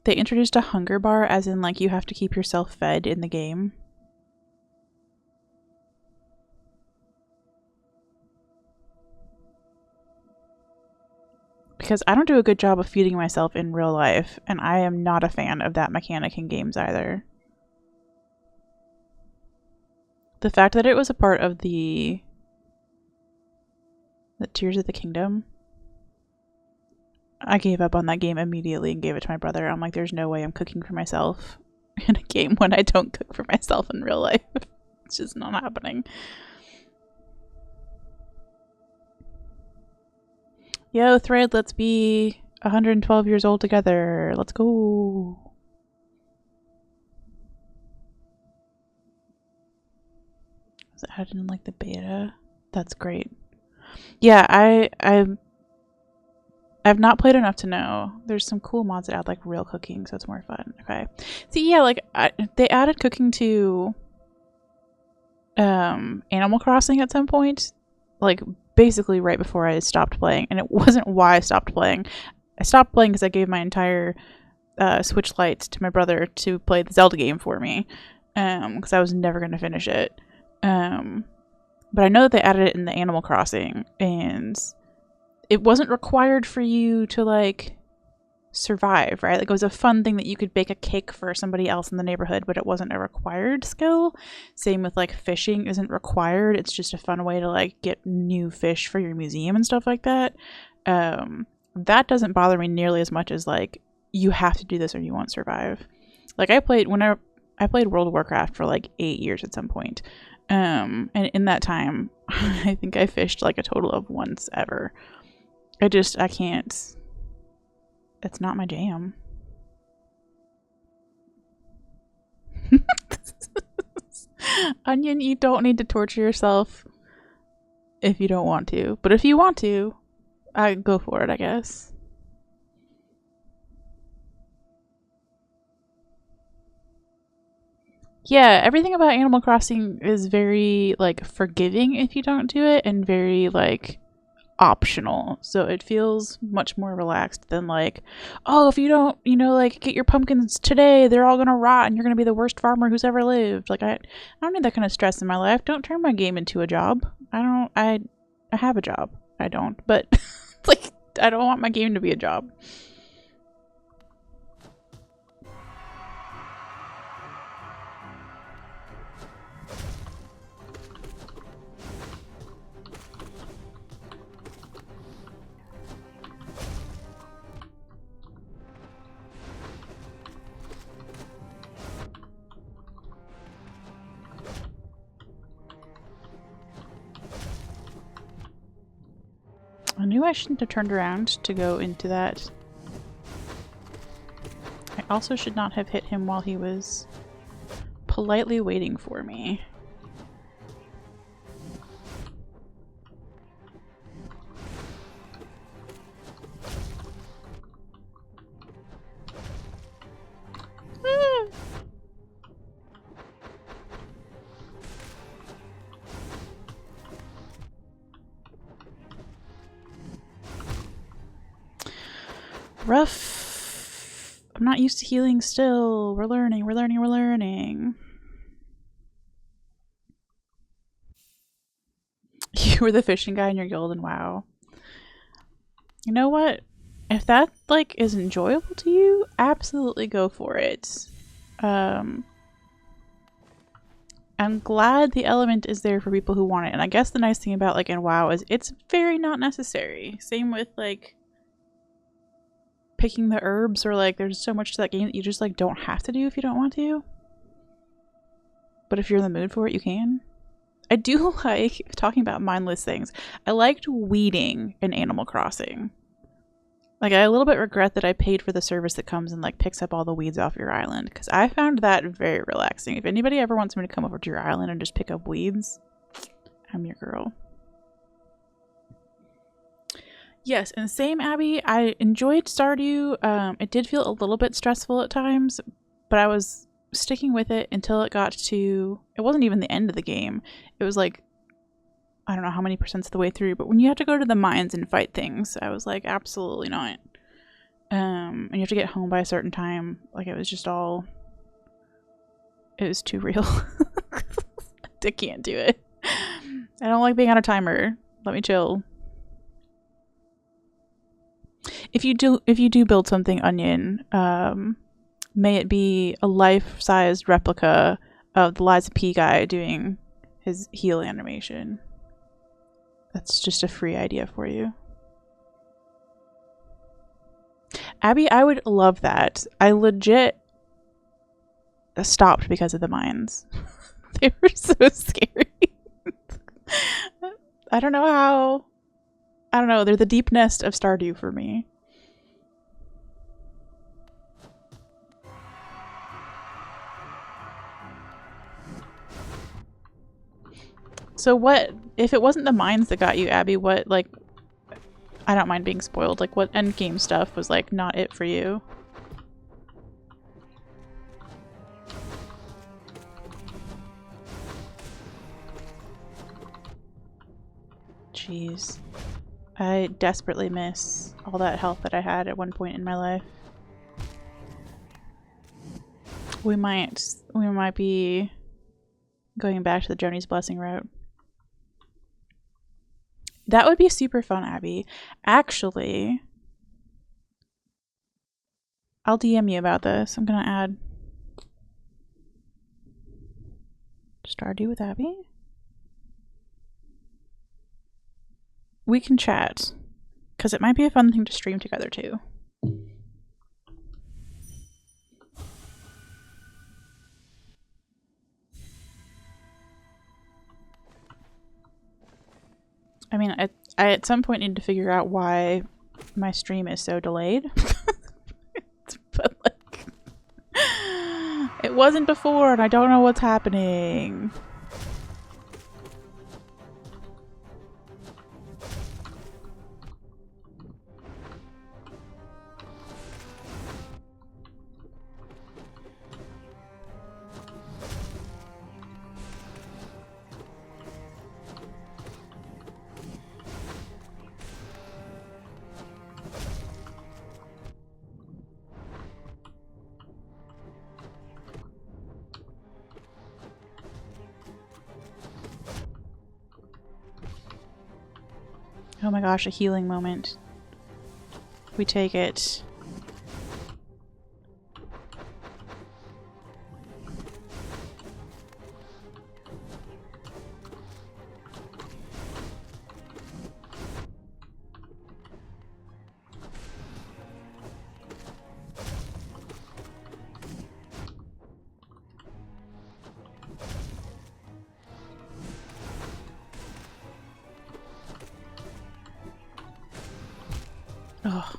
They introduced a hunger bar, as in, like, you have to keep yourself fed in the game. Because I don't do a good job of feeding myself in real life, and I am not a fan of that mechanic in games either. The fact that it was a part of the Tears of the Kingdom, I gave up on that game immediately and gave it to my brother. I'm like, there's no way I'm cooking for myself in a game when I don't cook for myself in real life. It's just not happening. Yo, Thread, let's be 112 years old together. Let's go. Was it added in like the beta? That's great. Yeah, I've not played enough to know. There's some cool mods that add like real cooking, so it's more fun. Okay. See, yeah, like they added cooking to Animal Crossing at some point, like basically right before I stopped playing, and it wasn't why I stopped playing. I stopped playing because I gave my entire Switch Lite to my brother to play the Zelda game for me, because I was never going to finish it. But I know that they added it in the Animal Crossing, and it wasn't required for you to like survive, right? Like it was a fun thing that you could bake a cake for somebody else in the neighborhood, but it wasn't a required skill. Same with like fishing isn't required. It's just a fun way to like get new fish for your museum and stuff like that. That doesn't bother me nearly as much as like you have to do this or you won't survive. Like I played World of Warcraft for like 8 years at some point. And in that time, I think I fished like a total of once ever. I can't. It's not my jam. Onion, you don't need to torture yourself if you don't want to. But if you want to, I go for it, I guess. Yeah, everything about Animal Crossing is very, like, forgiving if you don't do it, and very, like, optional. So it feels much more relaxed than like, oh, if you don't, like get your pumpkins today, they're all gonna rot and you're gonna be the worst farmer who's ever lived. Like I don't need that kind of stress in my life. Don't turn my game into a job. I have a job. I don't, but like I don't want my game to be a job. I knew I shouldn't have turned around to go into that. I also should not have hit him while he was politely waiting for me. Rough. I'm not used to healing still. We're learning, we're learning, we're learning. You were the fishing guy in your guild and wow. You know what? If that like is enjoyable to you, absolutely go for it. I'm glad the element is there for people who want it. And I guess the nice thing about like in WoW is it's very not necessary. Same with like picking the herbs, or like there's so much to that game that you just like don't have to do if you don't want to. But if you're in the mood for it, you can. I do like talking about mindless things. I liked weeding in Animal Crossing. Like I a little bit regret that I paid for the service that comes and like picks up all the weeds off your island, because I found that very relaxing. If anybody ever wants me to come over to your island and just pick up weeds, I'm your girl. Yes, and same, Abby. I enjoyed Stardew. It did feel a little bit stressful at times, but I was sticking with it until it got to... It wasn't even the end of the game. It was like, I don't know how many percents of the way through, but when you have to go to the mines and fight things, I was like, absolutely not. And you have to get home by a certain time. Like, it was just all... It was too real. I can't do it. I don't like being on a timer. Let me chill. If you do build something, Onion, may it be a life-sized replica of the Liza P guy doing his heal animation. That's just a free idea for you. Abby, I would love that. I legit stopped because of the mines. They were so scary. I don't know how. I don't know. They're the Deepnest of Stardew for me. So what, if it wasn't the mines that got you, Abby, what, like, I don't mind being spoiled, like, what endgame stuff was, like, not it for you? Jeez. I desperately miss all that health that I had at one point in my life. We might be going back to the Joni's Blessing route. That would be super fun, Abby. Actually, I'll DM you about this. I'm gonna add Stardew with Abby. We can chat, because it might be a fun thing to stream together too. I mean, I at some point need to figure out why my stream is so delayed. But like, it wasn't before and I don't know what's happening. Oh my gosh, a healing moment. We take it. Oh,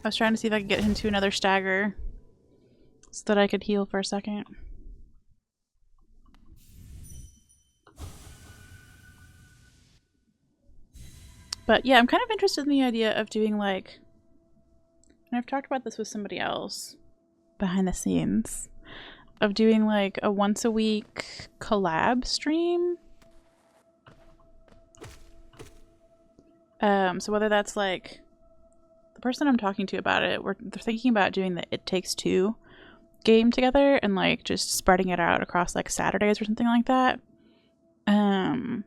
I was trying to see if I could get into another stagger so that I could heal for a second. But yeah, I'm kind of interested in the idea of doing like, and I've talked about this with somebody else behind the scenes, of doing like a once a week collab stream. So whether that's like the person I'm talking to about it, they're thinking about doing the It Takes Two game together and like just spreading it out across like Saturdays or something like that. Until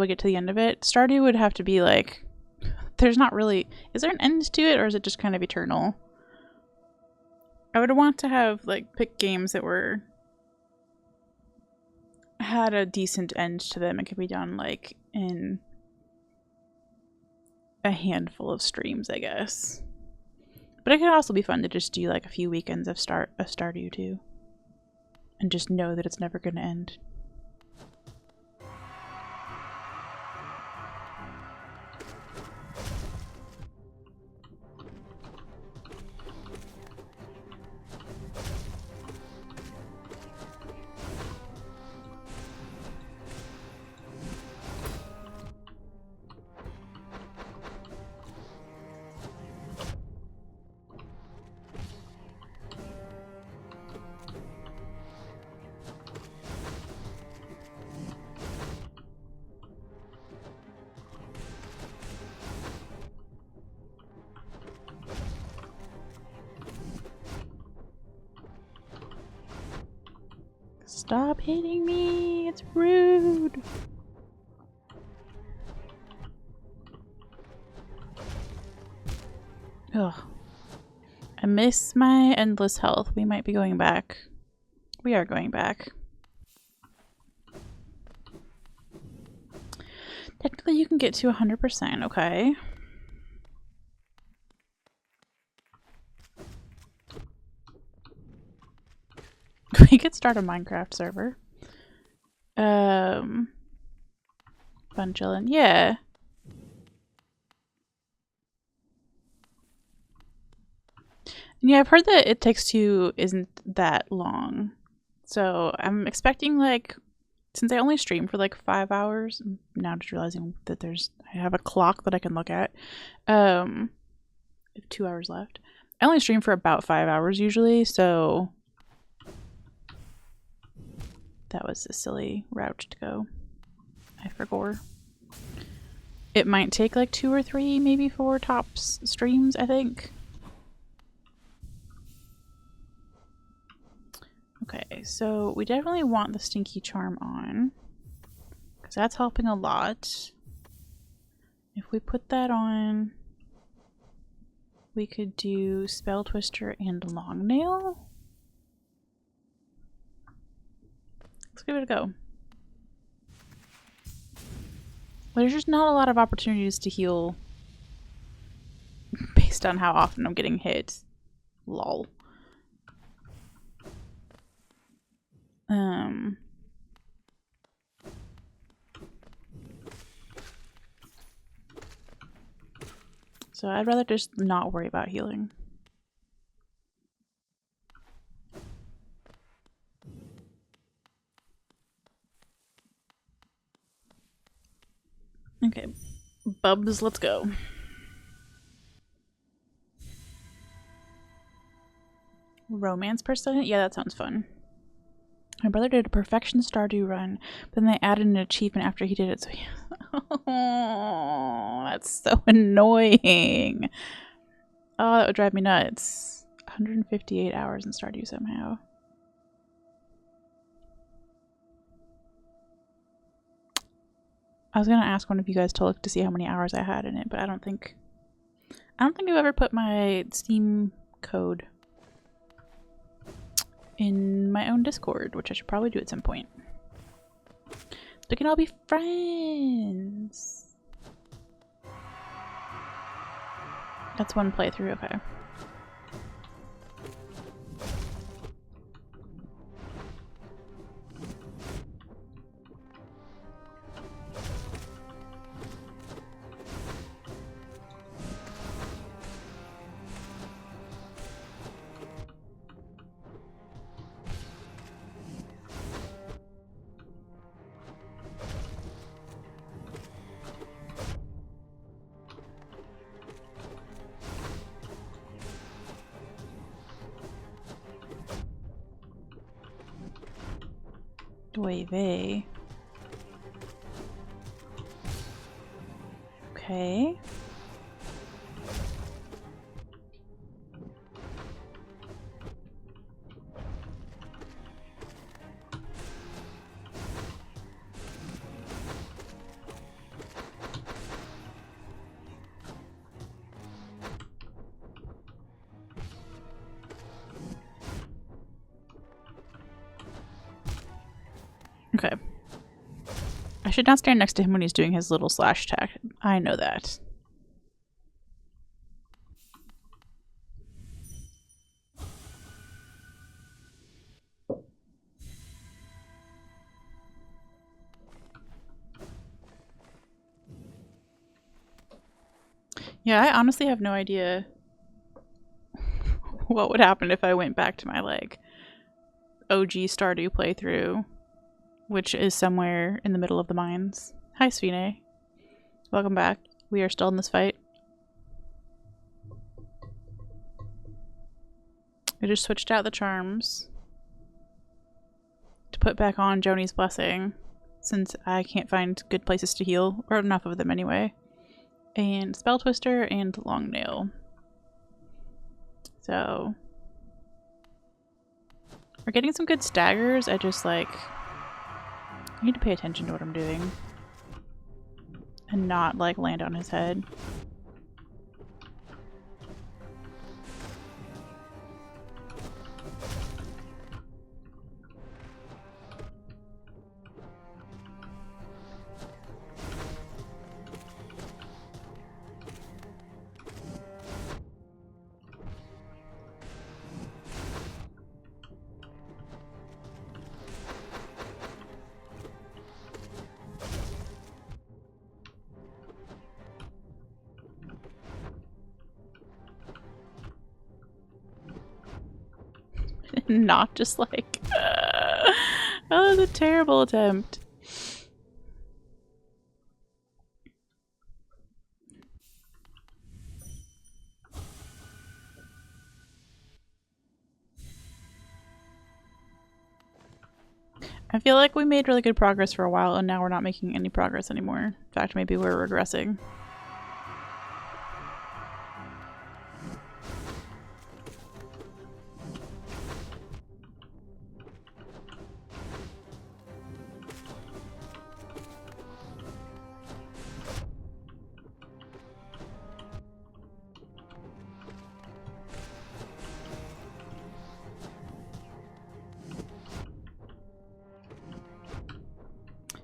we get to the end of it. Stardew would have to be like, there's not really, is there an end to it or is it just kind of eternal? I would want to have like pick games that had a decent end to them and could be done like in a handful of streams, I guess. But it could also be fun to just do like a few weekends of Stardew too. And just know that it's never going to end. Stop hitting me! It's rude! Ugh. I miss my endless health. We might be going back. We are going back. Technically you can get to 100%, okay. We could start a Minecraft server. Fun chillin'. Yeah. Yeah, I've heard that It Takes Two isn't that long. So I'm expecting like, since I only stream for like 5 hours, I'm now just realizing that I have a clock that I can look at. I have 2 hours left. I only stream for about 5 hours usually, so that was a silly route to go. I forgot. It might take like 2 or 3, maybe 4 tops streams, I think. Okay, so we definitely want the Stinky Charm on, because that's helping a lot. If we put that on, we could do Spell Twister and Long Nail. Let's give it a go. There's just not a lot of opportunities to heal based on how often I'm getting hit. Lol. So I'd rather just not worry about healing. Okay, Bubs, let's go. Romance person? Yeah, that sounds fun. My brother did a perfection Stardew run, but then they added an achievement after he did it, so he... Oh, that's so annoying. Oh, that would drive me nuts. 158 hours in Stardew somehow. I was gonna ask one of you guys to look to see how many hours I had in it, but I don't think I've ever put my Steam code in my own Discord, which I should probably do at some point. We can all be friends. That's one playthrough, okay. Wave. Okay. Okay. I should not stand next to him when he's doing his little slash attack. I know that. Yeah, I honestly have no idea what would happen if I went back to my, like, OG Stardew playthrough, which is somewhere in the middle of the mines. Hi, Svine. Welcome back. We are still in this fight. I just switched out the charms to put back on Joni's Blessing, since I can't find good places to heal, or enough of them anyway. And Spell Twister and Long Nail. So we're getting some good staggers. I just, like, I need to pay attention to what I'm doing and not, like, land on his head. Not just like, oh, that was a terrible attempt. I feel like we made really good progress for a while and now we're not making any progress anymore. In fact, maybe we're regressing.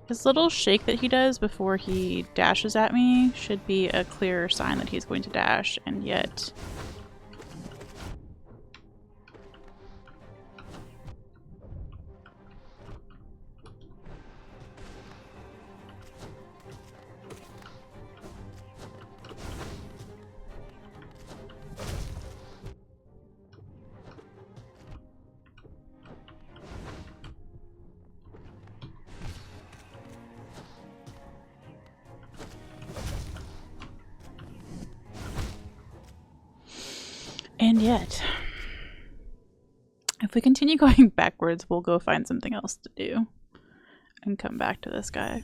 His little shake that he does before he dashes at me should be a clear sign that he's going to dash, and yet... And yet, if we continue going backwards, we'll go find something else to do and come back to this guy.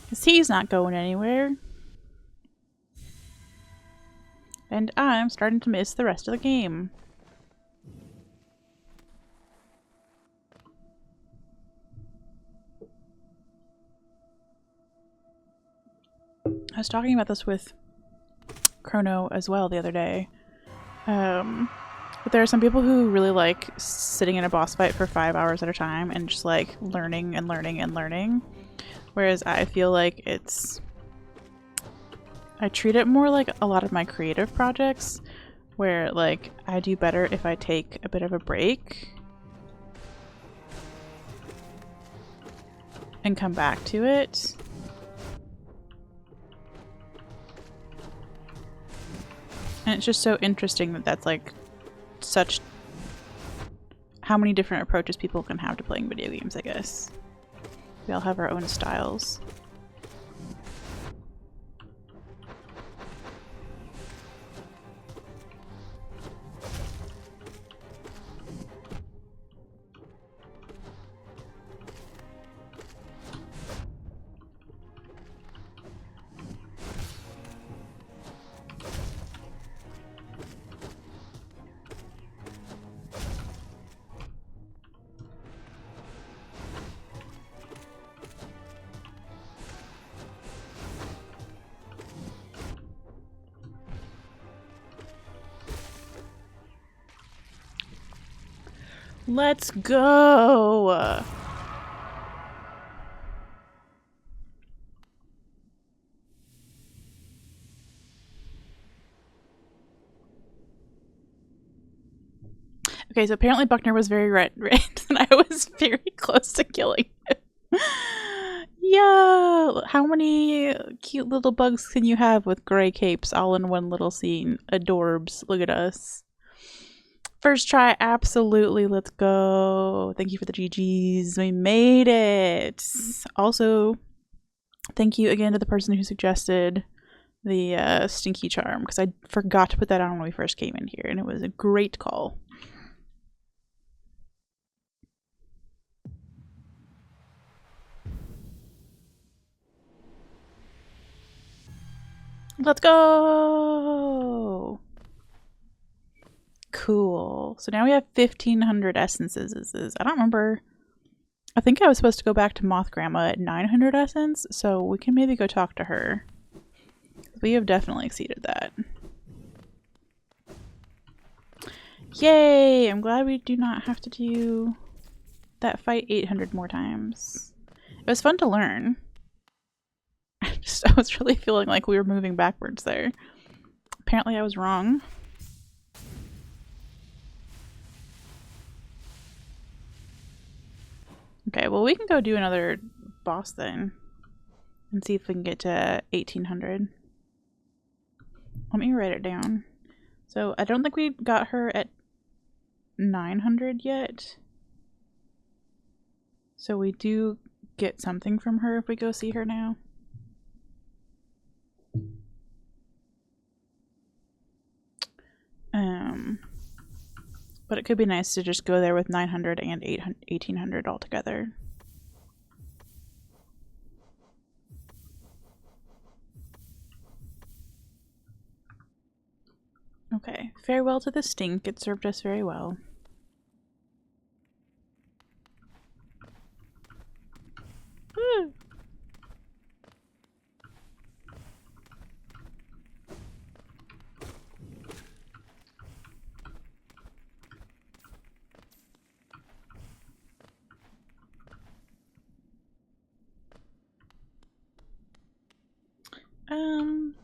Because he's not going anywhere. And I'm starting to miss the rest of the game. was talking about this with Chrono as well the other day. But there are some people who really like sitting in a boss fight for 5 hours at a time and just like learning and learning and learning. Whereas I feel like I treat it more like a lot of my creative projects where like I do better if I take a bit of a break and come back to it. And it's just so interesting that that's like such how many different approaches people can have to playing video games, I guess. We all have our own styles. Let's go! Okay, so apparently Buckner was very red and I was very close to killing him. Yo! How many cute little bugs can you have with gray capes all in one little scene? Adorbs. Look at us. First try, absolutely. Let's go. Thank you for the GGs. We made it. Also, thank you again to the person who suggested the stinky charm, because I forgot to put that on when we first came in here, and it was a great call. Let's go! Cool. So now we have 1,500 essences. I don't remember. I think I was supposed to go back to Moth Grandma at 900 essence, so we can maybe go talk to her. We have definitely exceeded that. Yay! I'm glad we do not have to do that fight 800 more times. It was fun to learn. I was really feeling like we were moving backwards there. Apparently I was wrong. Okay, well we can go do another boss then and see if we can get to 1,800. Let me write it down. So I don't think we got her at 900 yet. So we do get something from her if we go see her now. But it could be nice to just go there with 900 and 1,800 all together. Okay, farewell to the stink. It served us very well. Woo!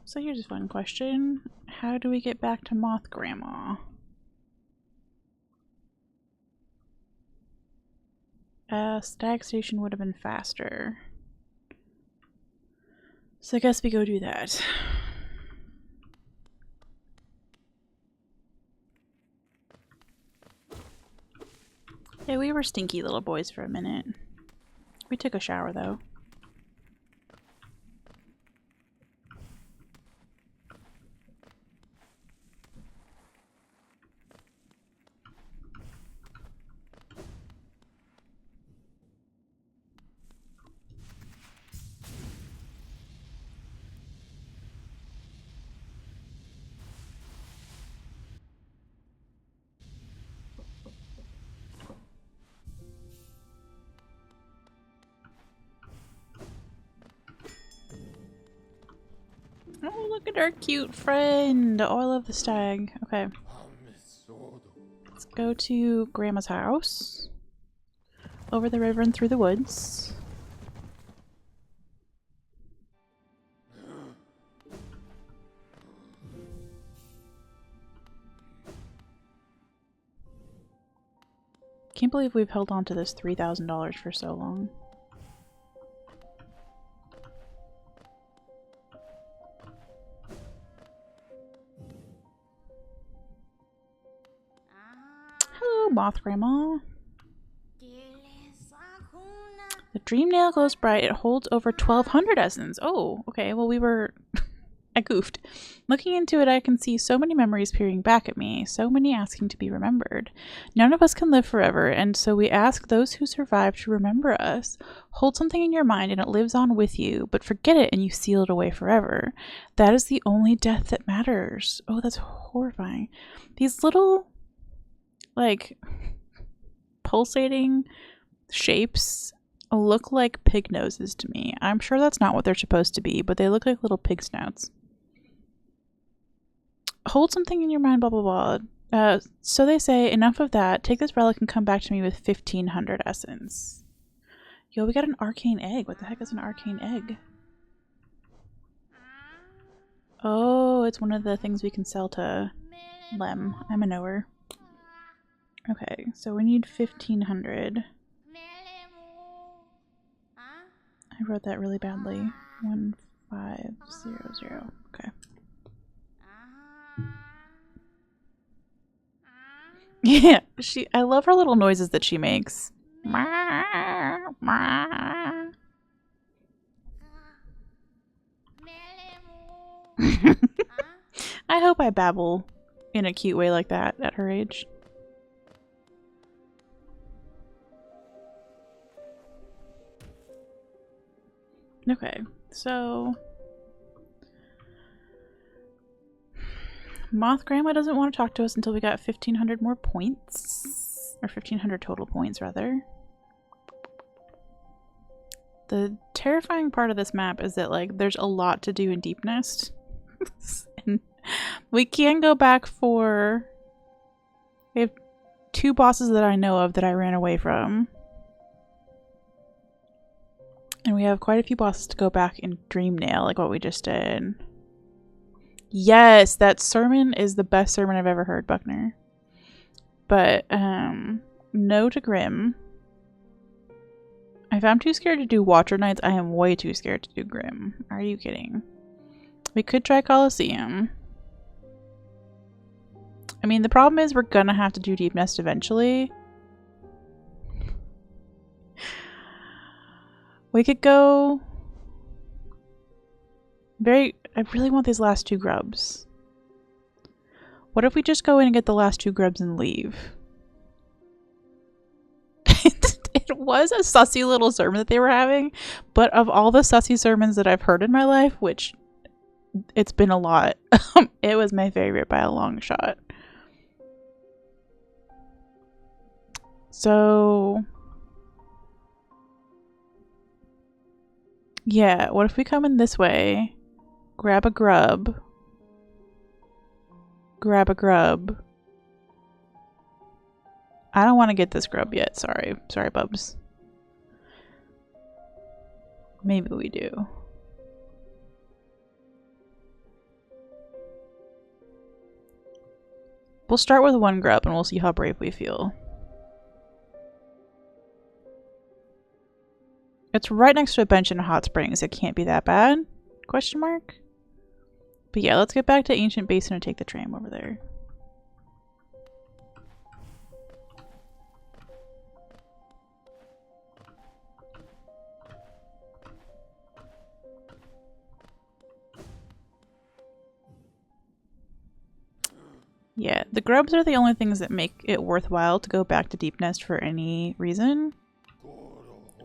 So here's a fun question. How do we get back to Moth Grandma? Stag Station would have been faster. So I guess we go do that. Yeah, we were stinky little boys for a minute. We took a shower though. Oh, look at our cute friend. Oh, I love the stag. Okay. Let's go to Grandma's house. Over the river and through the woods. Can't believe we've held on to this $3,000 for so long. Hello, Moth Grandma. The dream nail glows bright. It holds over 1,200 essence. Oh, okay. Well, we were... I goofed. Looking into it, I can see so many memories peering back at me, so many asking to be remembered. None of us can live forever, and so we ask those who survive to remember us. Hold something in your mind and it lives on with you, but forget it and you seal it away forever. That is the only death that matters. Oh, that's horrifying. These little, like, pulsating shapes look like pig noses to me. I'm sure that's not what they're supposed to be, but they look like little pig snouts. Hold something in your mind, blah, blah, blah. So they say, enough of that. Take this relic and come back to me with 1,500 essence. Yo, we got an arcane egg. What the heck is an arcane egg? Oh, it's one of the things we can sell to Lem. I'm a knower. Okay, so we need 1,500. I wrote that really badly. 1500. Okay. Yeah, I love her little noises that she makes. I hope I babble in a cute way like that at her age. Okay, so Moth Grandma doesn't want to talk to us until we got 1,500 more points. Or 1,500 total points, rather. The terrifying part of this map is that, like, there's a lot to do in Deepnest. And we can go back for... We have 2 bosses that I know of that I ran away from. And we have quite a few bosses to go back in Dreamnail, like what we just did. Yes, that sermon is the best sermon I've ever heard, Buckner. But, no to Grim. If I'm too scared to do Watcher Knights, I am way too scared to do Grim. Are you kidding? We could try Coliseum. I mean, the problem is we're gonna have to do Deepnest eventually. We could go... I really want these last 2 grubs. What if we just go in and get the last 2 grubs and leave? It was a sussy little sermon that they were having, but of all the sussy sermons that I've heard in my life, which it's been a lot, it was my favorite by a long shot. So... yeah, what if we come in this way, grab a grub, I don't want to get this grub yet, sorry bubs. Maybe we do. We'll start with 1 grub and we'll see how brave we feel. It's right next to a bench in hot springs. It can't be that bad? Question mark? But yeah, let's get back to Ancient Basin and take the tram over there. Yeah, the grubs are the only things that make it worthwhile to go back to Deepnest for any reason.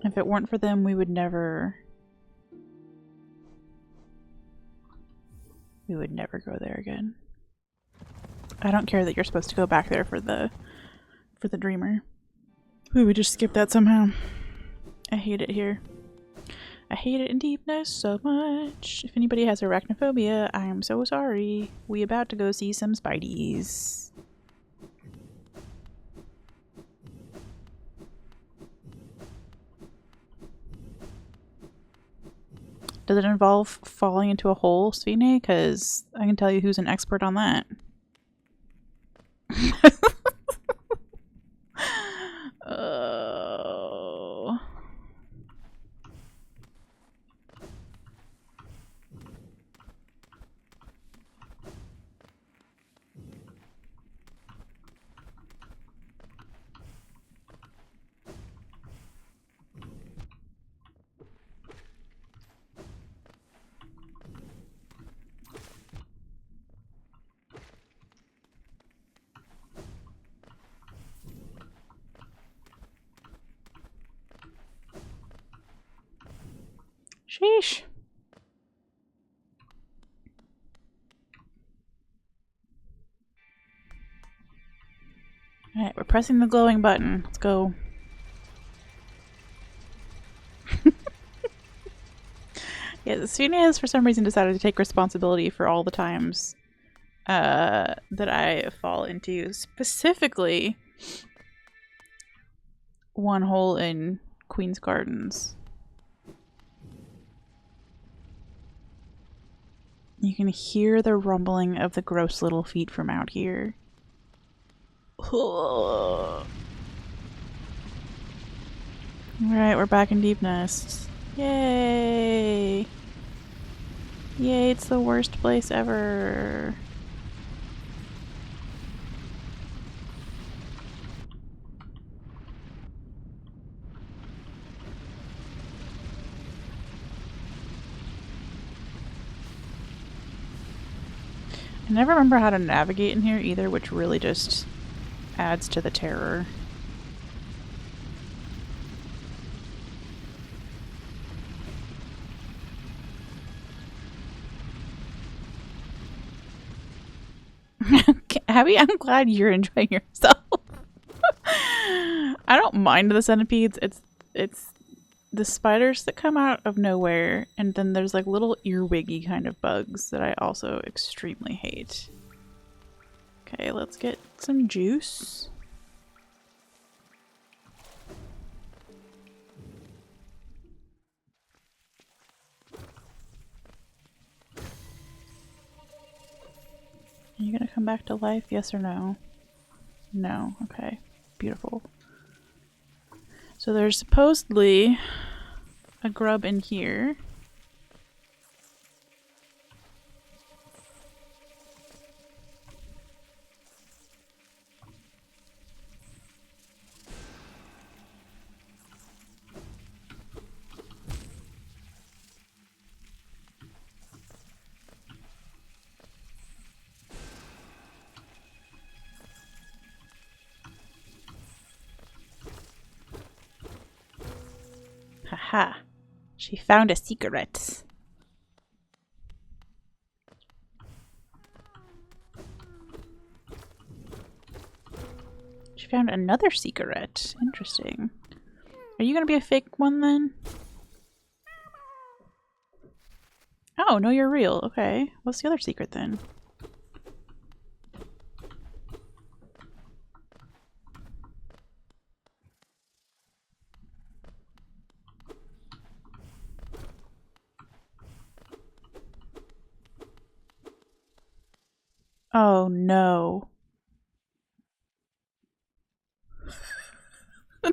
If it weren't for them, we would never... we would never go there again. I don't care that you're supposed to go back there for the Dreamer. We would just skip that somehow. I hate it here. I hate it in Deepnest so much. If anybody has arachnophobia, I am so sorry. We about to go see some spideys. Does it involve falling into a hole, Svine? Because I can tell you who's an expert on that. Oh. Sheesh. Alright, we're pressing the glowing button. Let's go. Yeah, Svine has for some reason decided to take responsibility for all the times that I fall into, specifically one hole in Queen's Gardens. You can hear the rumbling of the gross little feet from out here. Alright, we're back in Deepnest. Yay! Yay, it's the worst place ever. I never remember how to navigate in here either, which really just adds to the terror. Abby, I'm glad you're enjoying yourself. I don't mind the centipedes. It's the spiders that come out of nowhere, and then there's like little earwiggy kind of bugs that I also extremely hate. Okay, let's get some juice. Are you gonna come back to life? Yes or no? No. Okay. Beautiful. So there's supposedly a grub in here. Haha. She found a secret. She found another secret. Interesting. Are you gonna be a fake one then? Oh, no, you're real. Okay. What's the other secret then? Oh no.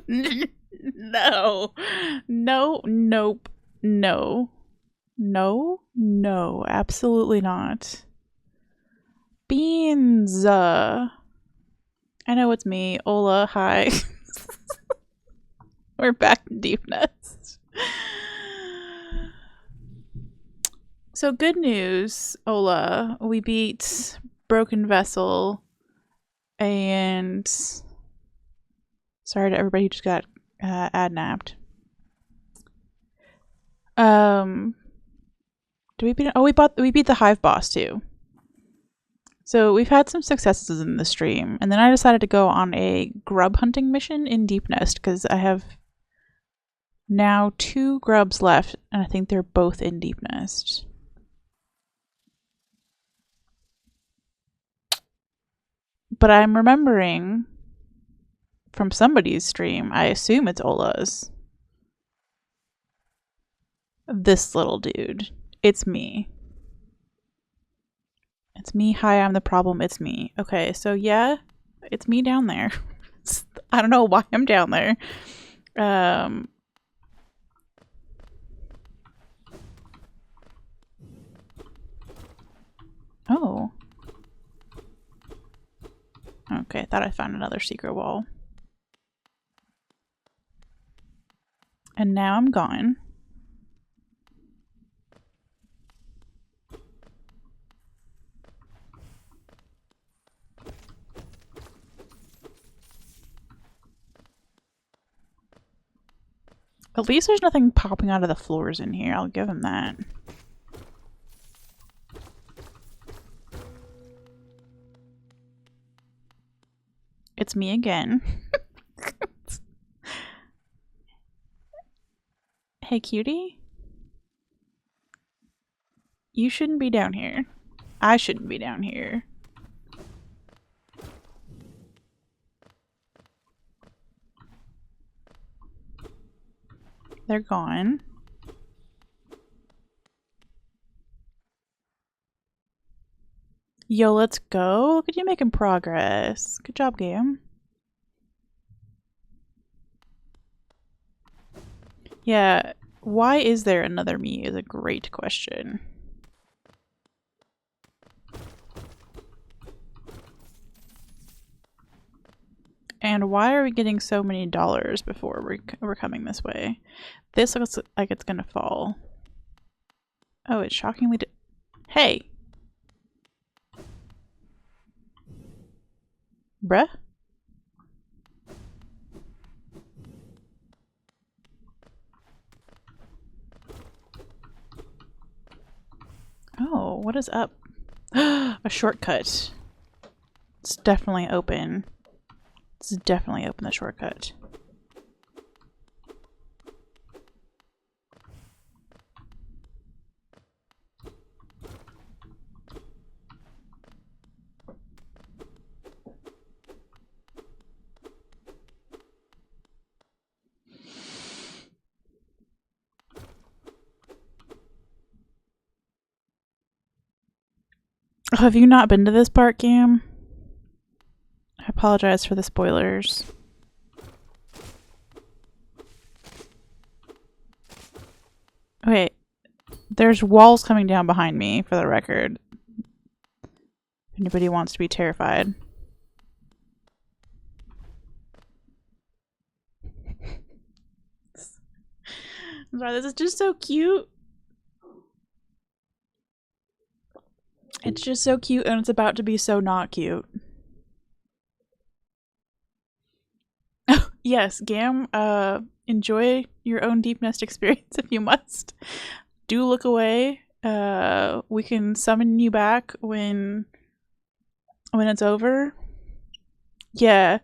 No. No, nope. No. No, no, absolutely not. Beans. I know it's me, Ola. Hi. We're back in Deepnest. So good news, Ola. We beat Broken Vessel, and sorry to everybody who just got ad-napped. Did we beat? Oh, we beat the Hive boss too. So we've had some successes in the stream, and then I decided to go on a grub hunting mission in Deepnest because I have Now 2 grubs left, and I think they're both in Deepnest. But I'm remembering from somebody's stream, I assume it's Ola's. This little dude. It's me. It's me. Hi, I'm the problem. It's me. Okay, so yeah, it's me down there. I don't know why I'm down there. Oh. Okay, I thought I found another secret wall. And now I'm gone. At least there's nothing popping out of the floors in here. I'll give him that. It's me again. Hey, cutie? You shouldn't be down here. I shouldn't be down here. They're gone. Yo, let's go. Look at you making progress. Good job, game. Yeah, why is there another me is a great question. And why are we getting so many dollars before we're coming this way? This looks like it's gonna fall. Oh, it's shockingly hey! Bruh? Oh, what is up? A shortcut. It's definitely open. It's definitely open, the shortcut. Have you not been to this part, Gam? I apologize for the spoilers. Okay, there's walls coming down behind me, for the record. If anybody wants to be terrified. I'm sorry, this is just so cute. It's just so cute, and it's about to be so not cute. Yes, Gam, enjoy your own Deepnest experience if you must. Do look away. We can summon you back when it's over. Yeah,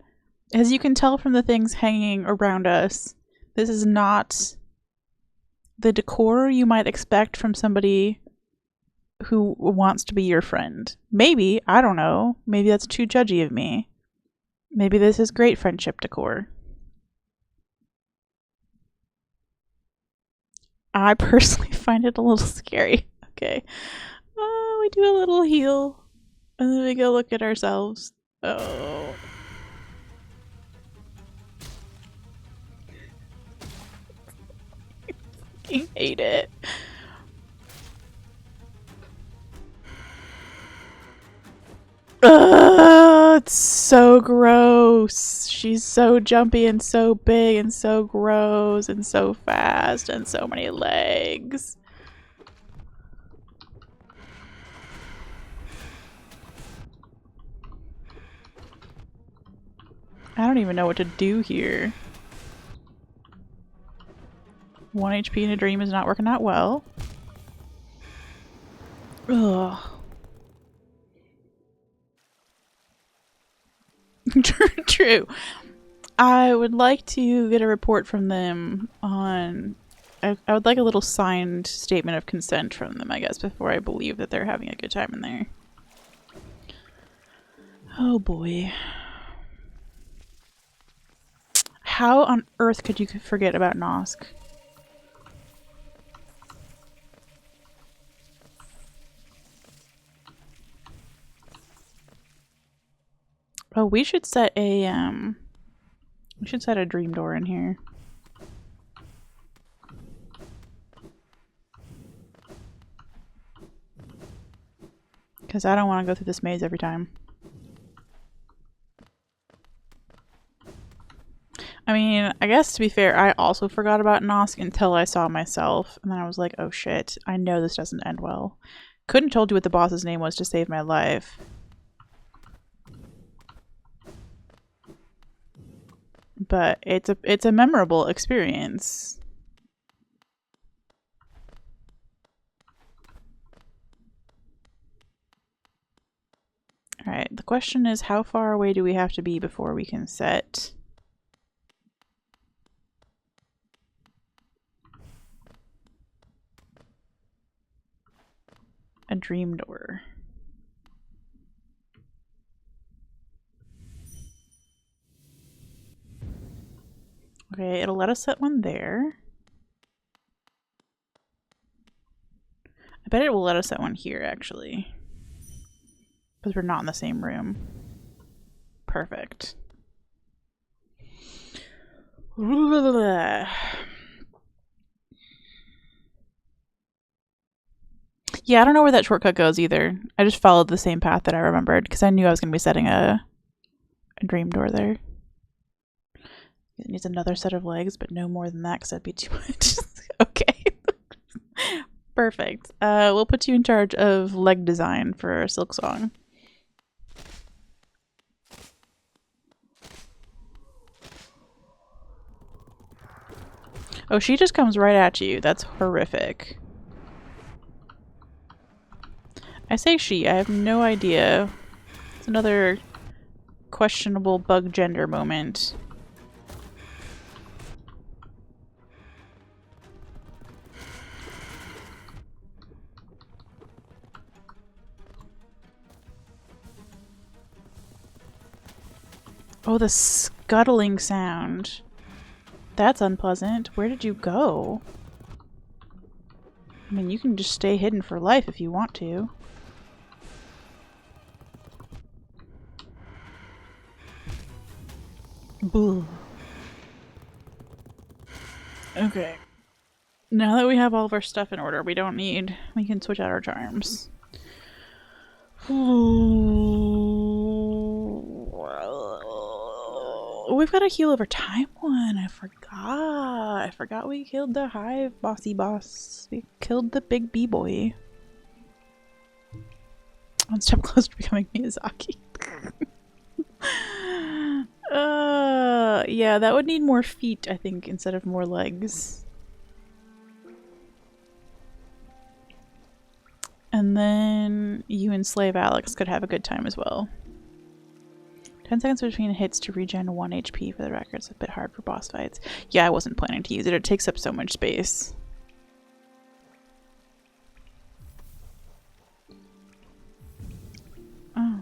as you can tell from the things hanging around us, this is not the decor you might expect from somebody who wants to be your friend. Maybe, I don't know. Maybe that's too judgy of me. Maybe this is great friendship decor. I personally find it a little scary. Okay. We do a little heal. And then we go look at ourselves. Oh. I fucking hate it. It's so gross. She's so jumpy and so big and so gross and so fast and so many legs. I don't even know what to do here. 1 HP in a dream is not working out well. Ugh. True. I would like to get a report from them on... I would like a little signed statement of consent from them, I guess, before I believe that they're having a good time in there. Oh boy. How on earth could you forget about Nosk? Oh, we should set a dream door in here. Because I don't want to go through this maze every time. I mean, I guess to be fair, I also forgot about Nosk until I saw myself. And then I was like, oh shit, I know this doesn't end well. Couldn't told you what the boss's name was to save my life. But it's a memorable experience. Alright, the question is how far away do we have to be before we can set a dream door? Okay, it'll let us set one there. I bet it will let us set one here, actually. Because we're not in the same room. Perfect. Yeah, I don't know where that shortcut goes either. I just followed the same path that I remembered because I knew I was going to be setting a dream door there. It needs another set of legs, but no more than that because that'd be too much. Okay. Perfect. We'll put you in charge of leg design for Silksong. Oh, she just comes right at you. That's horrific. I say she. I have no idea. It's another questionable bug gender moment. Oh, the scuttling sound. That's unpleasant. Where did you go? I mean, you can just stay hidden for life if you want to. Boo. Okay. Now that we have all of our stuff in order, we can switch out our charms. We've got a heal over time one. I forgot we killed the Hive bossy boss. We killed the big B-boy. One step closer to becoming Miyazaki. Yeah, that would need more feet, I think, instead of more legs. And then you and Slave Alex could have a good time as well. 10 seconds between hits to regen 1 HP for the record. It's a bit hard for boss fights. Yeah, I wasn't planning to use it. It takes up so much space. Oh.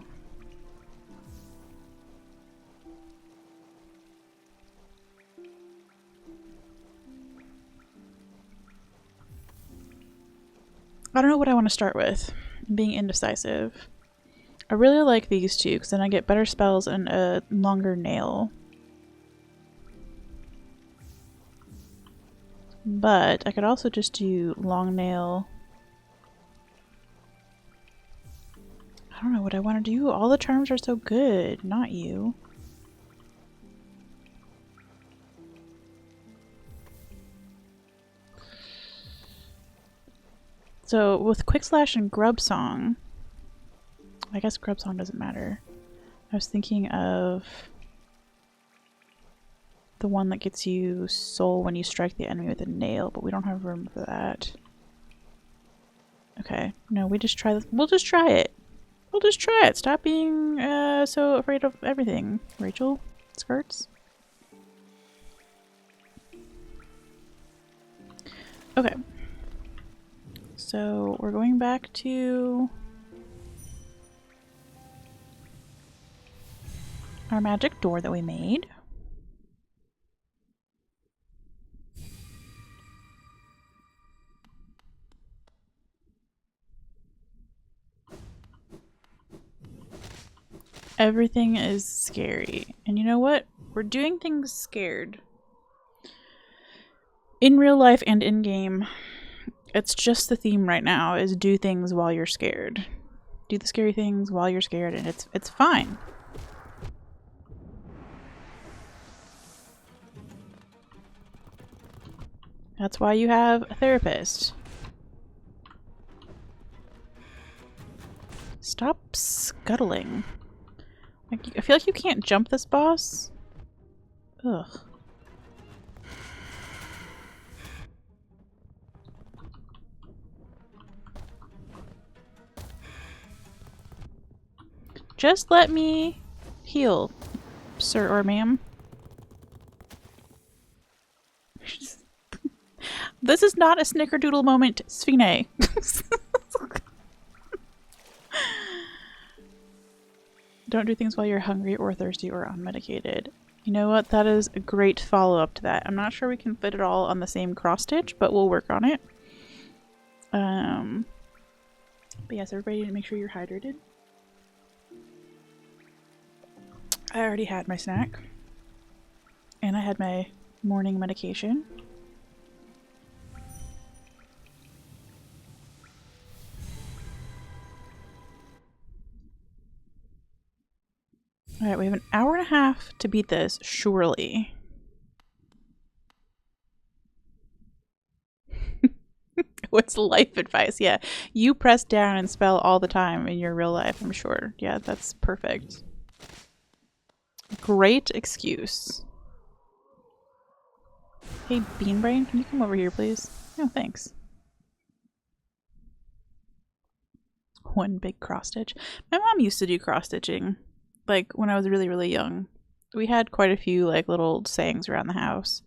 I don't know what I want to start with. I'm being indecisive. I really like these two because then I get better spells and a longer nail. But I could also just do long nail. I don't know what I want to do. All the charms are so good, not you. So with Quick Slash and Grub Song, I guess Grub Song doesn't matter. I was thinking of the one that gets you soul when you strike the enemy with a nail, but we don't have room for that. Okay, no, we just try this. We'll just try it. We'll just try it. Stop being so afraid of everything, Rachel. Skirts. Okay. So we're going back to our magic door that we made. Everything is scary. And you know what? We're doing things scared. In real life and in game, it's just the theme right now is do things while you're scared. Do the scary things while you're scared, and it's fine. That's why you have a therapist. Stop scuttling. Like, I feel like you can't jump this boss. Ugh. Just let me heal, sir or ma'am. This is not a snickerdoodle moment, Sphene. Don't do things while you're hungry or thirsty or unmedicated. You know what? That is a great follow-up to that. I'm not sure we can fit it all on the same cross stitch, but we'll work on it. But yes, everybody make sure you're hydrated. I already had my snack. And I had my morning medication. Alright, we have an hour and a half to beat this, surely. What's life advice? Yeah, you press down and spell all the time in your real life, I'm sure. Yeah, that's perfect. Great excuse. Hey, Beanbrain, can you come over here, please? No, thanks. One big cross stitch. My mom used to do cross stitching, like when I was really, really young. We had quite a few like little sayings around the house.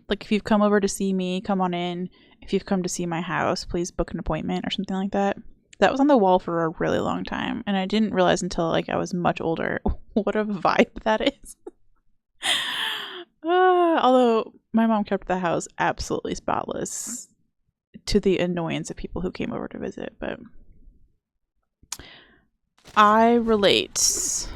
Like, if you've come over to see me, come on in. If you've come to see my house, please book an appointment or something like that. That was on the wall for a really long time, and I didn't realize until like I was much older what a vibe that is. Although my mom kept the house absolutely spotless to the annoyance of people who came over to visit, but I relate.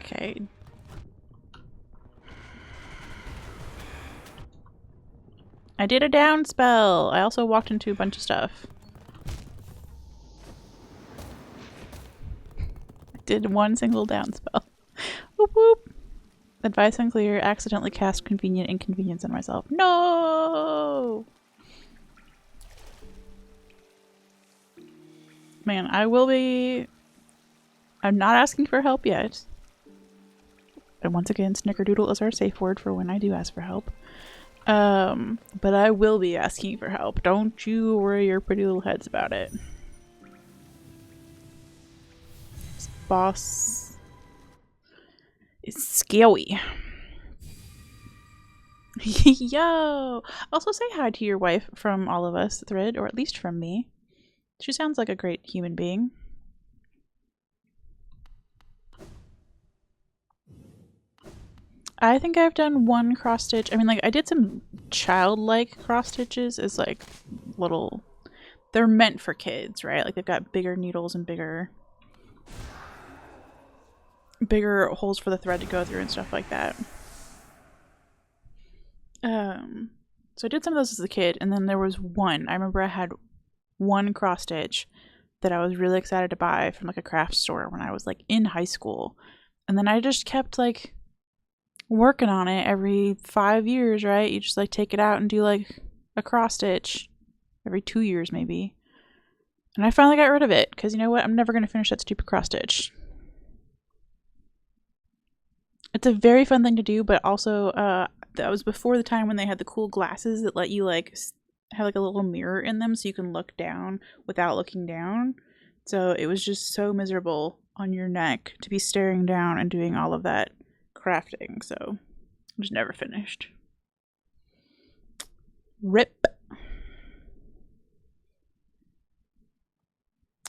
Okay. I did a down spell. I also walked into a bunch of stuff. I did one single down spell. Whoop whoop. Advice unclear. Accidentally cast convenient inconvenience on myself. No! Man, I will be... I'm not asking for help yet. And once again, snickerdoodle is our safe word for when I do ask for help. But I will be asking for help. Don't you worry your pretty little heads about it. This boss is scary. Yo! Also say hi to your wife from all of us, Thread, or at least from me. She sounds like a great human being. I think I've done one cross stitch. I mean, like, I did some childlike cross stitches as like little... They're meant for kids, right? Like, they've got bigger needles and bigger holes for the thread to go through and stuff like that. So I did some of those as a kid, and then there was one. I remember I had one cross stitch that I was really excited to buy from like a craft store when I was like in high school. And then I just kept like working on it every 5 years, right? You just like take it out and do like a cross stitch every 2 years maybe. And I finally got rid of it because you know what? I'm never going to finish that stupid cross stitch. It's a very fun thing to do, but also that was before the time when they had the cool glasses that let you like have like a little mirror in them so you can look down without looking down. So it was just so miserable on your neck to be staring down and doing all of that crafting. So I just never finished. RIP.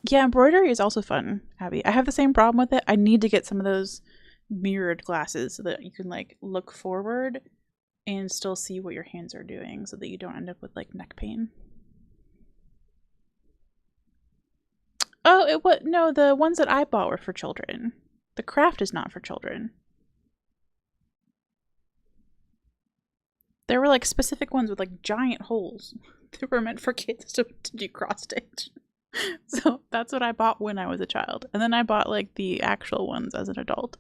Yeah, embroidery is also fun, Abby. I have the same problem with it. I need to get some of those mirrored glasses so that you can like look forward and still see what your hands are doing so that you don't end up with like neck pain. Oh, no, the ones that I bought were for children. The craft is not for children. There were like specific ones with like giant holes. They were meant for kids to do cross stitch. So that's what I bought when I was a child. And then I bought like the actual ones as an adult.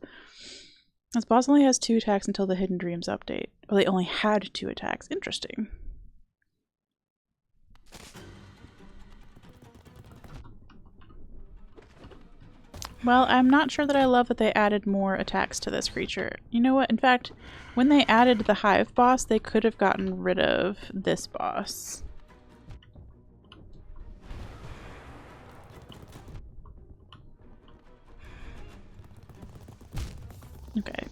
This boss only has 2 attacks until the Hidden Dreams update. Well, they only had 2 attacks. Interesting. Well, I'm not sure that I love that they added more attacks to this creature. You know what? In fact, when they added the Hive boss, they could have gotten rid of this boss. Okay.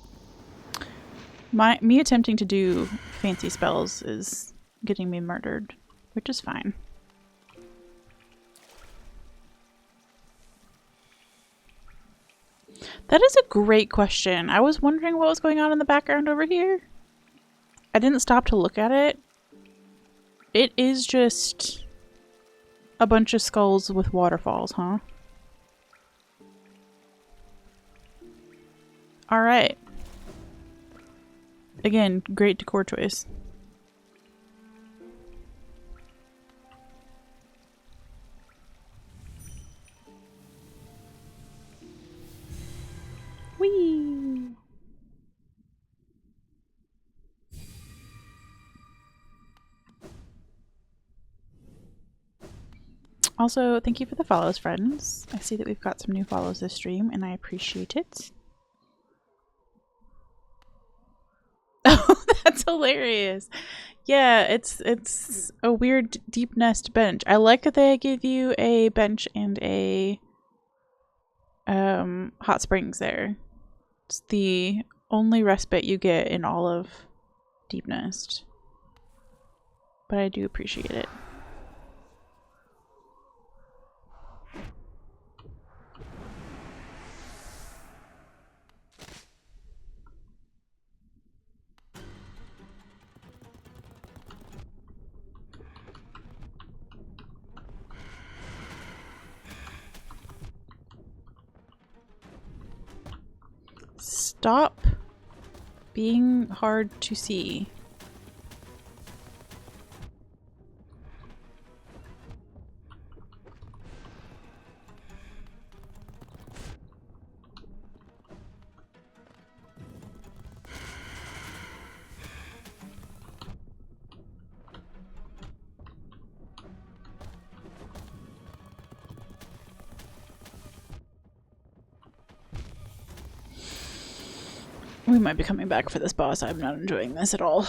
Me attempting to do fancy spells is getting me murdered, which is fine. That is a great question. I was wondering what was going on in the background over here. I didn't stop to look at it. It is just a bunch of skulls with waterfalls, huh? Alright. Again, great decor choice. Whee! Also, thank you for the follows, friends. I see that we've got some new follows this stream, and I appreciate it. Oh, that's hilarious. Yeah, it's a weird Deepnest bench. I like that they give you a bench and a hot springs there. It's the only respite you get in all of Deepnest. But I do appreciate it. Stop being hard to see. We might be coming back for this boss. I'm not enjoying this at all.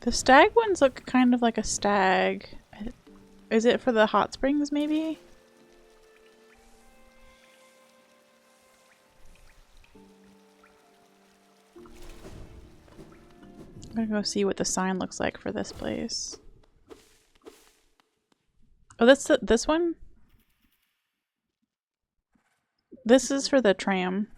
The stag ones look kind of like a stag. Is it for the hot springs, maybe? I'm gonna go see what the sign looks like for this place. Oh, that's this one? This is for the tram.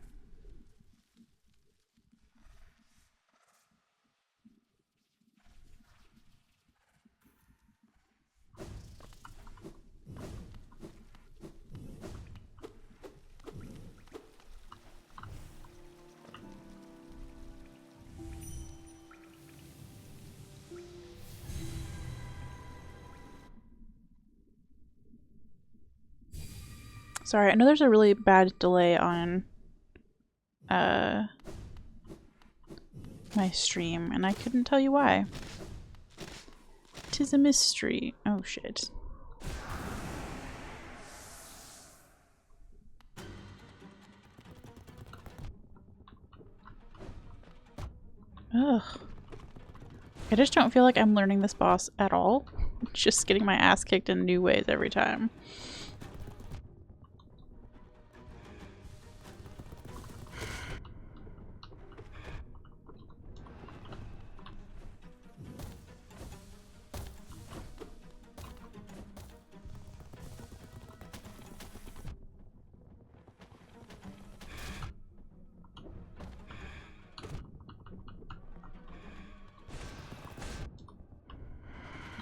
Sorry, I know there's a really bad delay on my stream, and I couldn't tell you why. 'Tis a mystery. Oh shit. Ugh. I just don't feel like I'm learning this boss at all. Just getting my ass kicked in new ways every time.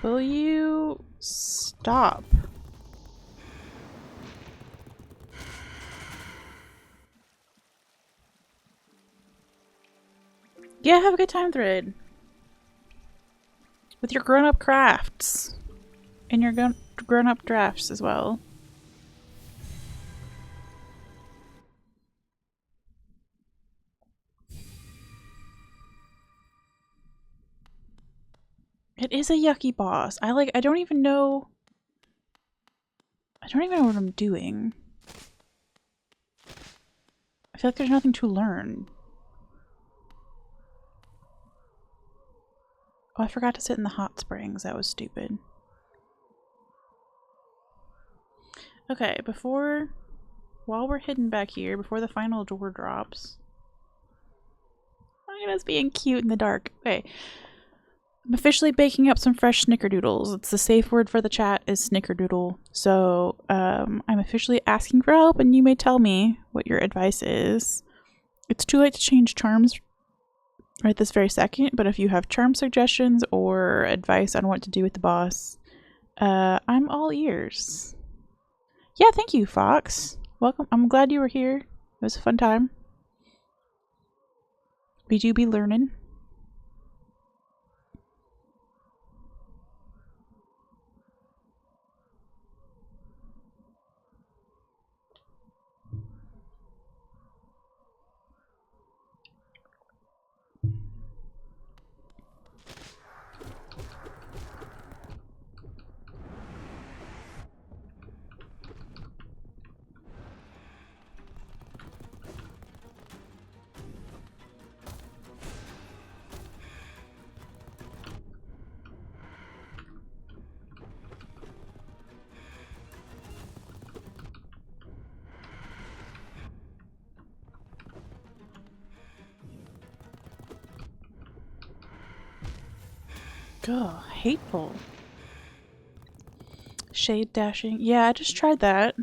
Will you stop? Yeah, have a good time, Thread. With your grown-up crafts. And your grown-up drafts as well. It is a yucky boss. I don't even know... I don't even know what I'm doing. I feel like there's nothing to learn. Oh, I forgot to sit in the hot springs. That was stupid. Okay, while we're hidden back here, before the final door drops. Look at us being cute in the dark. Okay. I'm officially baking up some fresh snickerdoodles. It's the safe word for the chat is snickerdoodle. So I'm officially asking for help, and you may tell me what your advice is. It's too late to change charms right this very second, but if you have charm suggestions or advice on what to do with the boss, I'm all ears. Yeah, thank you, Fox. Welcome. I'm glad you were here. It was a fun time. We do be learning. Oh, hateful. Shade dashing. Yeah, I just tried that.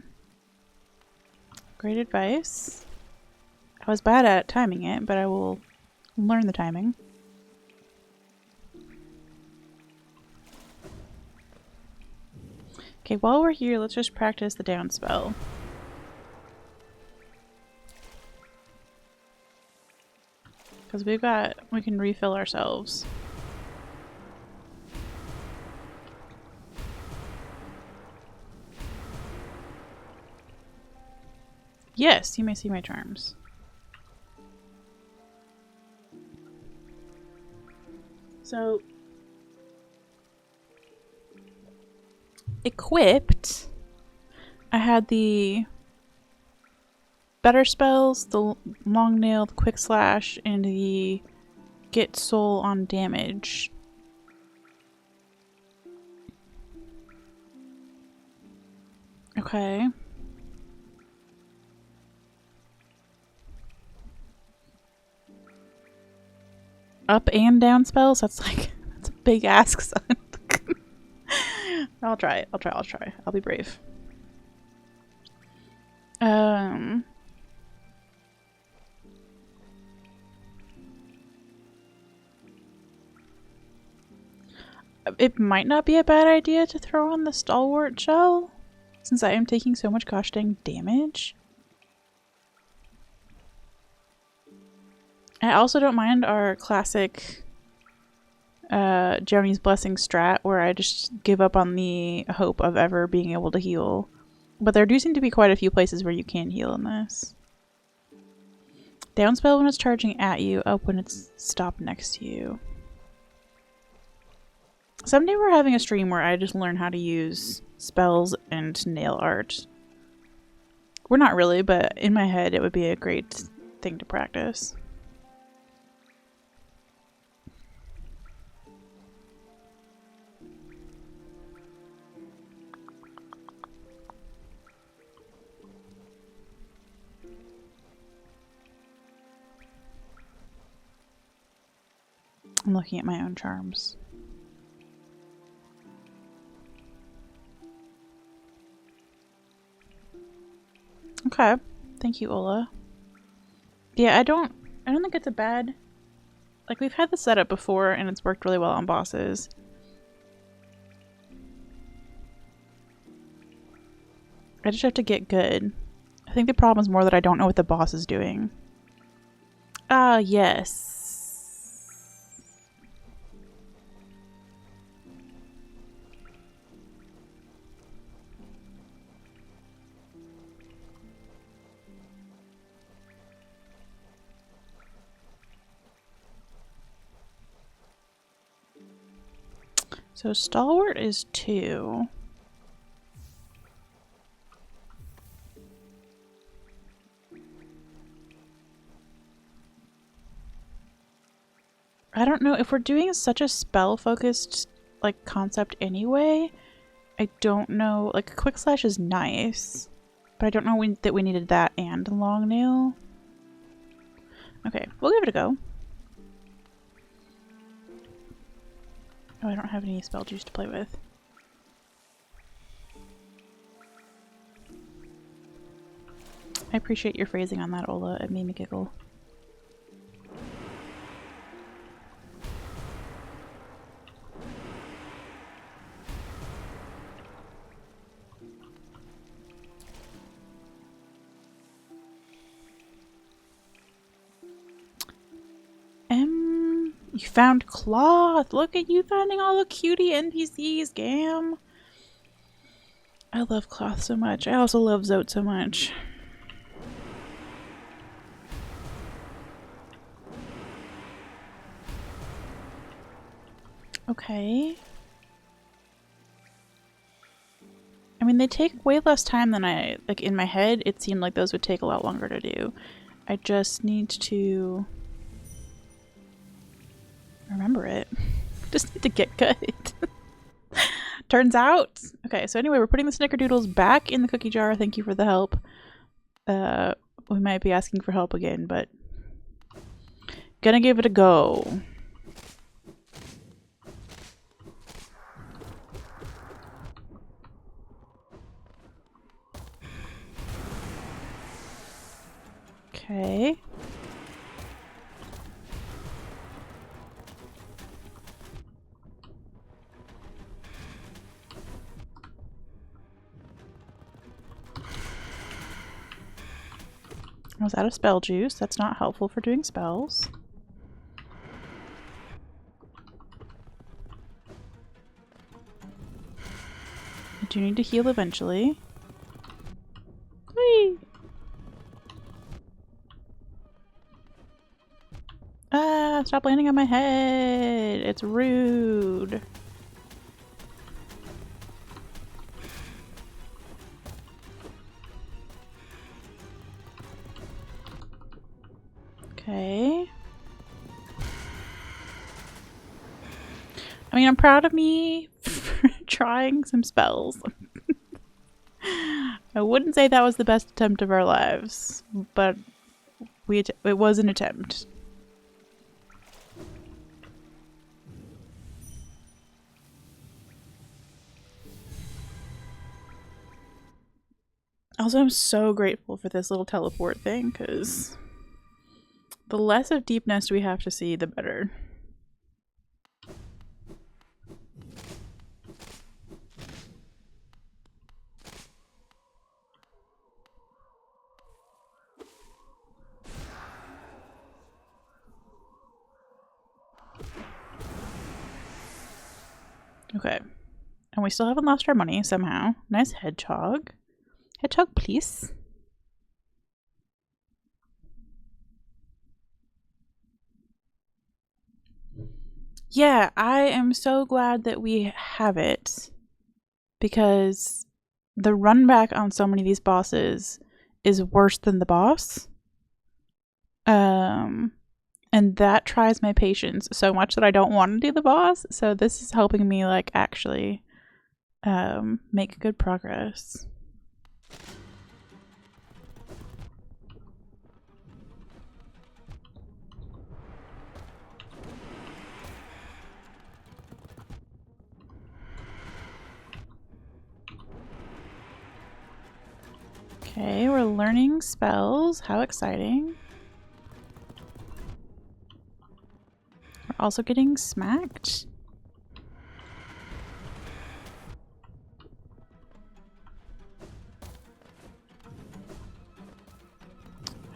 Great advice. I was bad at timing it, but I will learn the timing. Okay, while we're here, let's just practice the down spell. Because we can refill ourselves. Yes, you may see my charms. So, equipped, I had the better spells, the long nail, the quick slash, and the get soul on damage. Okay. Up and down spells? That's a big ask, son. I'll try it. I'll try. I'll be brave. It might not be a bad idea to throw on the stalwart shell, since I am taking so much gosh dang damage. I also don't mind our classic Joni's Blessing strat, where I just give up on the hope of ever being able to heal. But there do seem to be quite a few places where you can heal in this. Down spell when it's charging at you, up when it's stopped next to you. Someday we're having a stream where I just learn how to use spells and nail art. We're not really, but in my head it would be a great thing to practice. I'm looking at my own charms. Okay. Thank you, Ola. Yeah, I don't think it's a bad... Like, we've had the setup before, and it's worked really well on bosses. I just have to get good. I think the problem is more that I don't know what the boss is doing. Ah, yes. So Stalwart is 2. I don't know if we're doing such a spell-focused like concept anyway. I don't know. Like a quick slash is nice, but I don't know that we needed that and a long nail. Okay, we'll give it a go. Oh, I don't have any spell juice to play with. I appreciate your phrasing on that, Ola. It made me giggle. You found cloth! Look at you finding all the cutie NPCs, Gam! I love cloth so much. I also love Zote so much. Okay. I mean, they take way less time than I... Like, in my head, it seemed like those would take a lot longer to do. I just need to... remember it. Just need to get good. Turns out. Okay, so anyway, we're putting the snickerdoodles back in the cookie jar. Thank you for the help. We might be asking for help again, but gonna give it a go. Okay. I was out of spell juice. That's not helpful for doing spells. I do need to heal eventually. Whee! Ah, stop landing on my head! It's rude. Okay. I mean, I'm proud of me for trying some spells. I wouldn't say that was the best attempt of our lives, but it was an attempt. Also, I'm so grateful for this little teleport thing, because the less of Deepnest we have to see, the better. Okay. And we still haven't lost our money somehow. Nice hedgehog. Hedgehog, please. Yeah, I am so glad that we have it, because the run back on so many of these bosses is worse than the boss. And that tries my patience so much that I don't want to do the boss. So this is helping me like actually make good progress. Okay, we're learning spells. How exciting. We're also getting smacked.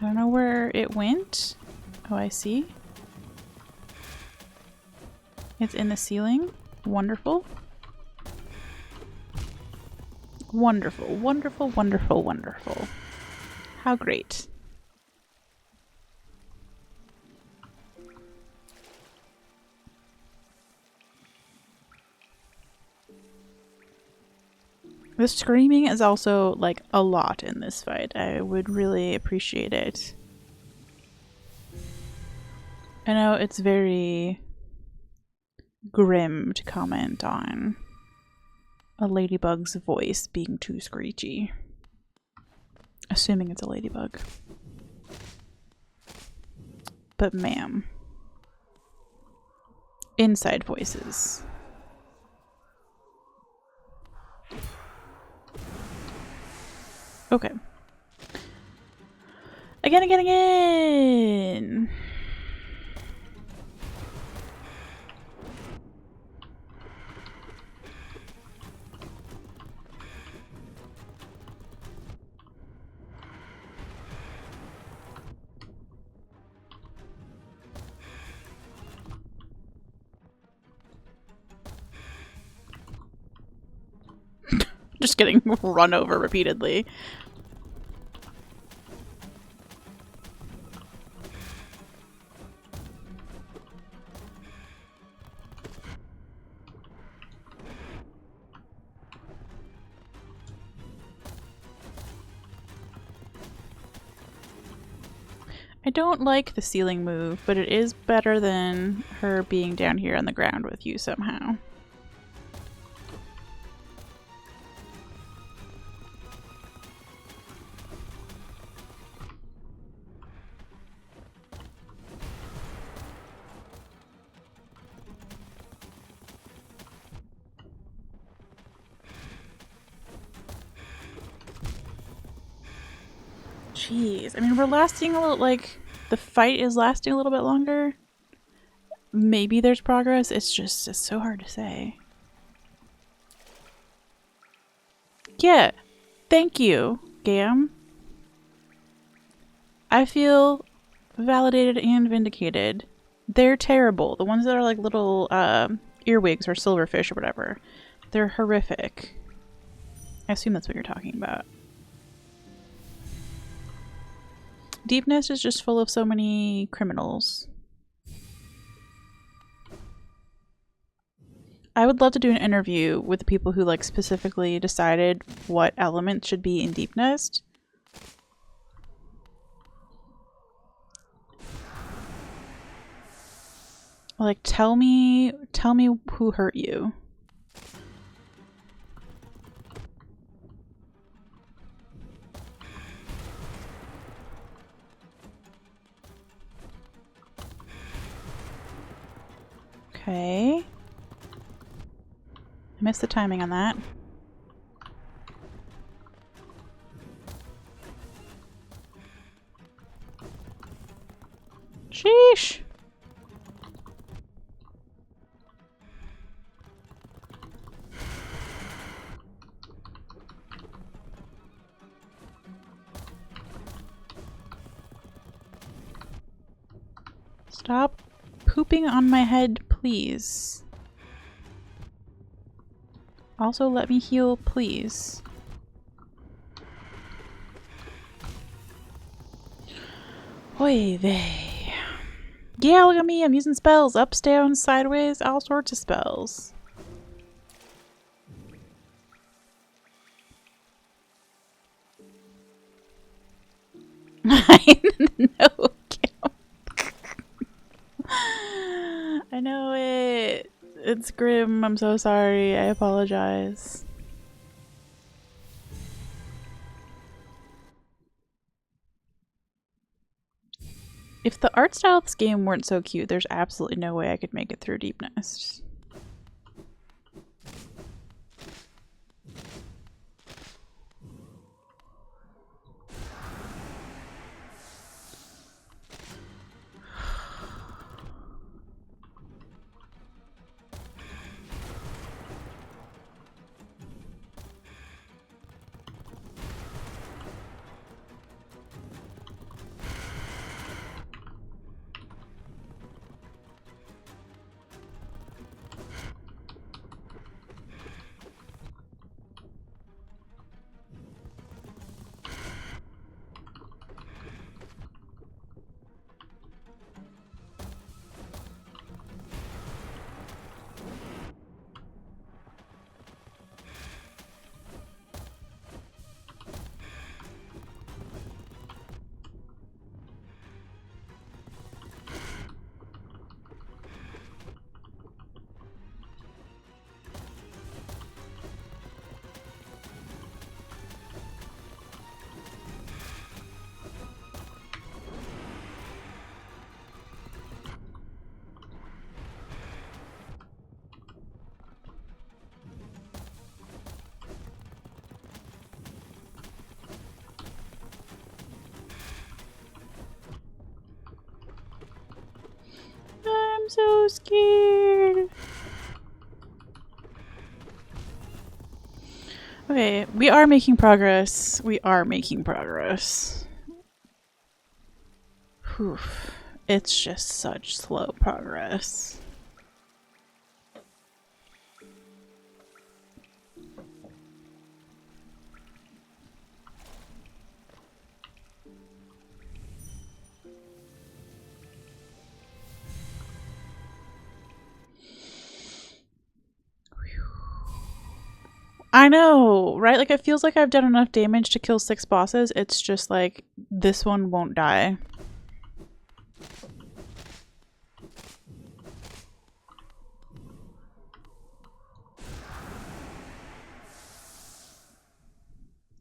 I don't know where it went. Oh, I see. It's in the ceiling. Wonderful. Wonderful, wonderful, wonderful, wonderful. How great. The screaming is also, like, a lot in this fight. I would really appreciate it. I know it's very grim to comment on a ladybug's voice being too screechy. Assuming it's a ladybug. But ma'am. Inside voices. Okay. Again! Just getting run over repeatedly. I don't like the ceiling move, but it is better than her being down here on the ground with you somehow. Jeez, I mean, we're lasting a little, like, the fight is lasting a little bit longer. Maybe there's progress, it's so hard to say. Yeah, thank you, Gam. I feel validated and vindicated. They're terrible. The ones that are like little earwigs or silverfish or whatever. They're horrific. I assume that's what you're talking about. Deepnest is just full of so many criminals. I would love to do an interview with the people who like specifically decided what elements should be in Deepnest. Like, tell me who hurt you. Okay. I missed the timing on that. Sheesh. Stop pooping on my head, please. Also, let me heal, please. Oy vey. Yeah, look at me, I'm using spells. Ups, down, sideways, all sorts of spells. I know. I know it. It's grim. I'm so sorry. I apologize. If the art style of this game weren't so cute, there's absolutely no way I could make it through Deepnest. I'm so scared. Okay, we are making progress. We are making progress. Whew. It's just such slow progress. I know, right? Like, it feels like I've done enough damage to kill 6 bosses. It's just like, this one won't die.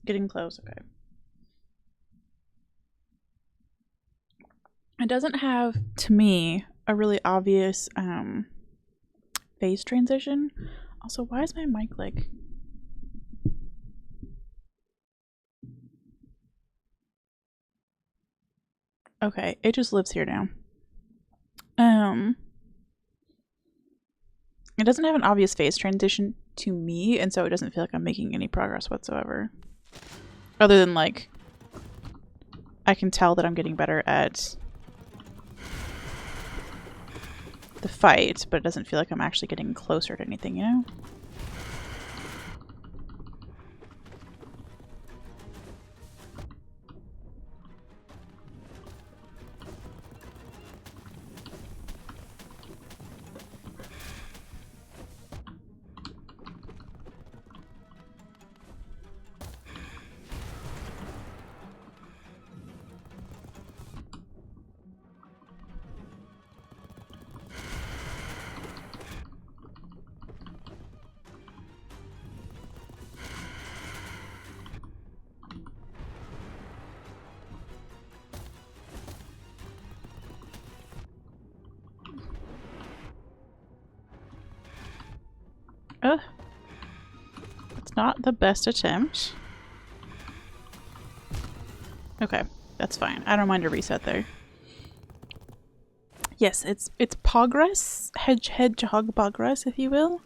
Getting close, okay. It doesn't have, to me, a really obvious phase transition. Also, why is my mic like... Okay, it just lives here now. It doesn't have an obvious phase transition to me, and so it doesn't feel like I'm making any progress whatsoever. Other than, like, I can tell that I'm getting better at the fight, but it doesn't feel like I'm actually getting closer to anything, you know? It's not the best attempt. Okay, that's fine. I don't mind a reset there. Yes, it's progress. Hedgehog progress, if you will.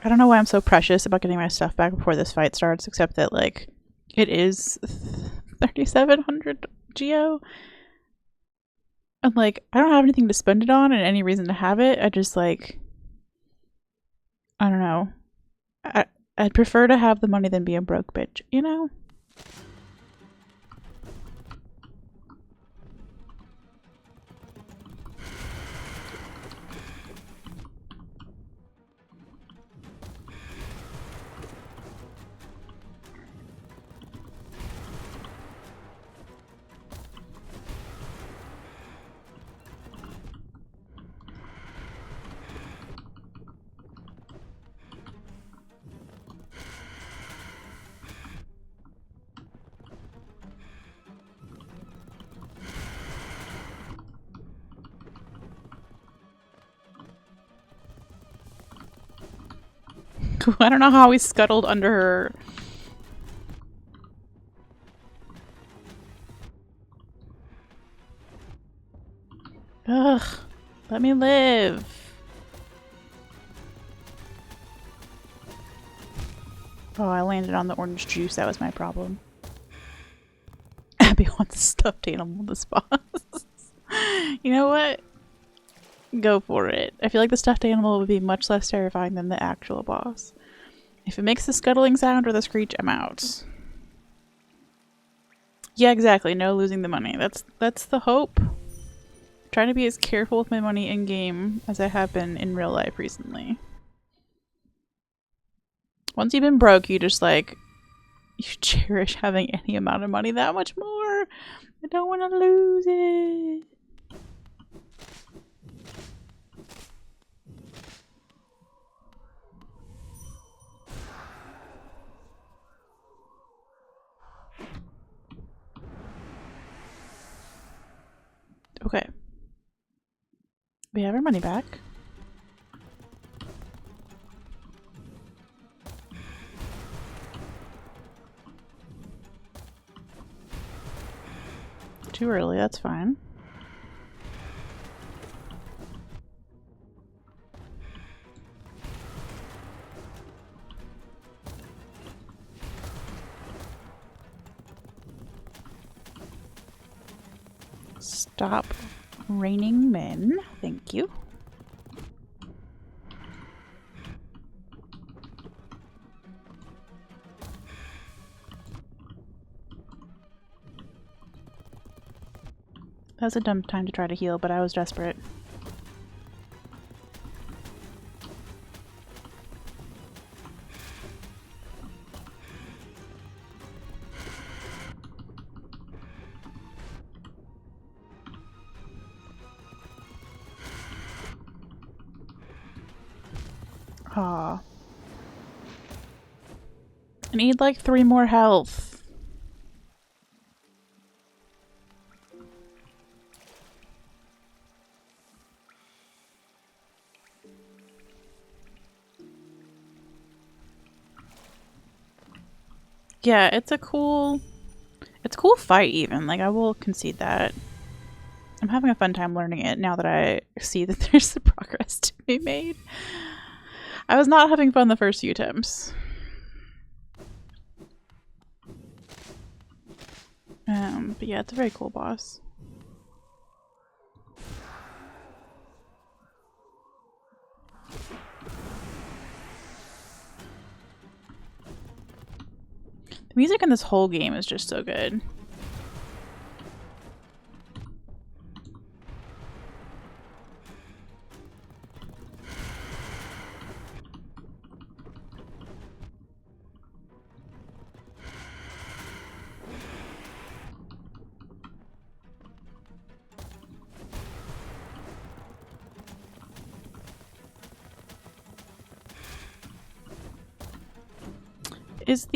I don't know why I'm so precious about getting my stuff back before this fight starts, except that, like, it is 3,700 geo. And, like, I don't have anything to spend it on and any reason to have it. I just, like, I don't know. I'd prefer to have the money than be a broke bitch, you know? I don't know how we scuttled under her. Ugh. Let me live. Oh, I landed on the orange juice. That was my problem. Abby wants a stuffed animal this boss. You know what? Go for it. I feel like the stuffed animal would be much less terrifying than the actual boss. If it makes the scuttling sound or the screech, I'm out. Yeah, exactly. No losing the money. That's the hope. I'm trying to be as careful with my money in game as I have been in real life recently. Once you've been broke, you just, like, you cherish having any amount of money that much more. I don't want to lose it. Okay. We have our money back. Too early, that's fine. Stop raining men. Thank you. That was a dumb time to try to heal, but I was desperate. Aw. I need like 3 more health. Yeah, it's a cool fight even. Like, I will concede that. I'm having a fun time learning it now that I see that there's the progress to be made. I was not having fun the first few attempts. But yeah, it's a very cool boss. The music in this whole game is just so good. Is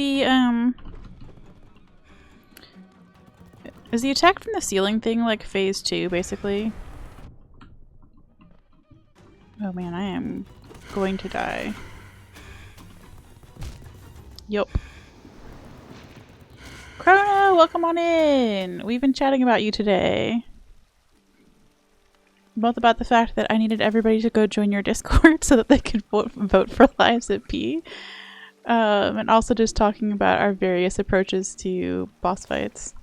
the attack from the ceiling thing like phase 2 basically? Oh man, I am going to die. Yup. Chrono, welcome on in! We've been chatting about you today. Both about the fact that I needed everybody to go join your Discord so that they could vote for Lives at P. And also just talking about our various approaches to boss fights.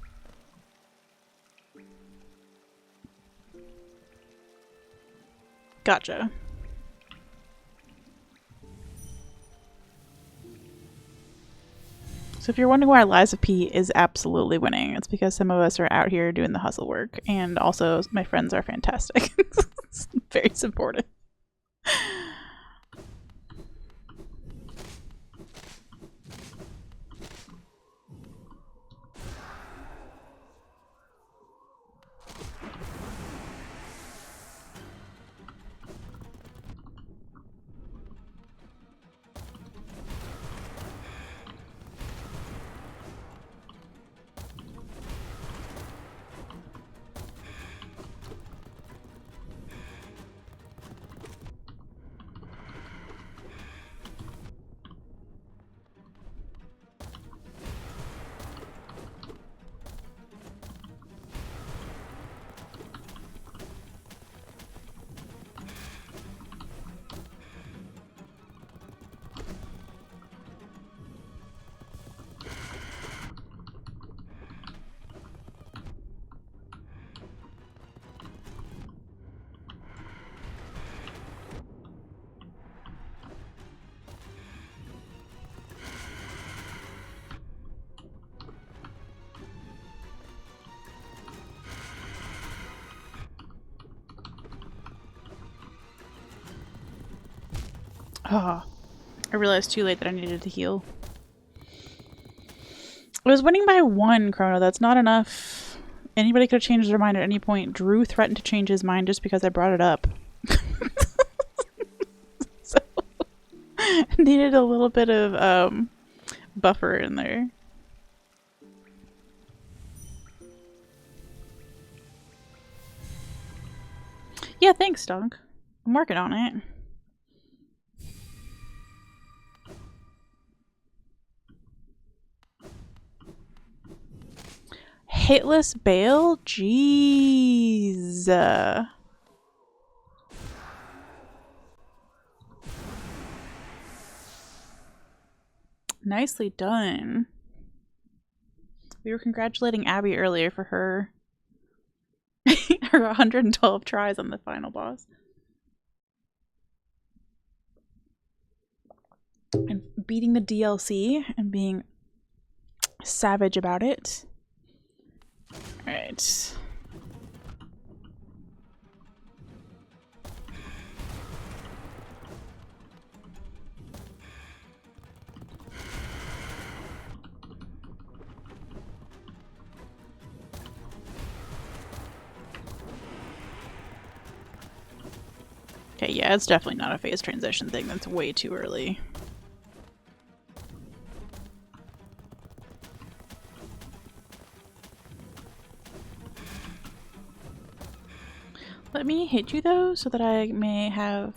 Gotcha. So if you're wondering why Lives of P is absolutely winning, it's because some of us are out here doing the hustle work, and also my friends are fantastic. It's very supportive. Oh, I realized too late that I needed to heal. I was winning by 1, Chrono. That's not enough. Anybody could have changed their mind at any point. Drew threatened to change his mind just because I brought it up. So, needed a little bit of buffer in there. Yeah, thanks, dog. I'm working on it. Hitless Bale? Jeez. Nicely done. We were congratulating Abby earlier for her 112 tries on the final boss. And beating the DLC and being savage about it. Alright. Okay, yeah, it's definitely not a phase transition thing. That's way too early. Let me hit you though, so that I may have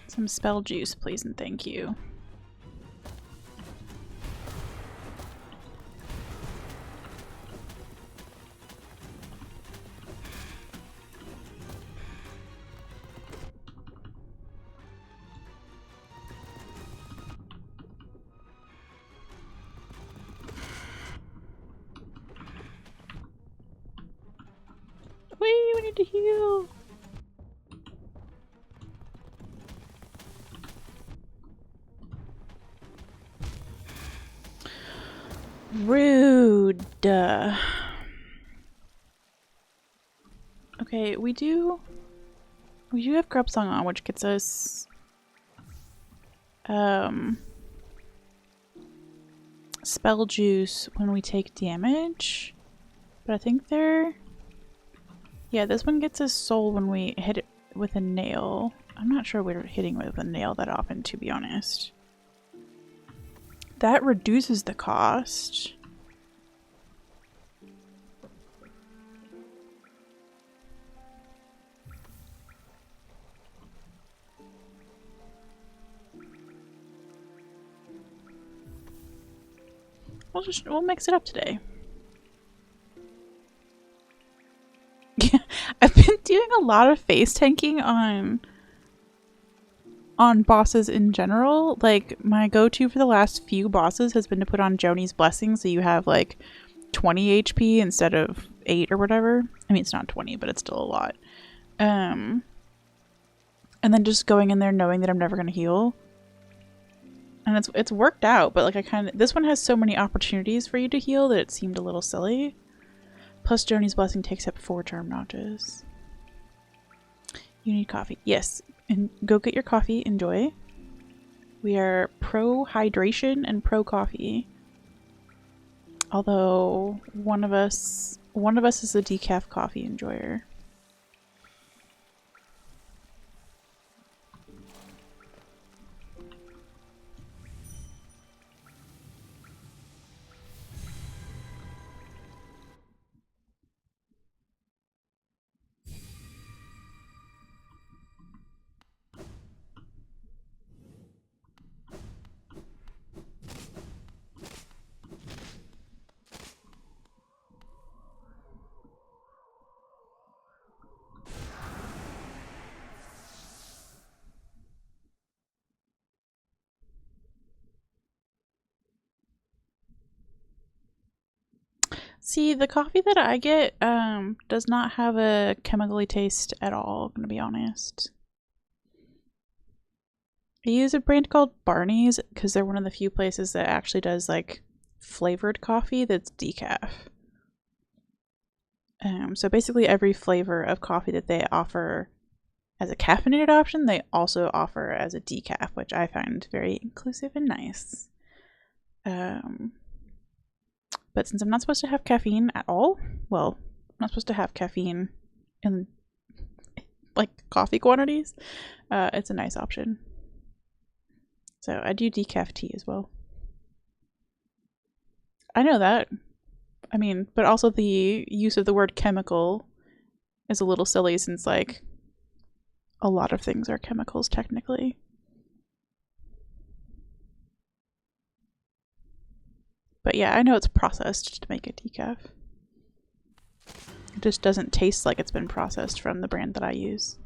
some spell juice, please and thank you. Wait, we need to heal. Rude. Okay, we do have Grub Song on, which gets us spell juice when we take damage. But I think yeah, this one gets us soul when we hit it with a nail. I'm not sure we're hitting with a nail that often, to be honest. That reduces the cost. We'll mix it up today. Yeah, I've been doing a lot of face tanking on bosses in general. Like, my go-to for the last few bosses has been to put on Joni's Blessing, so you have like 20 HP instead of 8 or whatever. I mean, it's not 20, but it's still a lot. And then just going in there knowing that I'm never gonna heal. And it's worked out, but like this one has so many opportunities for you to heal that it seemed a little silly. Plus Joni's Blessing takes up 4 charm notches. You need coffee. Yes. And go get your coffee. Enjoy. We are pro hydration and pro coffee. Although one of us is a decaf coffee enjoyer. See, the coffee that I get does not have a chemically taste at all, I'm gonna be honest. I use a brand called Barney's because they're one of the few places that actually does like flavored coffee that's decaf. So basically every flavor of coffee that they offer as a caffeinated option, they also offer as a decaf, which I find very inclusive and nice. But since I'm not supposed to have caffeine at all, well, I'm not supposed to have caffeine in like coffee quantities, it's a nice option. So I do decaf tea as well. I know that. I mean, but also the use of the word chemical is a little silly since, like, a lot of things are chemicals technically. But yeah, I know it's processed to make a decaf. It just doesn't taste like it's been processed from the brand that I use.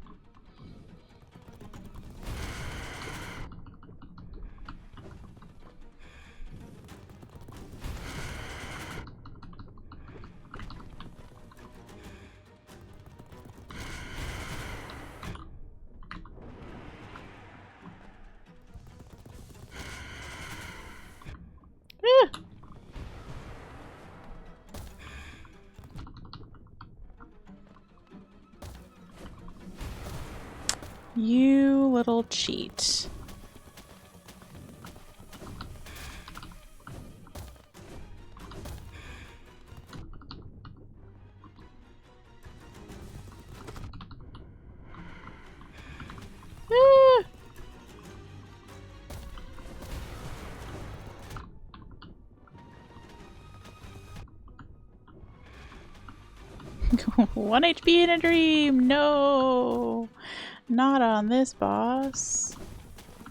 You little cheat. One HP in a dream. No, not on this boss.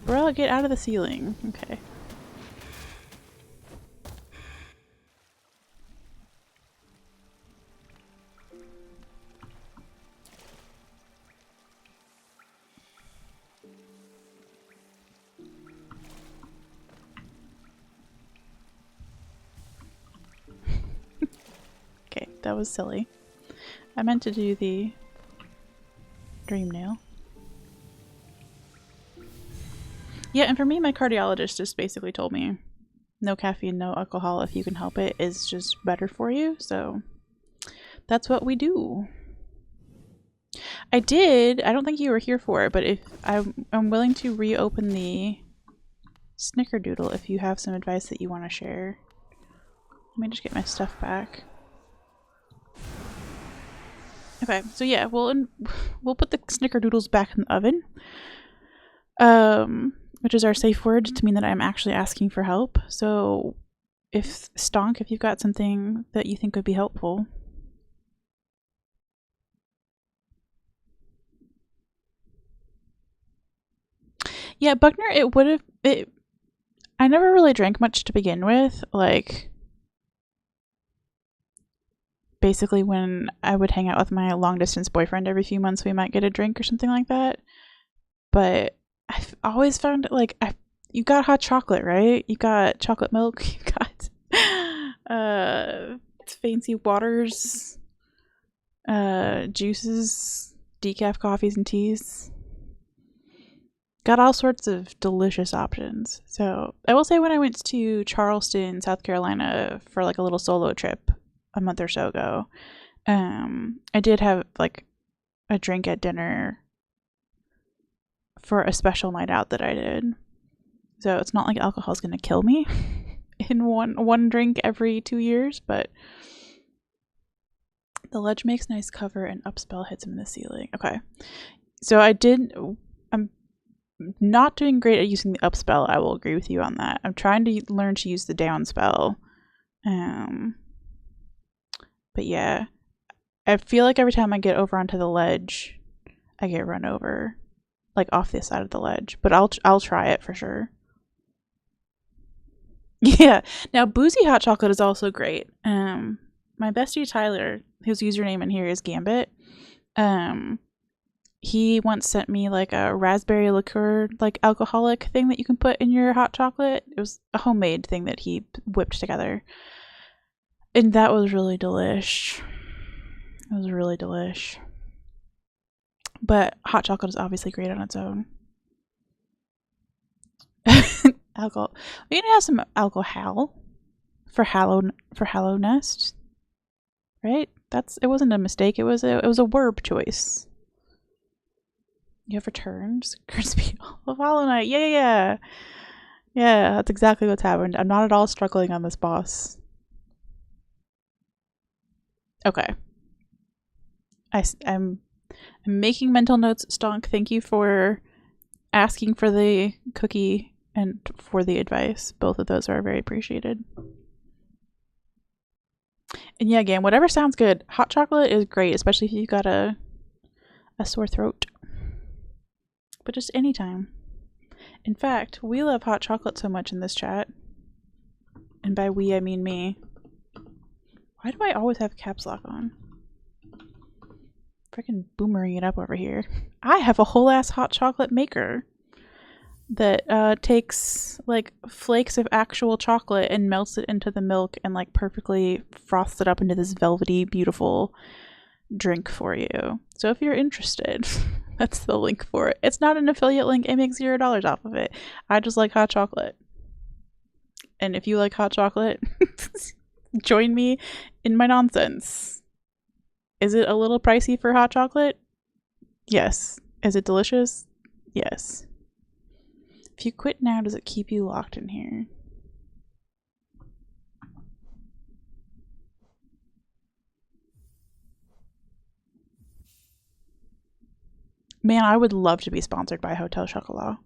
Bro, get out of the ceiling. Okay. Okay, that was silly. I meant to do the dream nail. Yeah, and for me, my cardiologist just basically told me no caffeine, no alcohol, if you can help it, is just better for you. So that's what we do. I don't think you were here for it, but if I'm willing to reopen the snickerdoodle if you have some advice that you want to share. Let me just get my stuff back. Okay, so yeah, we'll put the snickerdoodles back in the oven. Which is our safe word to mean that I'm actually asking for help. So if Stonk, if you've got something that you think would be helpful. Yeah, Buckner, I never really drank much to begin with. Like, basically when I would hang out with my long distance boyfriend every few months, we might get a drink or something like that. But I've always found it like, you got hot chocolate, right? You got chocolate milk, you got fancy waters, juices, decaf coffees and teas. Got all sorts of delicious options. So I will say when I went to Charleston, South Carolina for like a little solo trip a month or so ago, I did have like a drink at dinner for a special night out that I did. So it's not like alcohol is going to kill me in one drink every 2 years, but the ledge makes nice cover and upspell hits him in the ceiling. Okay. So I'm not doing great at using the upspell. I will agree with you on that. I'm trying to learn to use the down spell. But yeah, I feel like every time I get over onto the ledge, I get run over, like off this side of the ledge. But I'll try it for sure. Yeah. Now, boozy hot chocolate is also great. My bestie Tyler, whose username in here is Gambit. He once sent me like a raspberry liqueur, like alcoholic thing that you can put in your hot chocolate. It was a homemade thing that he whipped together. And that was really delish. It was really delish. But hot chocolate is obviously great on its own. Alcohol. We can have some alcohol for Hallownest, right? It wasn't a mistake. It was a verb choice. You have returns. Crispy Hollow Knight. Yeah. Yeah, that's exactly what's happened. I'm not at all struggling on this boss. Okay. I'm making mental notes, Stonk. Thank you for asking for the cookie and for the advice. Both of those are very appreciated. And yeah, again, whatever sounds good. Hot chocolate is great, especially if you've got a sore throat. But just anytime. In fact, we love hot chocolate so much in this chat. And by we, I mean me. Why do I always have caps lock on? Freaking boomering it up over here. I have a whole ass hot chocolate maker that takes like flakes of actual chocolate and melts it into the milk and like perfectly froths it up into this velvety, beautiful drink for you. So if you're interested, that's the link for it. It's not an affiliate link. I make $0 off of it. I just like hot chocolate. And if you like hot chocolate, join me in my nonsense. Is it a little pricey for hot chocolate? Yes. Is it delicious? Yes. If you quit now, does it keep you locked in here? Man, I would love to be sponsored by Hotel Chocolat.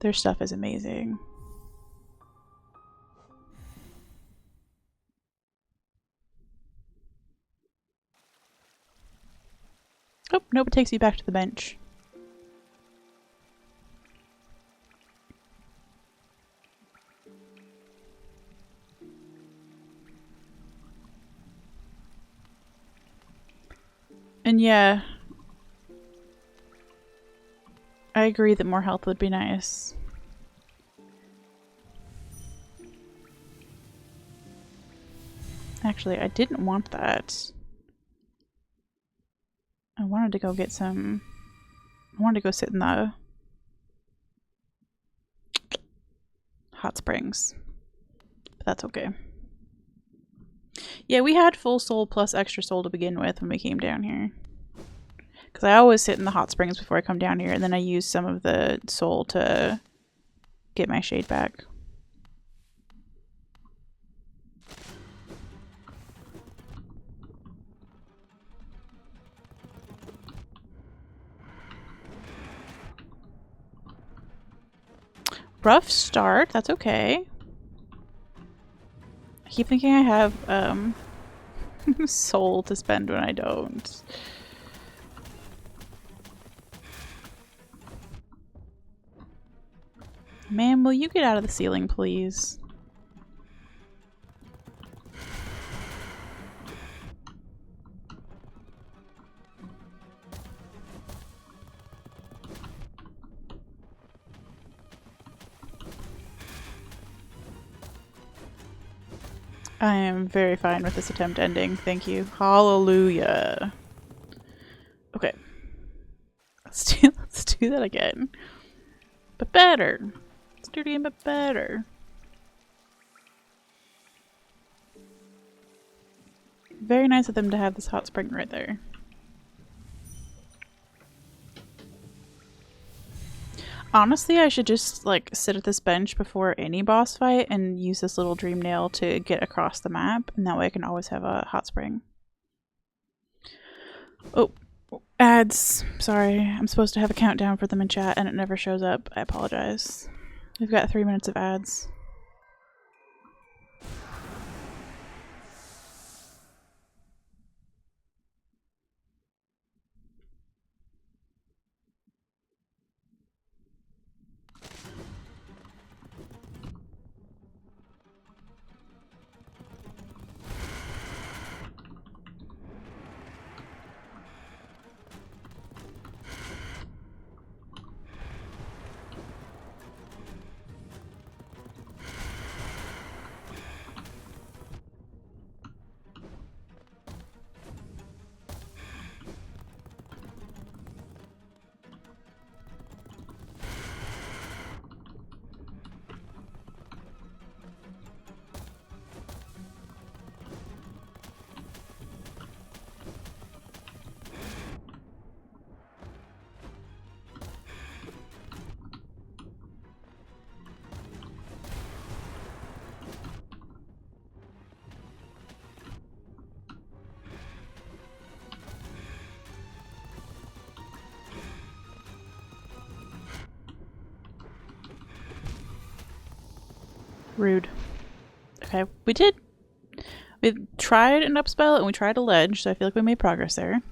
Their stuff is amazing. Oh, nope, it takes you back to the bench. And yeah, I agree that more health would be nice. Actually, I didn't want that. I wanted to go get some... I wanted to go sit in the hot springs. But that's okay. Yeah, we had full soul plus extra soul to begin with when we came down here. Because I always sit in the hot springs before I come down here, and then I use some of the soul to get my shade back. Rough start, that's okay. I keep thinking I have soul to spend when I don't. Ma'am, will you get out of the ceiling, please? I am very fine with this attempt ending. Thank you. Hallelujah. Okay. Let's do that again. But better. Let's do it again, but better. Very nice of them to have this hot spring right there. Honestly, I should just like sit at this bench before any boss fight and use this little dream nail to get across the map, and that way I can always have a hot spring. Oh, ads. Sorry, I'm supposed to have a countdown for them in chat and it never shows up. I apologize. We've got 3 minutes of ads. Rude. Okay, we did We tried an upspell and we tried a ledge, so I feel like we made progress there.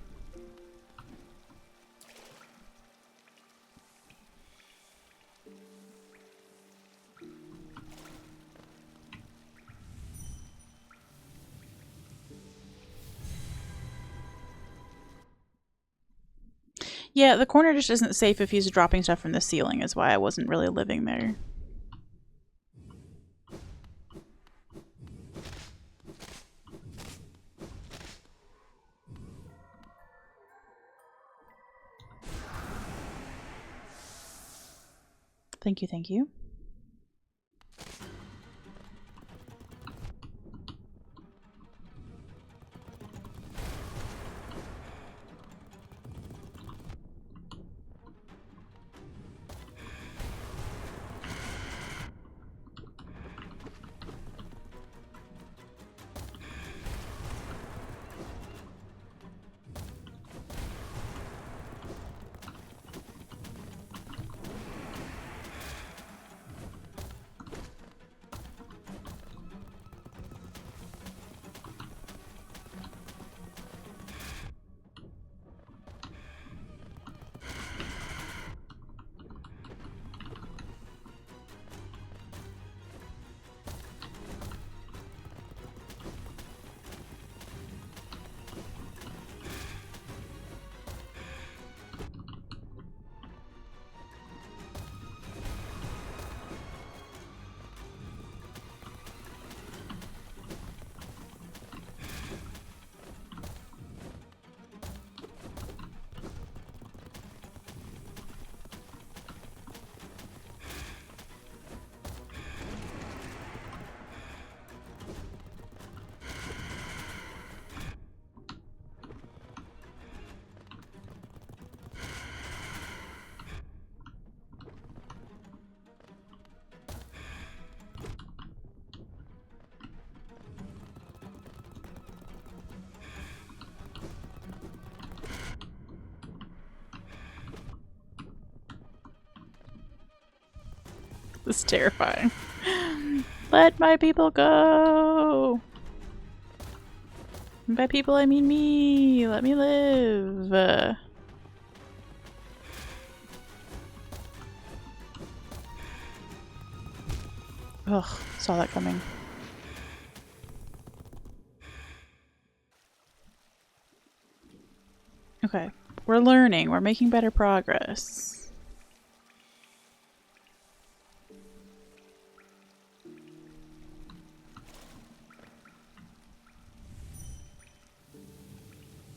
Yeah, the corner just isn't safe if he's dropping stuff from the ceiling, is why I wasn't really living there. Thank you, thank you. This is terrifying. Let my people go! And by people I mean me! Let me live! Ugh, saw that coming. Okay, we're learning. We're making better progress.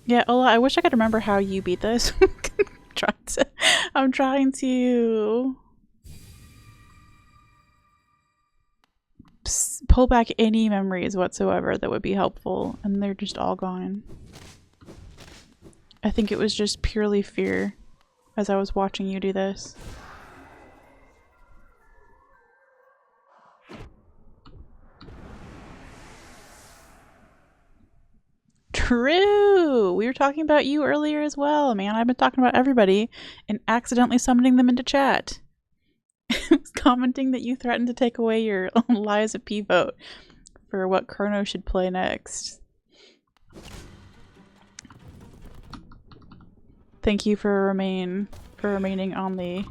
Yeah, Ola, I wish I could remember how you beat this. I'm trying to pull back any memories whatsoever that would be helpful, and they're just all gone. I think it was just purely fear as I was watching you do this. True! We were talking about you earlier as well, man. I've been talking about everybody and accidentally summoning them into chat. I was commenting that you threatened to take away your Lies of P vote for what Chrono should play next. Thank you for remaining on the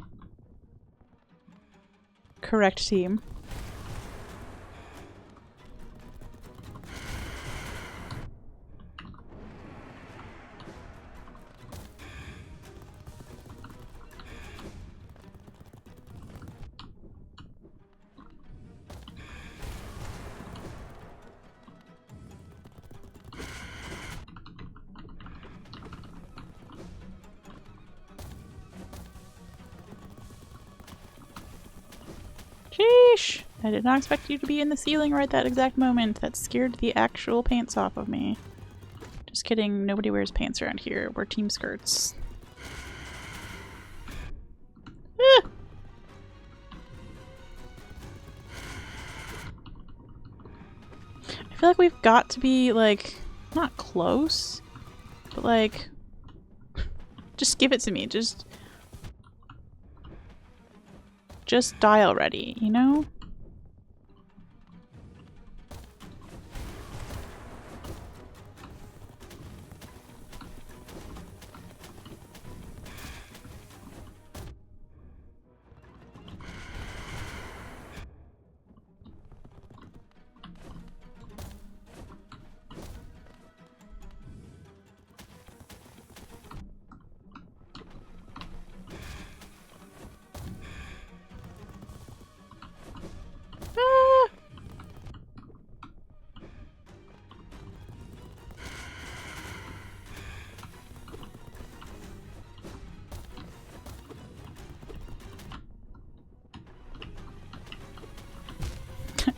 correct team. Sheesh! I did not expect you to be in the ceiling right that exact moment. That scared the actual pants off of me. Just kidding, nobody wears pants around here. We're team skirts. Ah! I feel like we've got to be, like, not close, but like, just give it to me. Just die already, you know?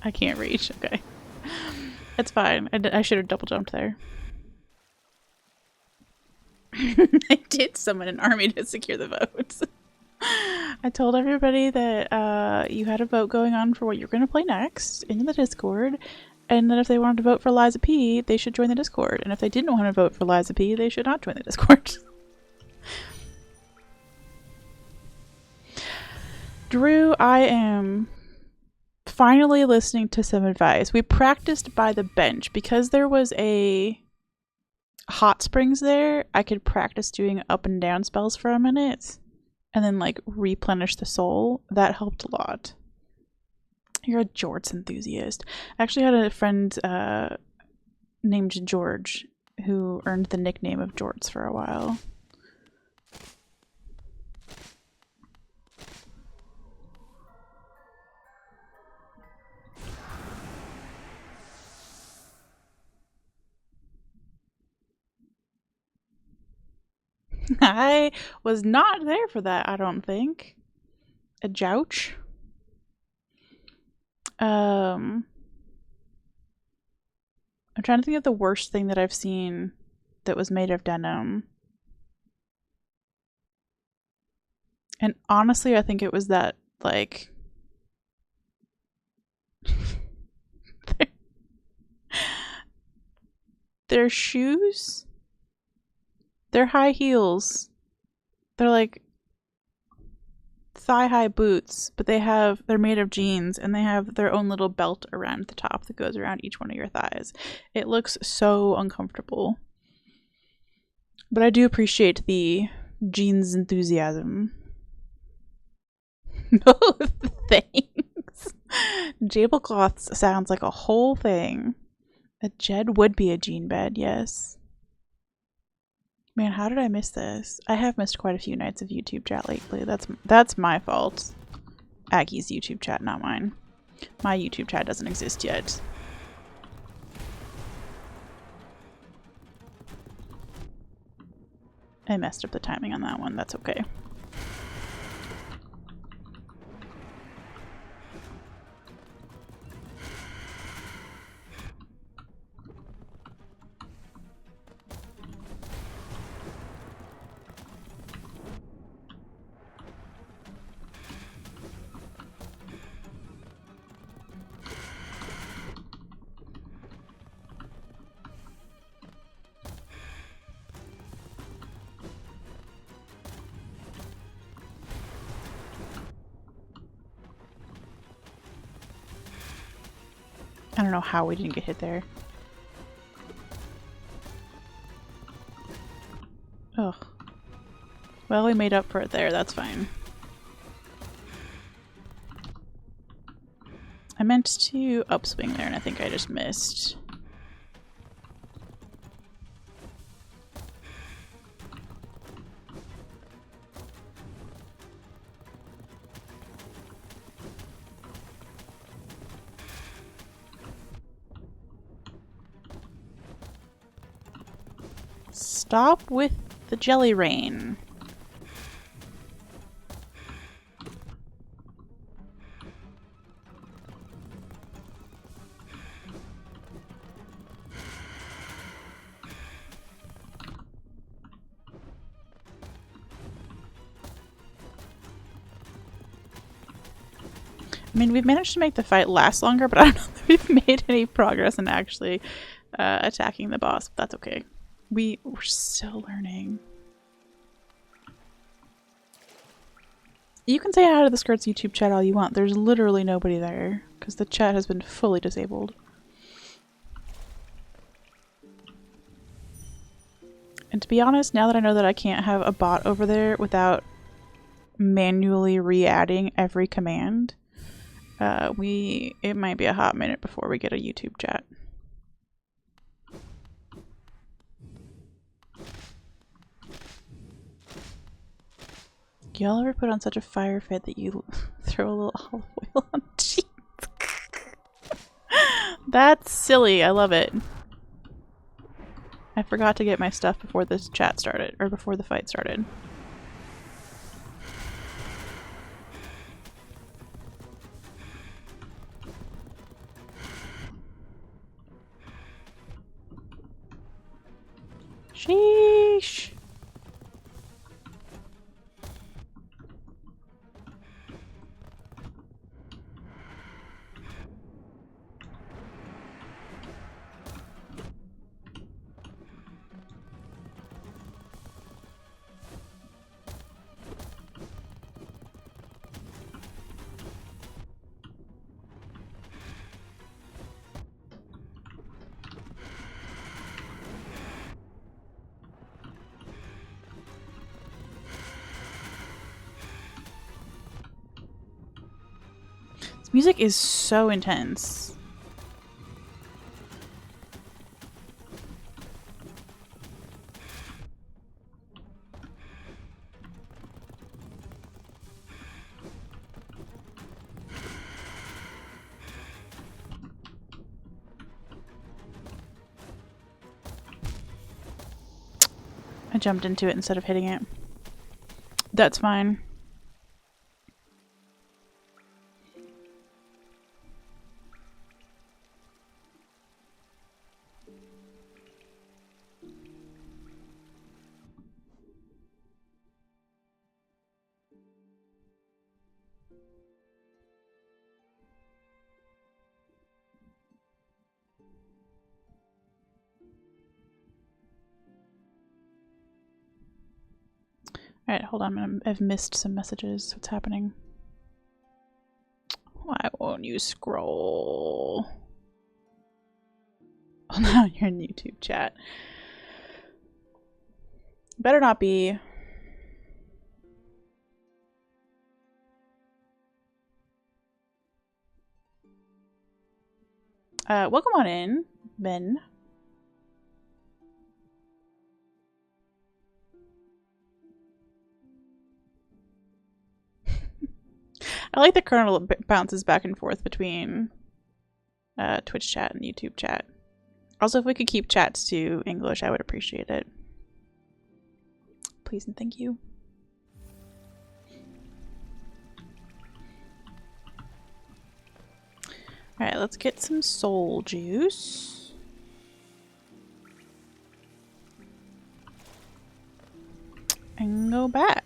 I can't reach. Okay. It's fine. I should have double jumped there. I did summon an army to secure the votes. I told everybody that you had a vote going on for what you're going to play next in the Discord, and that if they wanted to vote for Liza P, they should join the Discord. And if they didn't want to vote for Liza P, they should not join the Discord. Drew, I am finally listening to some advice. We practiced by the bench because there was a hot springs there. I could practice doing up and down spells for a minute and then like replenish the soul. That helped a lot. You're a Jorts enthusiast. I actually had a friend named George who earned the nickname of Jorts for a while. I was not there for that, I don't think. A jouch? I'm trying to think of the worst thing that I've seen that was made of denim. And honestly, I think it was that, like... their shoes? They're high heels. They're like thigh-high boots, but they're made of jeans, and they have their own little belt around the top that goes around each one of your thighs. It looks so uncomfortable. But I do appreciate the jeans enthusiasm. No thanks. Tablecloths sounds like a whole thing. A Jed would be a jean bed, yes. Man, how did I miss this? I have missed quite a few nights of YouTube chat lately. That's my fault. Aggie's YouTube chat, not mine. My YouTube chat doesn't exist yet. I messed up the timing on that one. That's okay. I don't know how we didn't get hit there. Ugh. Well, we made up for it there. That's fine. I meant to upswing there, and I think I just missed. Stop with the jelly rain. I mean, we've managed to make the fight last longer, but I don't know if we've made any progress in actually attacking the boss. But that's okay. We're still learning. You can say hi to the Skirts YouTube chat all you want. There's literally nobody there because the chat has been fully disabled. And to be honest, now that I know that I can't have a bot over there without manually re-adding every command, it might be a hot minute before we get a YouTube chat. Y'all ever put on such a fire fit that you throw a little olive oil on cheeks? That's silly. I love it. I forgot to get my stuff before this chat started, or before the fight started. Sheesh. Music is so intense. I jumped into it instead of hitting it. That's fine. Alright, hold on. I've missed some messages. What's happening? Why won't you scroll? Oh, now you're in YouTube chat. Better not be. Welcome on in, Ben. I like the kernel bounces back and forth between Twitch chat and YouTube chat. Also, if we could keep chats to English, I would appreciate it. Please and thank you. Alright, let's get some soul juice. And go back.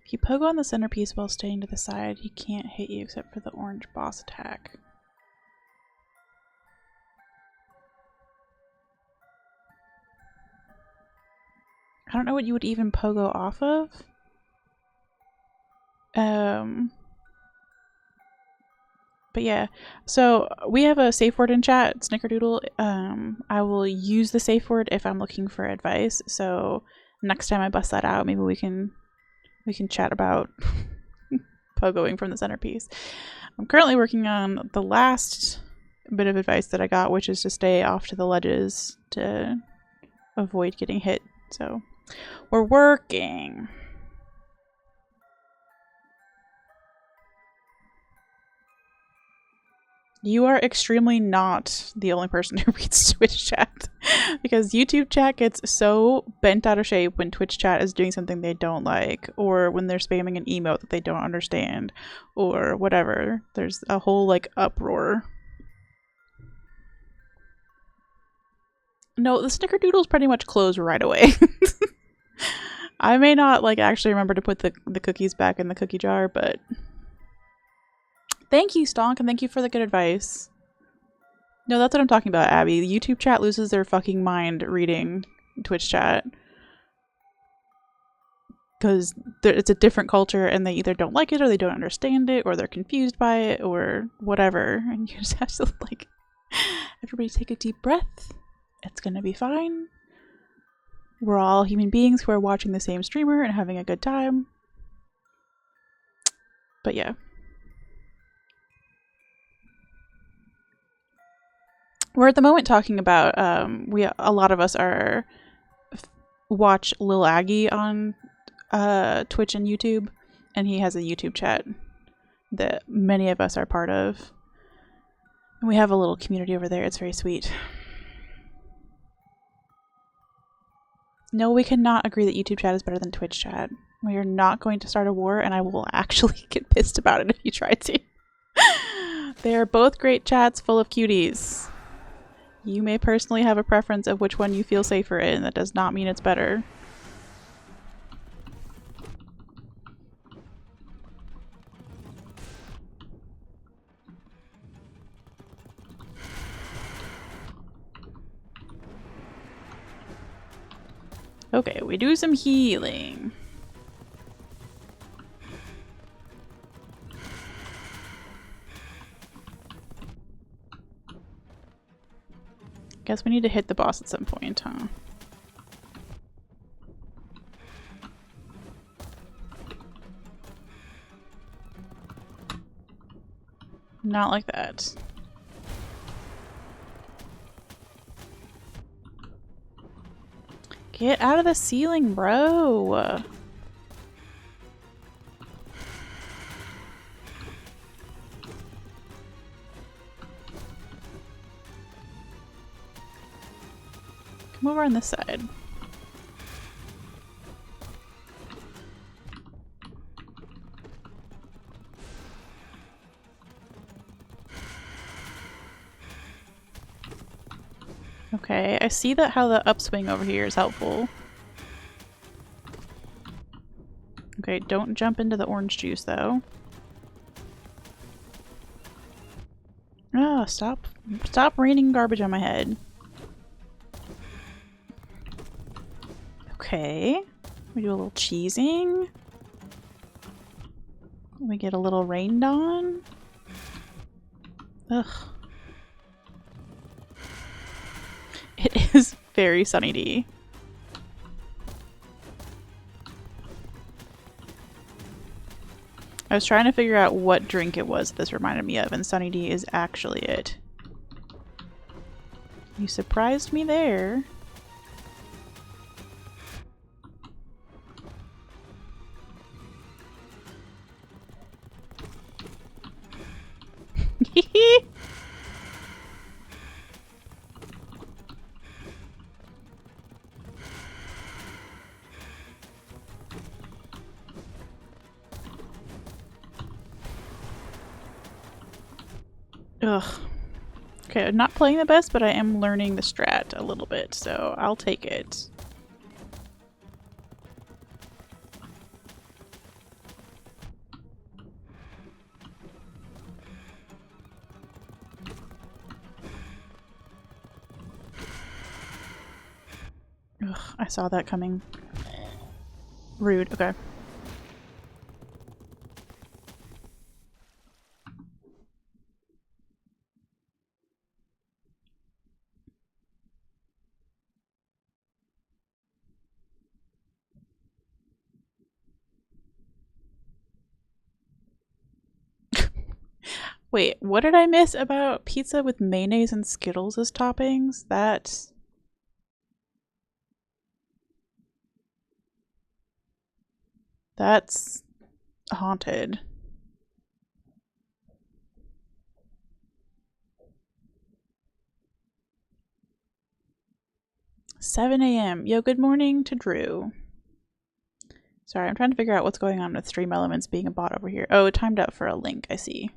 If you pogo on the centerpiece while staying to the side, he can't hit you except for the orange boss attack. I don't know what you would even pogo off of. But yeah, so we have a safe word in chat, Snickerdoodle. I will use the safe word if I'm looking for advice. So next time I bust that out, maybe we can chat about pogoing from the centerpiece. I'm currently working on the last bit of advice that I got, which is to stay off to the ledges to avoid getting hit. So we're working. You are extremely not the only person who reads Twitch chat, because YouTube chat gets so bent out of shape when Twitch chat is doing something they don't like, or when they're spamming an emote that they don't understand, or whatever. There's a whole like uproar. No, the Snickerdoodles pretty much close right away. I may not like actually remember to put the cookies back in the cookie jar, but thank you, Stonk, and thank you for the good advice. No, that's what I'm talking about, Abby. The YouTube chat loses their fucking mind reading Twitch chat. Because it's a different culture, and they either don't like it, or they don't understand it, or they're confused by it, or whatever. And you just have to, like, everybody take a deep breath. It's gonna be fine. We're all human beings who are watching the same streamer and having a good time. But yeah. We're at the moment talking about a lot of us are watch Lil Aggie on Twitch and YouTube, and he has a YouTube chat that many of us are part of. And we have a little community over there. It's very sweet. No, we cannot agree that YouTube chat is better than Twitch chat. We are not going to start a war, and I will actually get pissed about it if you try to. They are both great chats full of cuties. You may personally have a preference of which one you feel safer in. That does not mean it's better. Okay, we do some healing. Guess we need to hit the boss at some point, huh? Not like that. Get out of the ceiling, bro! Come over on this side. Okay, I see that how the upswing over here is helpful. Okay, don't jump into the orange juice though. Ah, stop raining garbage on my head. Okay, we do a little cheesing. We get a little rained on. Ugh. It is very Sunny D. I was trying to figure out what drink it was this reminded me of, and Sunny D is actually it. You surprised me there. Ugh. Okay, I'm not playing the best, but I am learning the strat a little bit, so I'll take it. Ugh, I saw that coming. Rude, okay. Wait, what did I miss about pizza with mayonnaise and Skittles as toppings? That's haunted. $7 a.m. Yo, good morning to Drew. Sorry, I'm trying to figure out what's going on with Stream Elements being a bot over here. Oh, it timed out for a link, I see.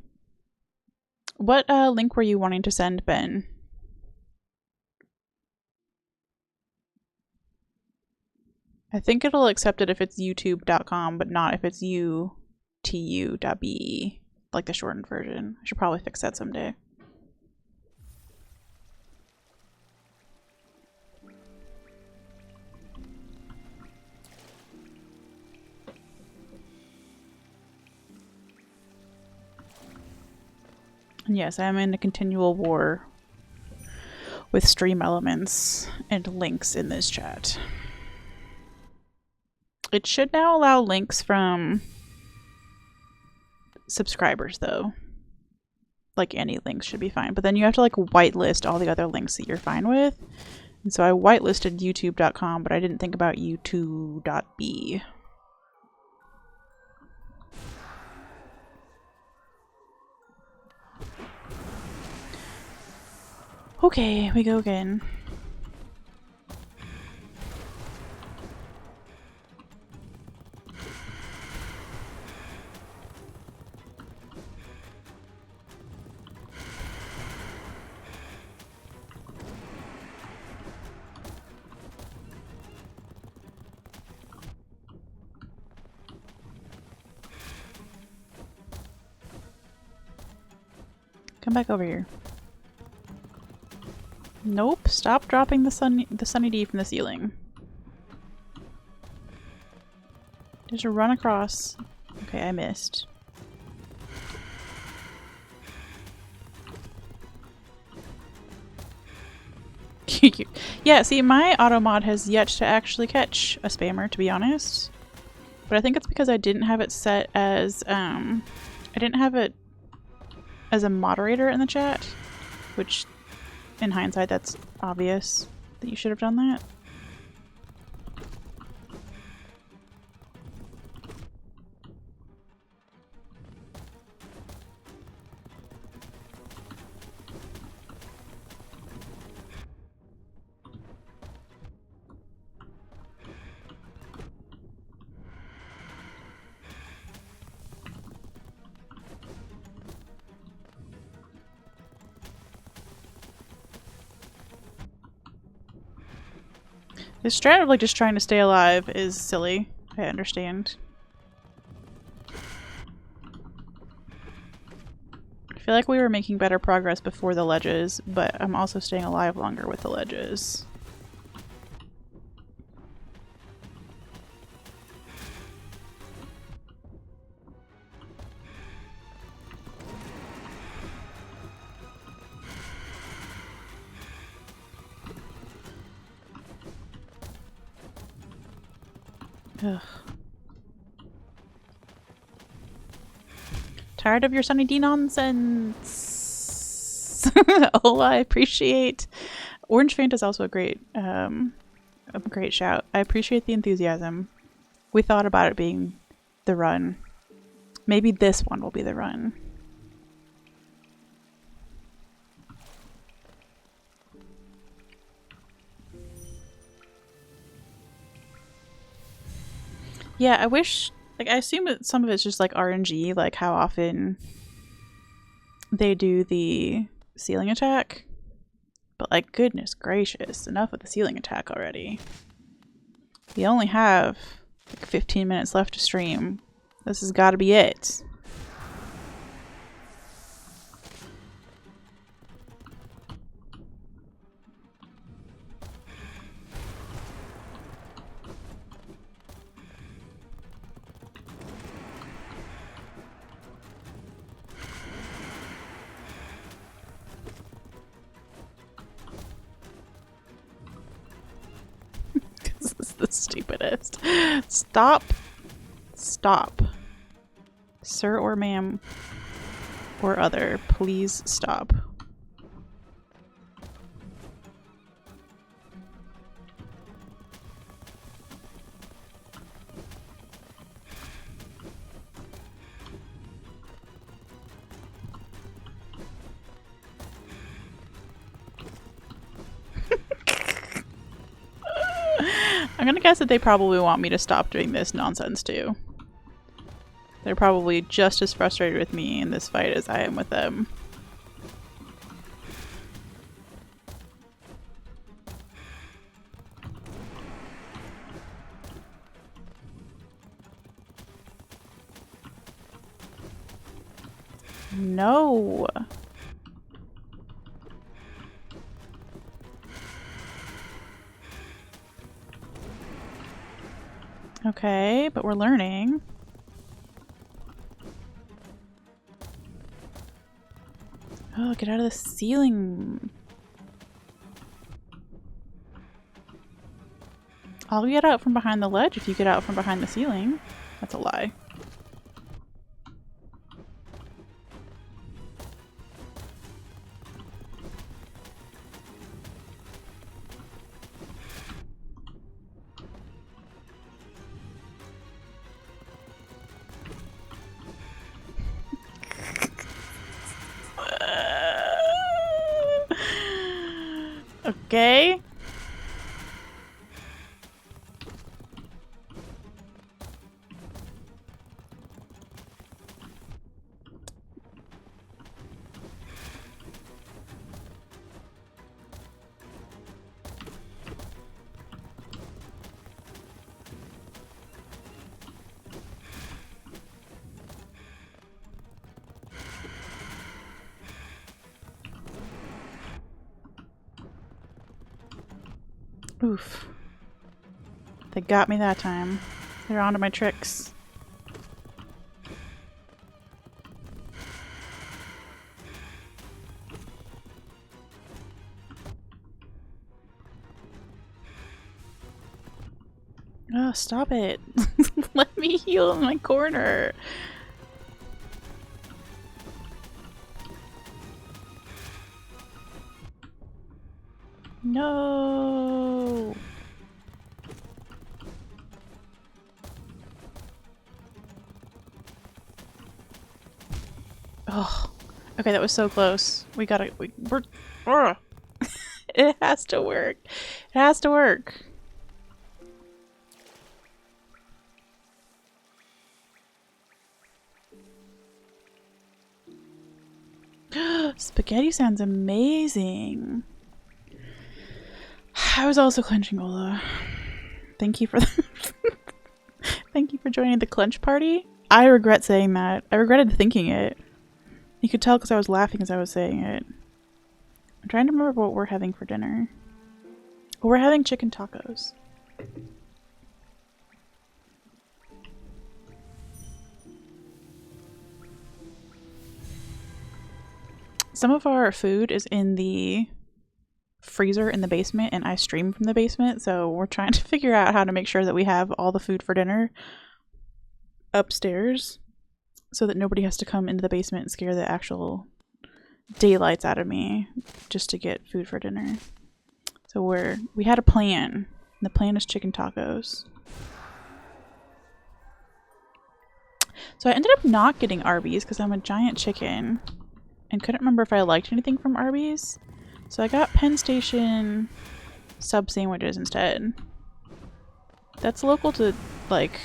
What link were you wanting to send, Ben? I think it'll accept it if it's youtube.com, but not if it's utu.be, like the shortened version. I should probably fix that someday. And yes, I am in a continual war with Stream Elements and links in this chat. It should now allow links from subscribers, though. Like, any links should be fine. But then you have to, like, whitelist all the other links that you're fine with. And so I whitelisted youtube.com, but I didn't think about u2.b. Okay, we go again. Come back over here. Nope, stop dropping the Sunny D from the ceiling. Just run across. Okay, I missed. Yeah, see, my auto mod has yet to actually catch a spammer, to be honest. But I think it's because I didn't have it set as, I didn't have it as a moderator in the chat, which, in hindsight, that's obvious that you should have done that. This strat of like just trying to stay alive is silly. I understand. I feel like we were making better progress before the ledges, but I'm also staying alive longer with the ledges. Ugh. Tired of your Sunny D nonsense. Oh, I appreciate. Orange Fanta is also a great shout. I appreciate the enthusiasm. We thought about it being the run. Maybe this one will be the run. Yeah, I wish, like, I assume that some of it's just like RNG, like how often they do the ceiling attack. But like, goodness gracious, enough of the ceiling attack already. We only have like 15 minutes left to stream. This has got to be it. This is the stupidest. Stop. Stop. Sir or ma'am or other, please stop. I'm gonna guess that they probably want me to stop doing this nonsense too. They're probably just as frustrated with me in this fight as I am with them. No. Okay, but we're learning. Oh, get out of the ceiling. I'll get out from behind the ledge if you get out from behind the ceiling. That's a lie. Okay. Oof. They got me that time. They're onto my tricks. Oh, stop it. Let me heal in my corner. No. Oh. Okay, that was so close. We're it has to work. It has to work. Spaghetti sounds amazing. I was also clenching Ola. Thank you for thank you for joining the clench party. I regret saying that. I regretted thinking it. You could tell because I was laughing as I was saying it. I'm trying to remember what we're having for dinner. Well, we're having chicken tacos. Some of our food is in the freezer in the basement, and I stream from the basement, so we're trying to figure out how to make sure that we have all the food for dinner upstairs so that nobody has to come into the basement and scare the actual daylights out of me just to get food for dinner. So we had a plan, and the plan is chicken tacos. So I ended up not getting Arby's because I'm a giant chicken and couldn't remember if I liked anything from Arby's. So I got Penn Station sub sandwiches instead. That's local to, like,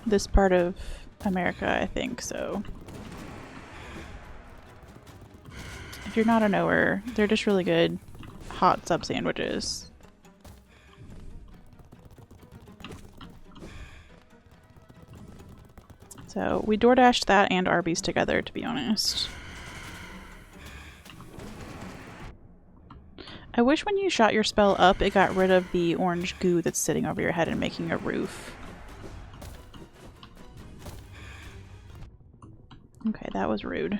this part of America, I think, so. If you're not a knower, they're just really good hot sub sandwiches. So we DoorDashed that and Arby's together, to be honest. I wish when you shot your spell up, it got rid of the orange goo that's sitting over your head and making a roof. Okay, that was rude.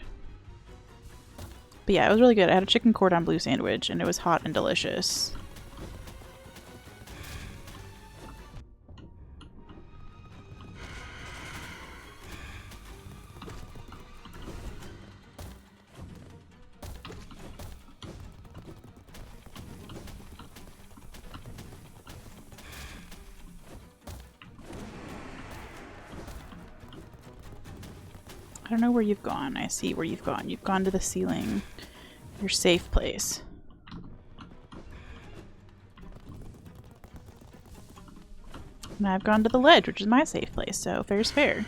But yeah, it was really good. I had a chicken cordon bleu sandwich, and it was hot and delicious. I don't know where you've gone. I see where you've gone. You've gone to the ceiling. Your safe place. And I've gone to the ledge, which is my safe place, so fair's fair.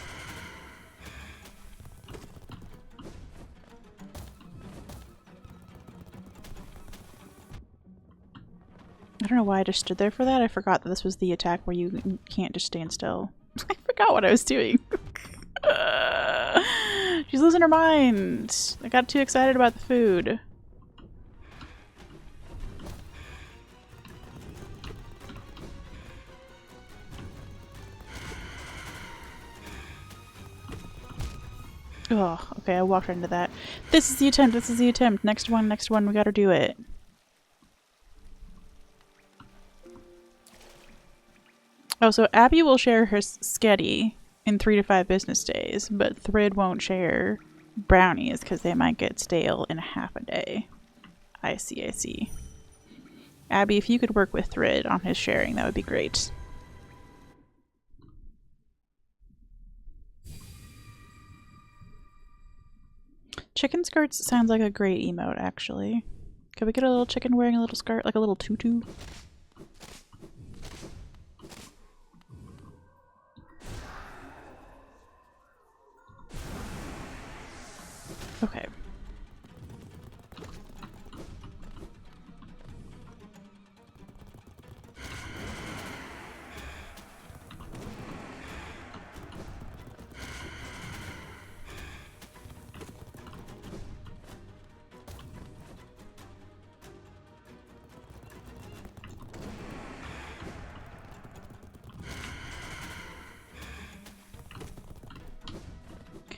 I don't know why I just stood there for that. I forgot that this was the attack where you can't just stand still. I forgot what I was doing. She's losing her mind. I got too excited about the food. Oh, okay, I walked right into that. This is the attempt, this is the attempt. Next one, we gotta do it. Oh, so Abby will share her sketty in 3 to 5 business days, but Thrid won't share brownies because they might get stale in half a day. I see, I see. Abby, if you could work with Thrid on his sharing, that would be great. Chicken skirts sounds like a great emote, actually. Can we get a little chicken wearing a little skirt, like a little tutu? Okay.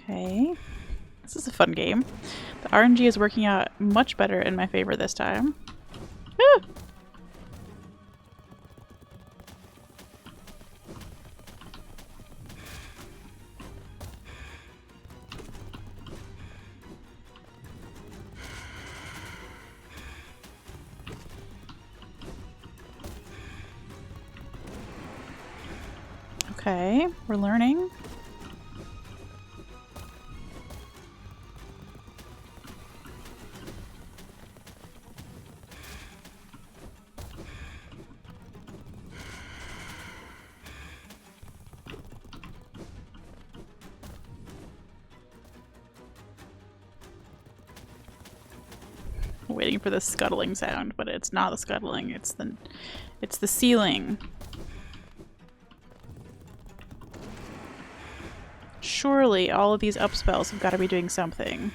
Okay. This is a fun game. The RNG is working out much better in my favor this time. Ah! Okay, we're learning. Waiting for the scuttling sound, but it's not the scuttling, it's the ceiling. Surely all of these up spells have got to be doing something.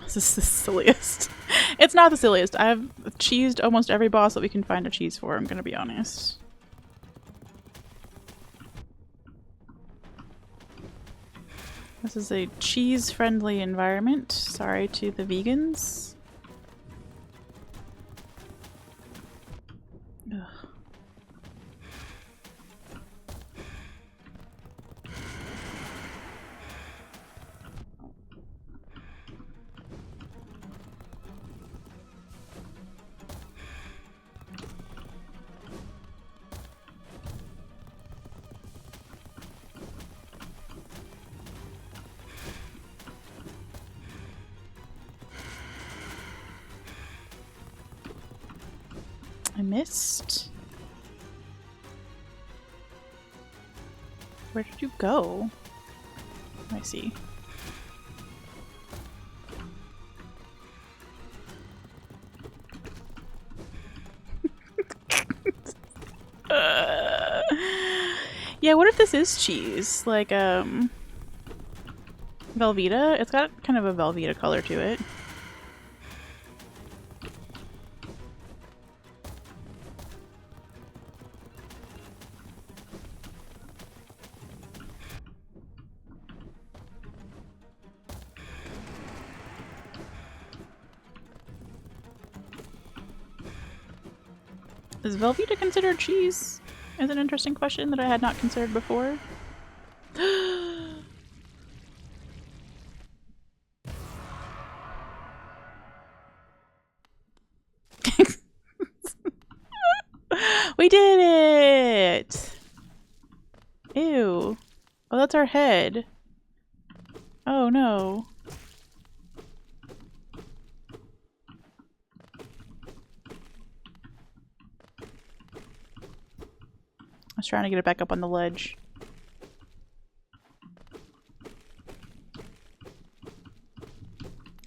This is the silliest. It's not the silliest. I've cheesed almost every boss that we can find a cheese for, I'm gonna be honest. This is a cheese-friendly environment. Sorry to the vegans. Ugh. I missed. Where did you go? I see. Yeah, what if this is cheese? Like, Velveeta? It's got kind of a Velveeta color to it. Is Velveeta considered cheese? Is an interesting question that I had not considered before. We did it! Ew. Oh, that's our head. Oh no. I was trying to get it back up on the ledge.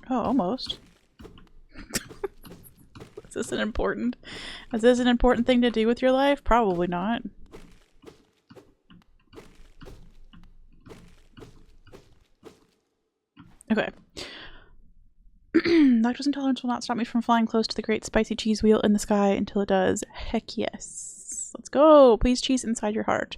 Oh, almost. Is this an important thing to do with your life? Probably not. Okay. Lactose intolerance will not stop me from flying close to the great spicy cheese wheel in the sky until it does. Heck yes. Let's go. Please cheese inside your heart.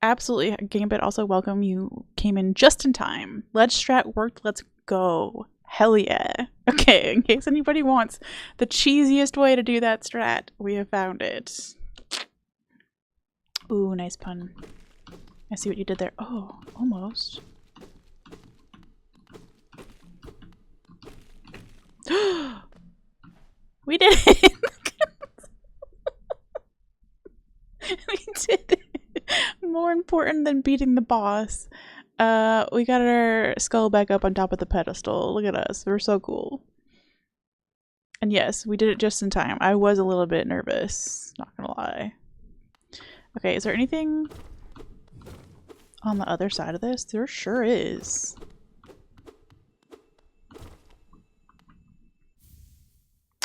Absolutely. Gambit, also welcome. You came in just in time. Ledge strat worked. Let's go. Hell yeah. Okay, in case anybody wants the cheesiest way to do that strat, we have found it. Ooh, nice pun. I see what you did there. Oh, almost. We did it! We did it! More important than beating the boss. We got our skull back up on top of the pedestal. Look at us. We're so cool. And yes, we did it just in time. I was a little bit nervous, not gonna lie. Okay, is there anything on the other side of this? There sure is.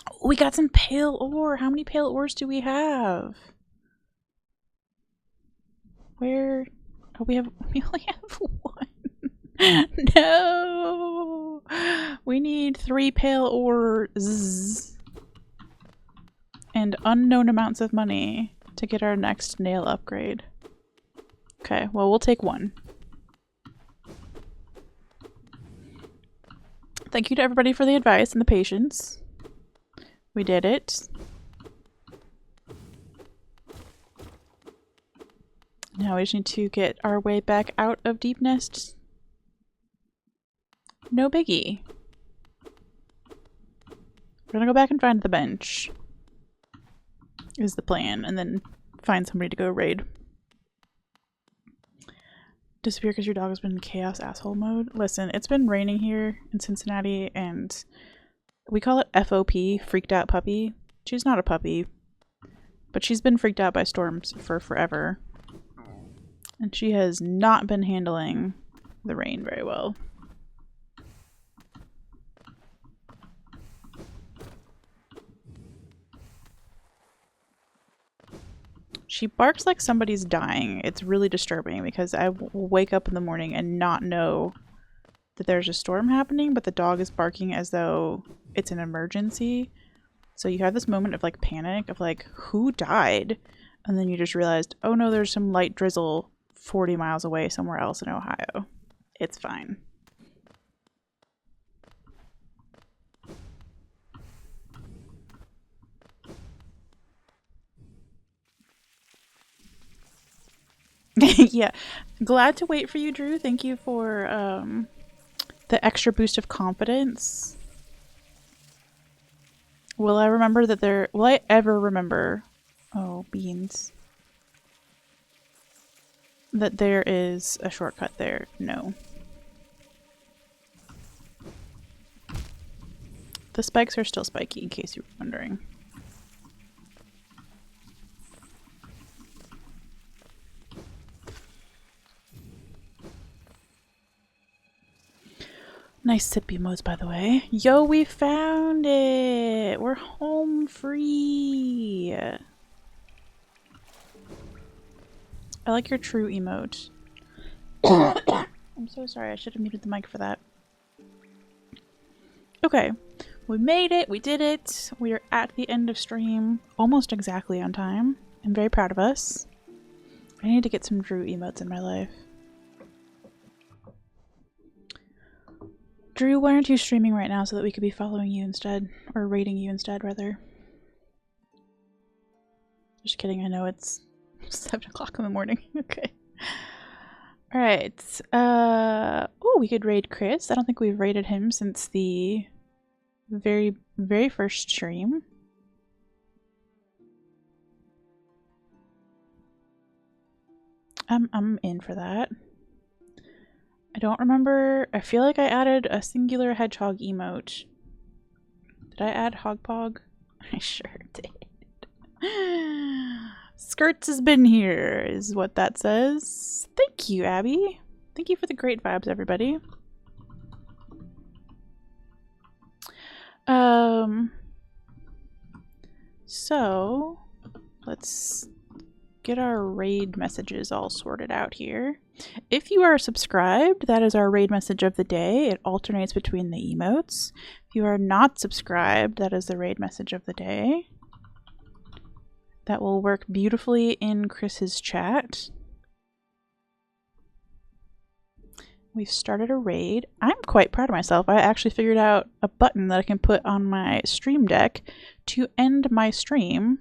Oh, we got some pale ore. How many pale ores do we have? Where? Oh, we only have one. No! We need 3 pale ores. And unknown amounts of money to get our next nail upgrade. Okay, well, we'll take 1. Thank you to everybody for the advice and the patience. We did it. Now we just need to get our way back out of Deepnest. No biggie. We're gonna go back and find the bench. Is the plan, and then find somebody to go raid. Disappear because your dog has been in chaos asshole mode. Listen, it's been raining here in Cincinnati, and we call it FOP, freaked out puppy. She's not a puppy, but she's been freaked out by storms for forever. And she has not been handling the rain very well. She barks like somebody's dying. It's really disturbing because I will wake up in the morning and not know that there's a storm happening, but the dog is barking as though it's an emergency. So you have this moment of like panic of like, who died? And then you just realized, oh no, there's some light drizzle 40 miles away somewhere else in Ohio. It's fine. Yeah, glad to wait for you, Drew. Thank you for the extra boost of confidence. Will I remember that there... Will I ever remember... Oh, beans. That there is a shortcut there? No. The spikes are still spiky, in case you were wondering. Nice sippy modes, by the way. Yo, we found it! We're home free! I like your true emote. I'm so sorry, I should have muted the mic for that. Okay, we made it, we did it. We are at the end of stream, almost exactly on time. I'm very proud of us. I need to get some Drew emotes in my life. Drew, why aren't you streaming right now so that we could be following you instead? Or rating you instead, rather. Just kidding, I know it's 7 o'clock in the morning. Okay. Alright. Oh, we could raid Chris. I don't think we've raided him since the very first stream. I'm in for that. I don't remember. I feel like I added a singular hedgehog emote. Did I add Hogpog? I sure did. Skirts has been here, is what that says. Thank you, Abby. Thank you for the great vibes, everybody. So let's get our raid messages all sorted out here. If you are subscribed, that is our raid message of the day. It alternates between the emotes. If you are not subscribed, that is the raid message of the day. That will work beautifully in Chris's chat. we've started a raid. I'm quite proud of myself. I actually figured out a button that I can put on my stream deck to end my stream.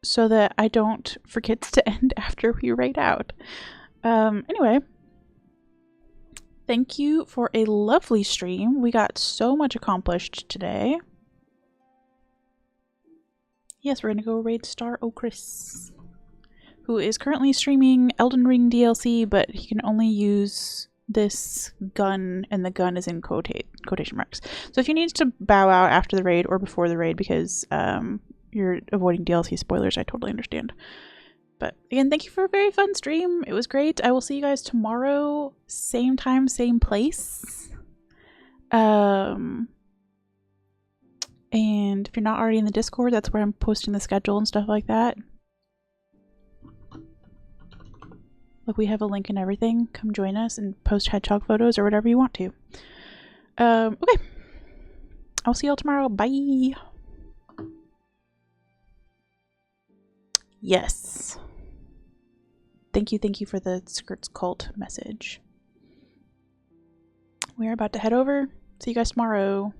So that I don't forget to end after we raid out. Anyway, thank you for a lovely stream. We got so much accomplished today. Yes, we're gonna go raid Star Chris, who is currently streaming Elden Ring DLC, but he can only use this gun, and the gun is in quotation marks. So if you need to bow out after the raid or before the raid because you're avoiding DLC spoilers, I totally understand. But again, thank you for a very fun stream. It was great. I will see you guys tomorrow, same time, same place. And if you're not already in the Discord, that's where I'm posting the schedule and stuff like that. Look, we have a link and everything. Come join us and post hedgehog photos or whatever you want to. Okay. I'll see y'all tomorrow. Bye. Yes. Thank you for the Skirts Cult message. We are about to head over. See you guys tomorrow.